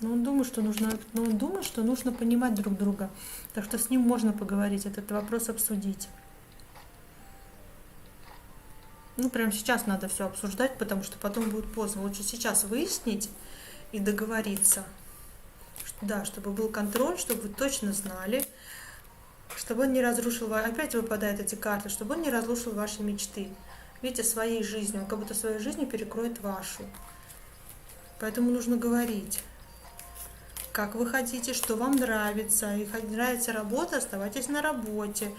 Но он думает, что нужно понимать друг друга. Так что с ним можно поговорить, этот вопрос обсудить. Ну, прямо сейчас надо все обсуждать, потому что потом будет поздно. Лучше сейчас выяснить и договориться. Да, чтобы был контроль, чтобы вы точно знали, чтобы он не разрушил, опять выпадают эти карты, чтобы он не разрушил ваши мечты. Видите, своей жизнью, он как будто своей жизнью перекроет вашу. Поэтому нужно говорить. Как вы хотите, что вам нравится. И нравится работа, оставайтесь на работе.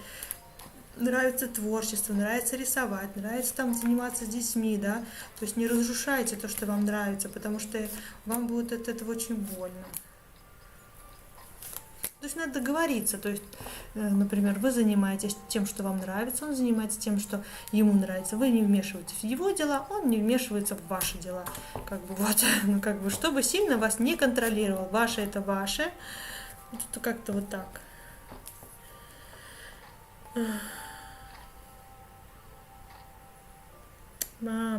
Нравится творчество, нравится рисовать, нравится там заниматься с детьми, да. То есть не разрушайте то, что вам нравится, потому что вам будет от этого очень больно. То есть надо договориться, то есть, например, вы занимаетесь тем, что вам нравится, он занимается тем, что ему нравится, вы не вмешиваетесь в его дела, он не вмешивается в ваши дела, как бы вот, ну как бы, чтобы сильно вас не контролировал, ваше это ваше, это как-то вот так.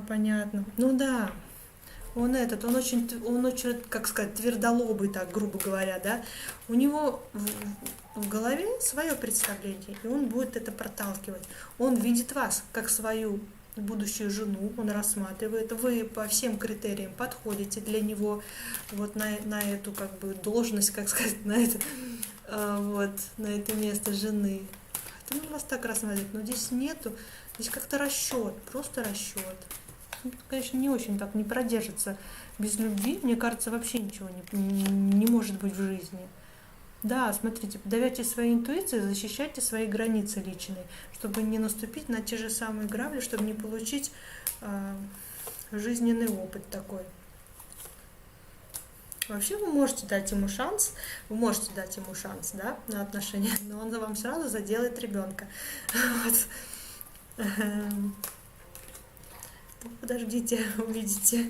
Понятно, ну да. Он очень, как сказать, твердолобый, так, грубо говоря, да. У него в голове свое представление, и он будет это проталкивать. Он видит вас как свою будущую жену, он рассматривает. Вы по всем критериям подходите для него вот на эту, как бы, должность, как сказать, на это место жены. Это он вас так рассматривает, но здесь нету, здесь как-то расчет, просто расчет. Конечно, не очень так, не продержится без любви. Мне кажется, вообще ничего не может быть в жизни. Да, смотрите, доверьте своей интуиции, защищайте свои границы личные, чтобы не наступить на те же самые грабли, чтобы не получить жизненный опыт такой. Вообще вы можете дать ему шанс, да, на отношения, но он вам сразу заделает ребенка. Вот. Подождите, увидите.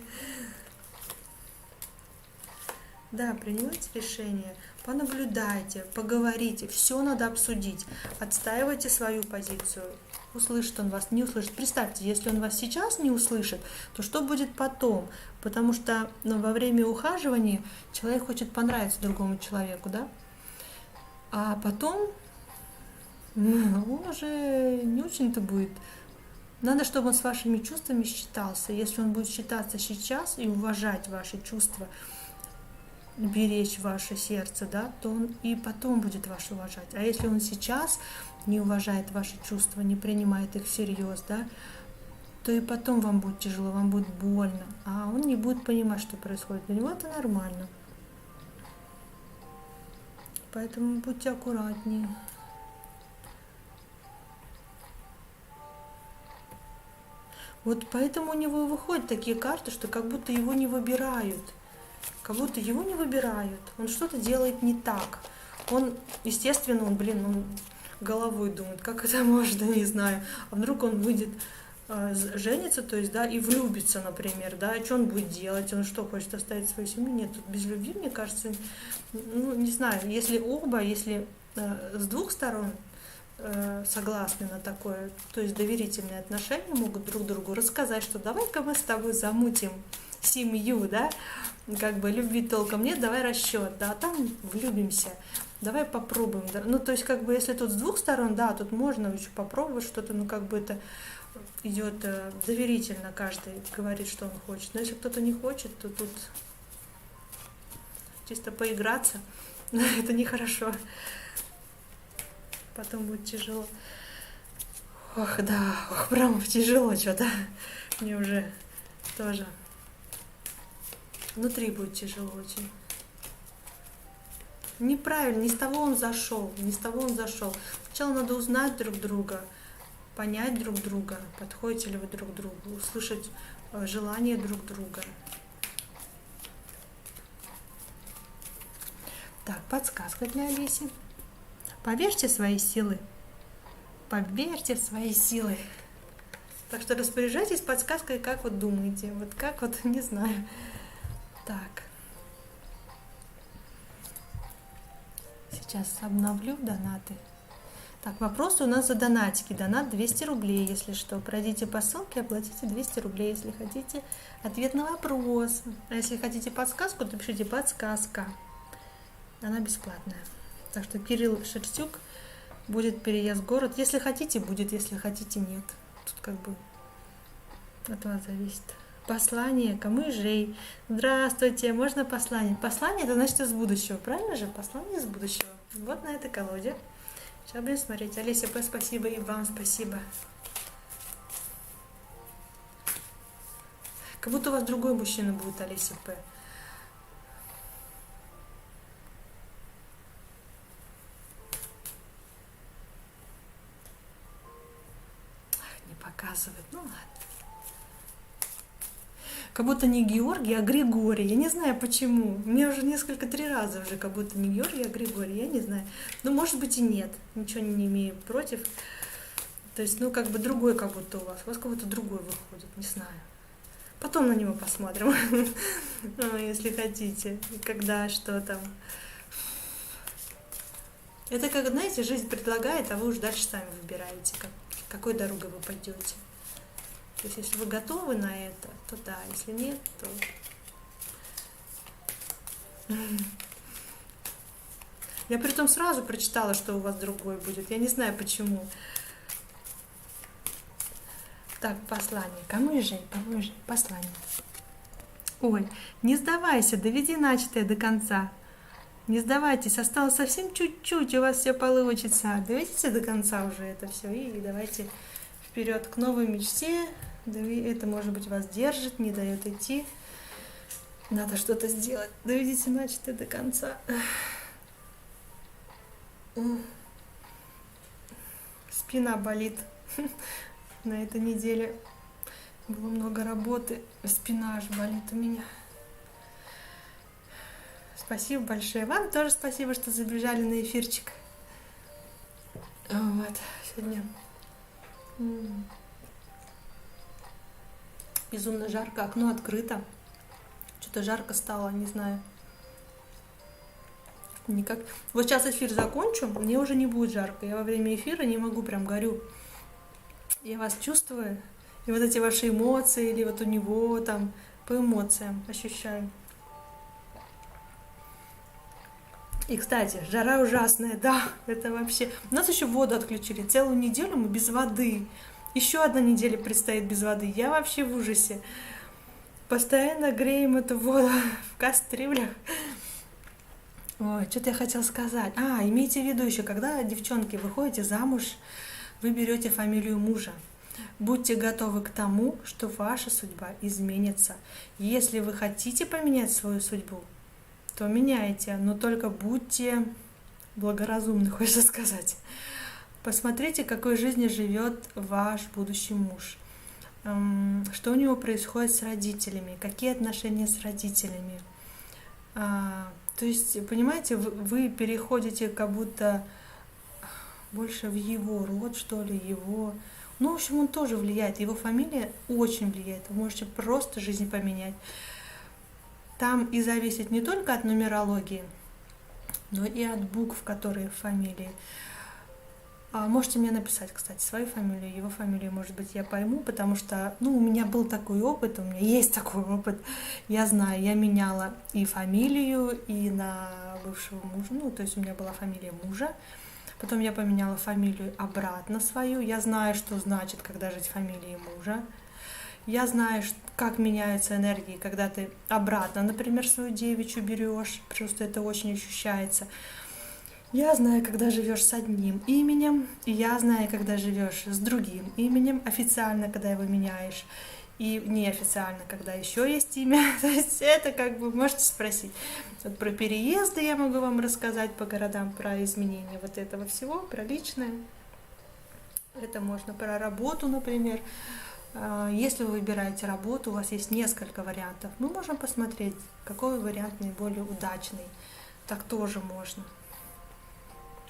Да, принимайте решение, понаблюдайте, поговорите, все надо обсудить, отстаивайте свою позицию. Услышит он вас, не услышит. Представьте, если он вас сейчас не услышит, то что будет потом? Потому что во время ухаживания человек хочет понравиться другому человеку, да? А потом он уже не очень-то будет. Надо, чтобы он с вашими чувствами считался. Если он будет считаться сейчас и уважать ваши чувства, беречь ваше сердце, да, то он и потом будет вас уважать. А если он сейчас не уважает ваши чувства, не принимает их всерьез, да, то и потом вам будет тяжело, вам будет больно, а он не будет понимать, что происходит. Для него это нормально. Поэтому будьте аккуратнее. Вот поэтому у него выходят такие карты, что как будто его не выбирают. Как будто его не выбирают. Он что-то делает не так. Он, естественно, он головой думает, как это можно, не знаю. А вдруг он выйдет, женится, то есть, да, и влюбится, например, да, и что он будет делать? Он что, хочет оставить свою семью? Нет, тут без любви, мне кажется, ну, не знаю, если с двух сторон согласны на такое, то есть доверительные отношения, могут друг другу рассказать, что давай-ка мы с тобой замутим семью, да, как бы любви толком нет, давай расчет, да, а там влюбимся, давай попробуем, да. Ну, то есть, как бы, если тут с двух сторон, да, тут можно еще попробовать что-то, ну, как бы это идет доверительно, каждый говорит, что он хочет, но если кто-то не хочет, то тут чисто поиграться, это нехорошо. Потом будет тяжело. Ох, да, ох, прям тяжело что-то. Мне уже тоже. Внутри будет тяжело очень. Неправильно, не с того он зашел, не с того он зашел. Сначала надо узнать друг друга, понять друг друга, подходите ли вы друг к другу, услышать желания друг друга. Так, подсказка для Олеси. Поверьте в свои силы. Поверьте в свои силы. Так что распоряжайтесь подсказкой, как вот думаете. Вот как вот, не знаю. Так. Сейчас обновлю донаты. Так, вопросы у нас за донатики. Донат 200 рублей, если что. Пройдите по ссылке, оплатите 200 рублей, если хотите ответ на вопрос. А если хотите подсказку, то пишите «подсказка». Она бесплатная. Так что Кирилл Шерстюк, будет переезд в город. Если хотите, будет, если хотите, нет. Тут как бы от вас зависит. Послание камышей. Здравствуйте, можно послание? Послание это значит из будущего, правильно же? Послание из будущего. Вот на этой колоде. Сейчас будем смотреть. Олеся П, спасибо, и вам спасибо. Как будто у вас другой мужчина будет, Олеся П. Показывает, ну ладно. Как будто не Георгий, а Григорий. Я не знаю почему. Мне уже три раза уже как будто не Георгий, а Григорий. Я не знаю. Ну, может быть и нет. Ничего не имею против. То есть, ну, как бы другой как будто у вас. У вас как будто другой выходит, не знаю. Потом на него посмотрим, если хотите. Когда, что там. Это как, знаете, жизнь предлагает, а вы уже дальше сами выбираете, какой дорогой вы пойдете. То есть, если вы готовы на это, то да, если нет, то... Я при том сразу прочитала, что у вас другой будет. Я не знаю почему. Так, послание. Камышей, послание. Ой, не сдавайся, доведи начатое до конца. Не сдавайтесь, осталось совсем чуть-чуть, у вас все получится. Доведите до конца уже это все и давайте вперед к новой мечте. Это, может быть, вас держит, не дает идти. Надо что-то сделать. Доведите начатое до конца. Спина болит. На этой неделе было много работы. Спина аж болит у меня. Спасибо большое. Вам тоже спасибо, что забежали на эфирчик. Вот, сегодня Безумно жарко, окно открыто. Что-то жарко стало, не знаю. Никак. Вот сейчас эфир закончу, мне уже не будет жарко. Я во время эфира не могу, прям горю. Я вас чувствую. И вот эти ваши эмоции, или вот у него там по эмоциям ощущаю. И, кстати, жара ужасная, да, это вообще... У нас еще воду отключили, целую неделю мы без воды. Еще одна неделя предстоит без воды. Я вообще в ужасе. Постоянно греем эту воду в кастрюлях. Ой, что-то я хотела сказать. Имейте в виду еще, когда, девчонки, выходите замуж, вы берете фамилию мужа. Будьте готовы к тому, что ваша судьба изменится. Если вы хотите поменять свою судьбу, то меняйте, но только будьте благоразумны, хочется сказать. Посмотрите, какой жизнью живет ваш будущий муж, что у него происходит с родителями, какие отношения с родителями. То есть, понимаете, вы переходите как будто больше в его род, что ли, его... Ну, в общем, он тоже влияет, его фамилия очень влияет, вы можете просто жизнь поменять. Там и зависит не только от нумерологии, но и от букв, которые в фамилии. Можете мне написать, кстати, свою фамилию, его фамилию, может быть, я пойму, потому что, у меня был такой опыт, у меня есть такой опыт. Я знаю, я меняла и фамилию, и на бывшего мужа, то есть у меня была фамилия мужа. Потом я поменяла фамилию обратно свою. Я знаю, что значит, когда жить фамилией мужа. Я знаю, как меняются энергии, когда ты обратно, например, свою девичью берешь. Просто это очень ощущается. Я знаю, когда живешь с одним именем. И я знаю, когда живешь с другим именем. Официально, когда его меняешь. И неофициально, когда еще есть имя. То есть это можете спросить. Вот про переезды я могу вам рассказать по городам, про изменения вот этого всего, про личное. Это можно про работу, например. Если вы выбираете работу, у вас есть несколько вариантов. Мы можем посмотреть, какой вариант наиболее удачный. Так тоже можно.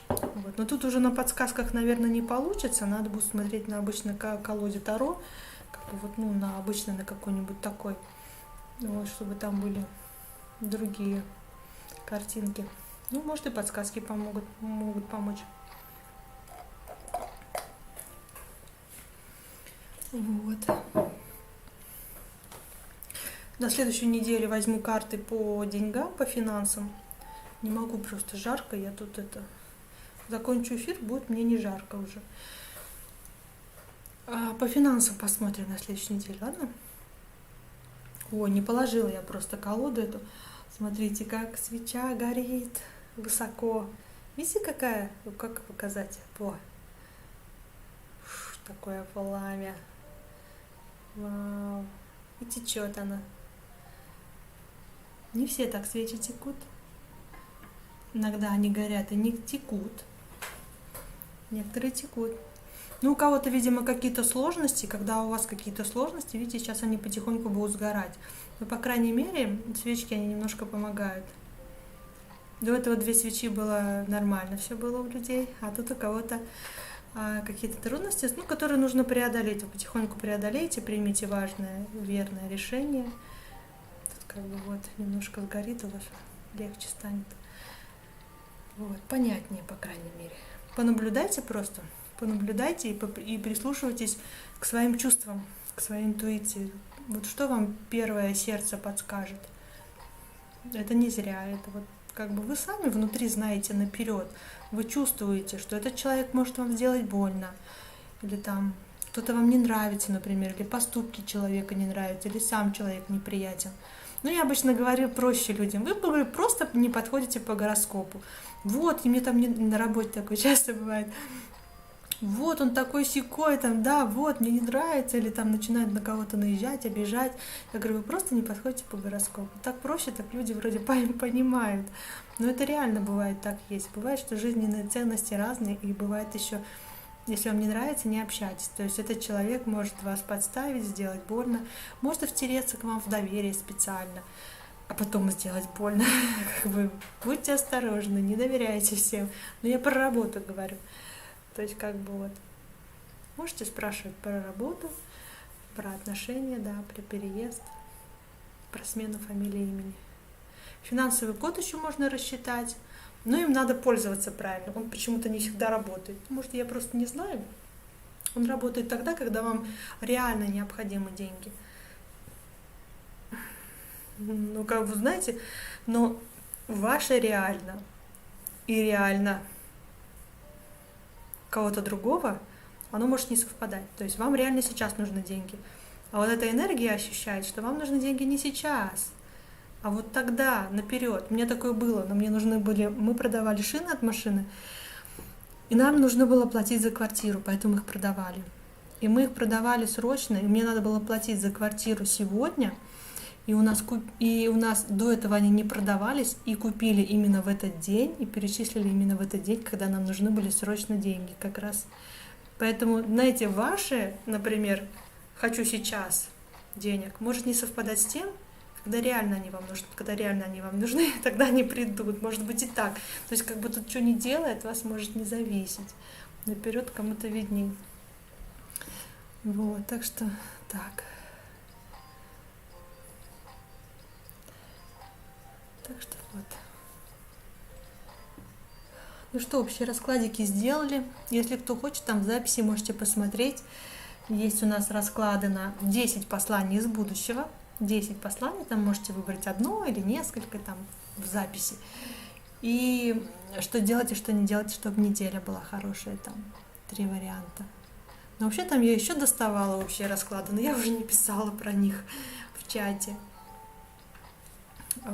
Вот. Но тут уже на подсказках, наверное, не получится. Надо будет смотреть на обычной колоде Таро. На обычной, на какой-нибудь такой, чтобы там были другие картинки. Может, и подсказки могут помочь. Вот. На следующей неделе возьму карты по деньгам, по финансам. Не могу, просто жарко, я тут закончу эфир, будет мне не жарко уже. По финансам посмотрим на следующей неделе, ладно? Не положила я просто колоду эту. Смотрите, как свеча горит высоко. Видите, как показать? Такое пламя. Вау. И течет она. Не все так свечи текут. Иногда они горят и не текут. Некоторые текут. У кого-то, видимо, какие-то сложности. Когда у вас какие-то сложности, видите, сейчас они потихоньку будут сгорать. Но, по крайней мере, свечки, они немножко помогают. До этого 2 свечи было нормально, все было у людей. А тут у кого-то какие-то трудности, которые нужно преодолеть. Вы потихоньку преодолеете, примите важное, верное решение. Тут немножко сгорит у вас, легче станет. Понятнее, по крайней мере. Понаблюдайте просто. Понаблюдайте и прислушивайтесь к своим чувствам, к своей интуиции. Что вам первое сердце подскажет? Это не зря. Это вы сами внутри знаете наперед. Вы чувствуете, что этот человек может вам сделать больно. Или кто-то вам не нравится, например, или поступки человека не нравятся, или сам человек неприятен. Я обычно говорю проще людям. Вы просто не подходите по гороскопу. И мне на работе такое часто бывает. Он такой-сякой, мне не нравится, или начинают на кого-то наезжать, обижать. Я говорю, вы просто не подходите по гороскопу. Так проще, так люди вроде понимают. Но это реально бывает, так есть. Бывает, что жизненные ценности разные, и бывает еще, если вам не нравится, не общайтесь. То есть этот человек может вас подставить, сделать больно, может втереться к вам в доверие специально, а потом сделать больно. Будьте осторожны, не доверяйте всем. Но я про работу говорю. То есть можете спрашивать про работу, Про отношения, да, про переезд, про смену фамилии и имени. Финансовый год еще можно рассчитать, но им надо пользоваться правильно. Он почему-то не всегда работает. Может, я просто не знаю. Он работает тогда, когда вам реально необходимы деньги. Ну, как вы знаете, но ваше реально и реально кого-то другого, оно может не совпадать. То есть вам реально сейчас нужны деньги. А вот эта энергия ощущает, что вам нужны деньги не сейчас, а вот тогда, наперед. У меня такое было, но мне нужны были... Мы продавали шины от машины, и нам нужно было платить за квартиру, поэтому их продавали. И мы их продавали срочно, и мне надо было платить за квартиру сегодня, и у нас до этого они не продавались, и купили именно в этот день, и перечислили именно в этот день, когда нам нужны были срочно деньги как раз. Поэтому, знаете, ваши, например, «хочу сейчас» денег, может не совпадать с тем, когда реально они вам нужны. Когда реально они вам нужны, тогда они придут. Может быть и так. То есть как бы тут что ни делает, от вас может не зависеть. Наперед кому-то видней. Вот, так что так. Так что вот. Ну что, общие раскладики сделали. Если кто хочет, там в записи можете посмотреть. Есть у нас расклады на 10 посланий из будущего. 10 посланий, там можете выбрать одно или несколько там в записи. И что делать и что не делать, чтобы неделя была хорошая. Там 3 варианта. Но вообще там я еще доставала общие расклады, но я уже не писала про них в чате.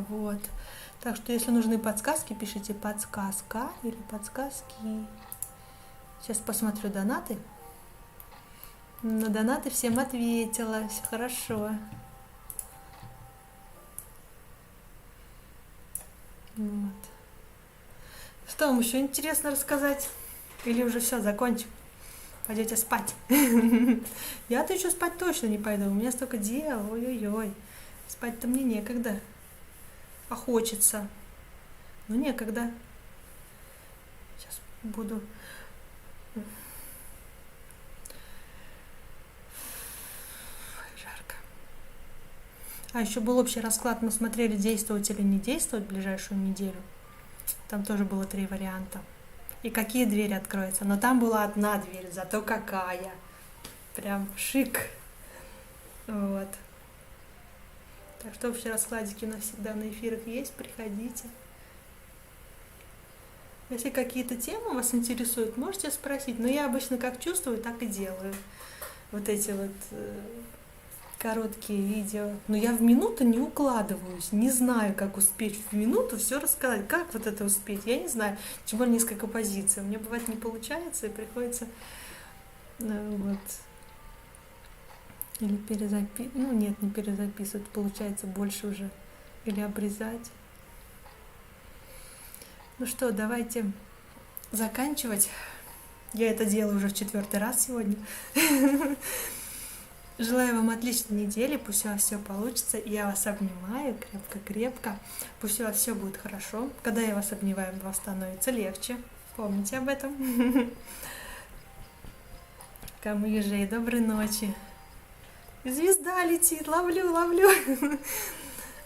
Вот. Так что, если нужны подсказки, пишите подсказка или подсказки. Сейчас посмотрю донаты. На донаты всем ответила, все хорошо. Вот. Что вам еще интересно рассказать? Или уже все, закончим? Пойдете спать? Я-то еще спать точно не пойду, у меня столько дел, ой-ой-ой. Спать-то мне некогда. А хочется. Но некогда. Сейчас буду... Жарко. А еще был общий расклад, мы смотрели, действовать или не действовать в ближайшую неделю. Там тоже было 3 варианта. И какие двери откроются. Но там была одна дверь, зато какая. Прям шик. Вот. Так что общие раскладики у нас всегда на эфирах есть, приходите. Если какие-то темы вас интересуют, можете спросить. Но я обычно как чувствую, так и делаю. Вот эти вот короткие видео. Но я в минуту не укладываюсь. Не знаю, как успеть в минуту все рассказать. Как вот это успеть? Я не знаю. Тем более несколько позиций. У меня бывает не получается и приходится вот. Или перезаписывать. Ну нет, не перезаписывать. Получается больше уже. Или обрезать. Ну что, давайте заканчивать. Я это делаю уже в 4-й раз сегодня. Желаю вам отличной недели, пусть у вас все получится. Я вас обнимаю крепко-крепко. Пусть у вас все будет хорошо. Когда я вас обнимаю, вам становится легче. Помните об этом. Кому ежей, доброй ночи. Звезда летит, ловлю.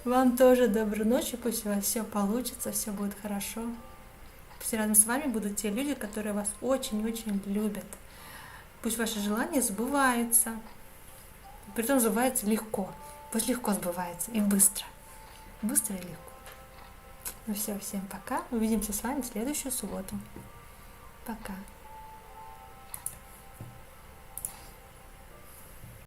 Вам тоже доброй ночи, пусть у вас все получится, все будет хорошо. Пусть рядом с вами будут те люди, которые вас очень-очень любят. Пусть ваши желания сбываются. Притом сбываются легко. Пусть легко сбывается и быстро. Быстро и легко. Ну все, всем пока. Увидимся с вами в следующую субботу. Пока.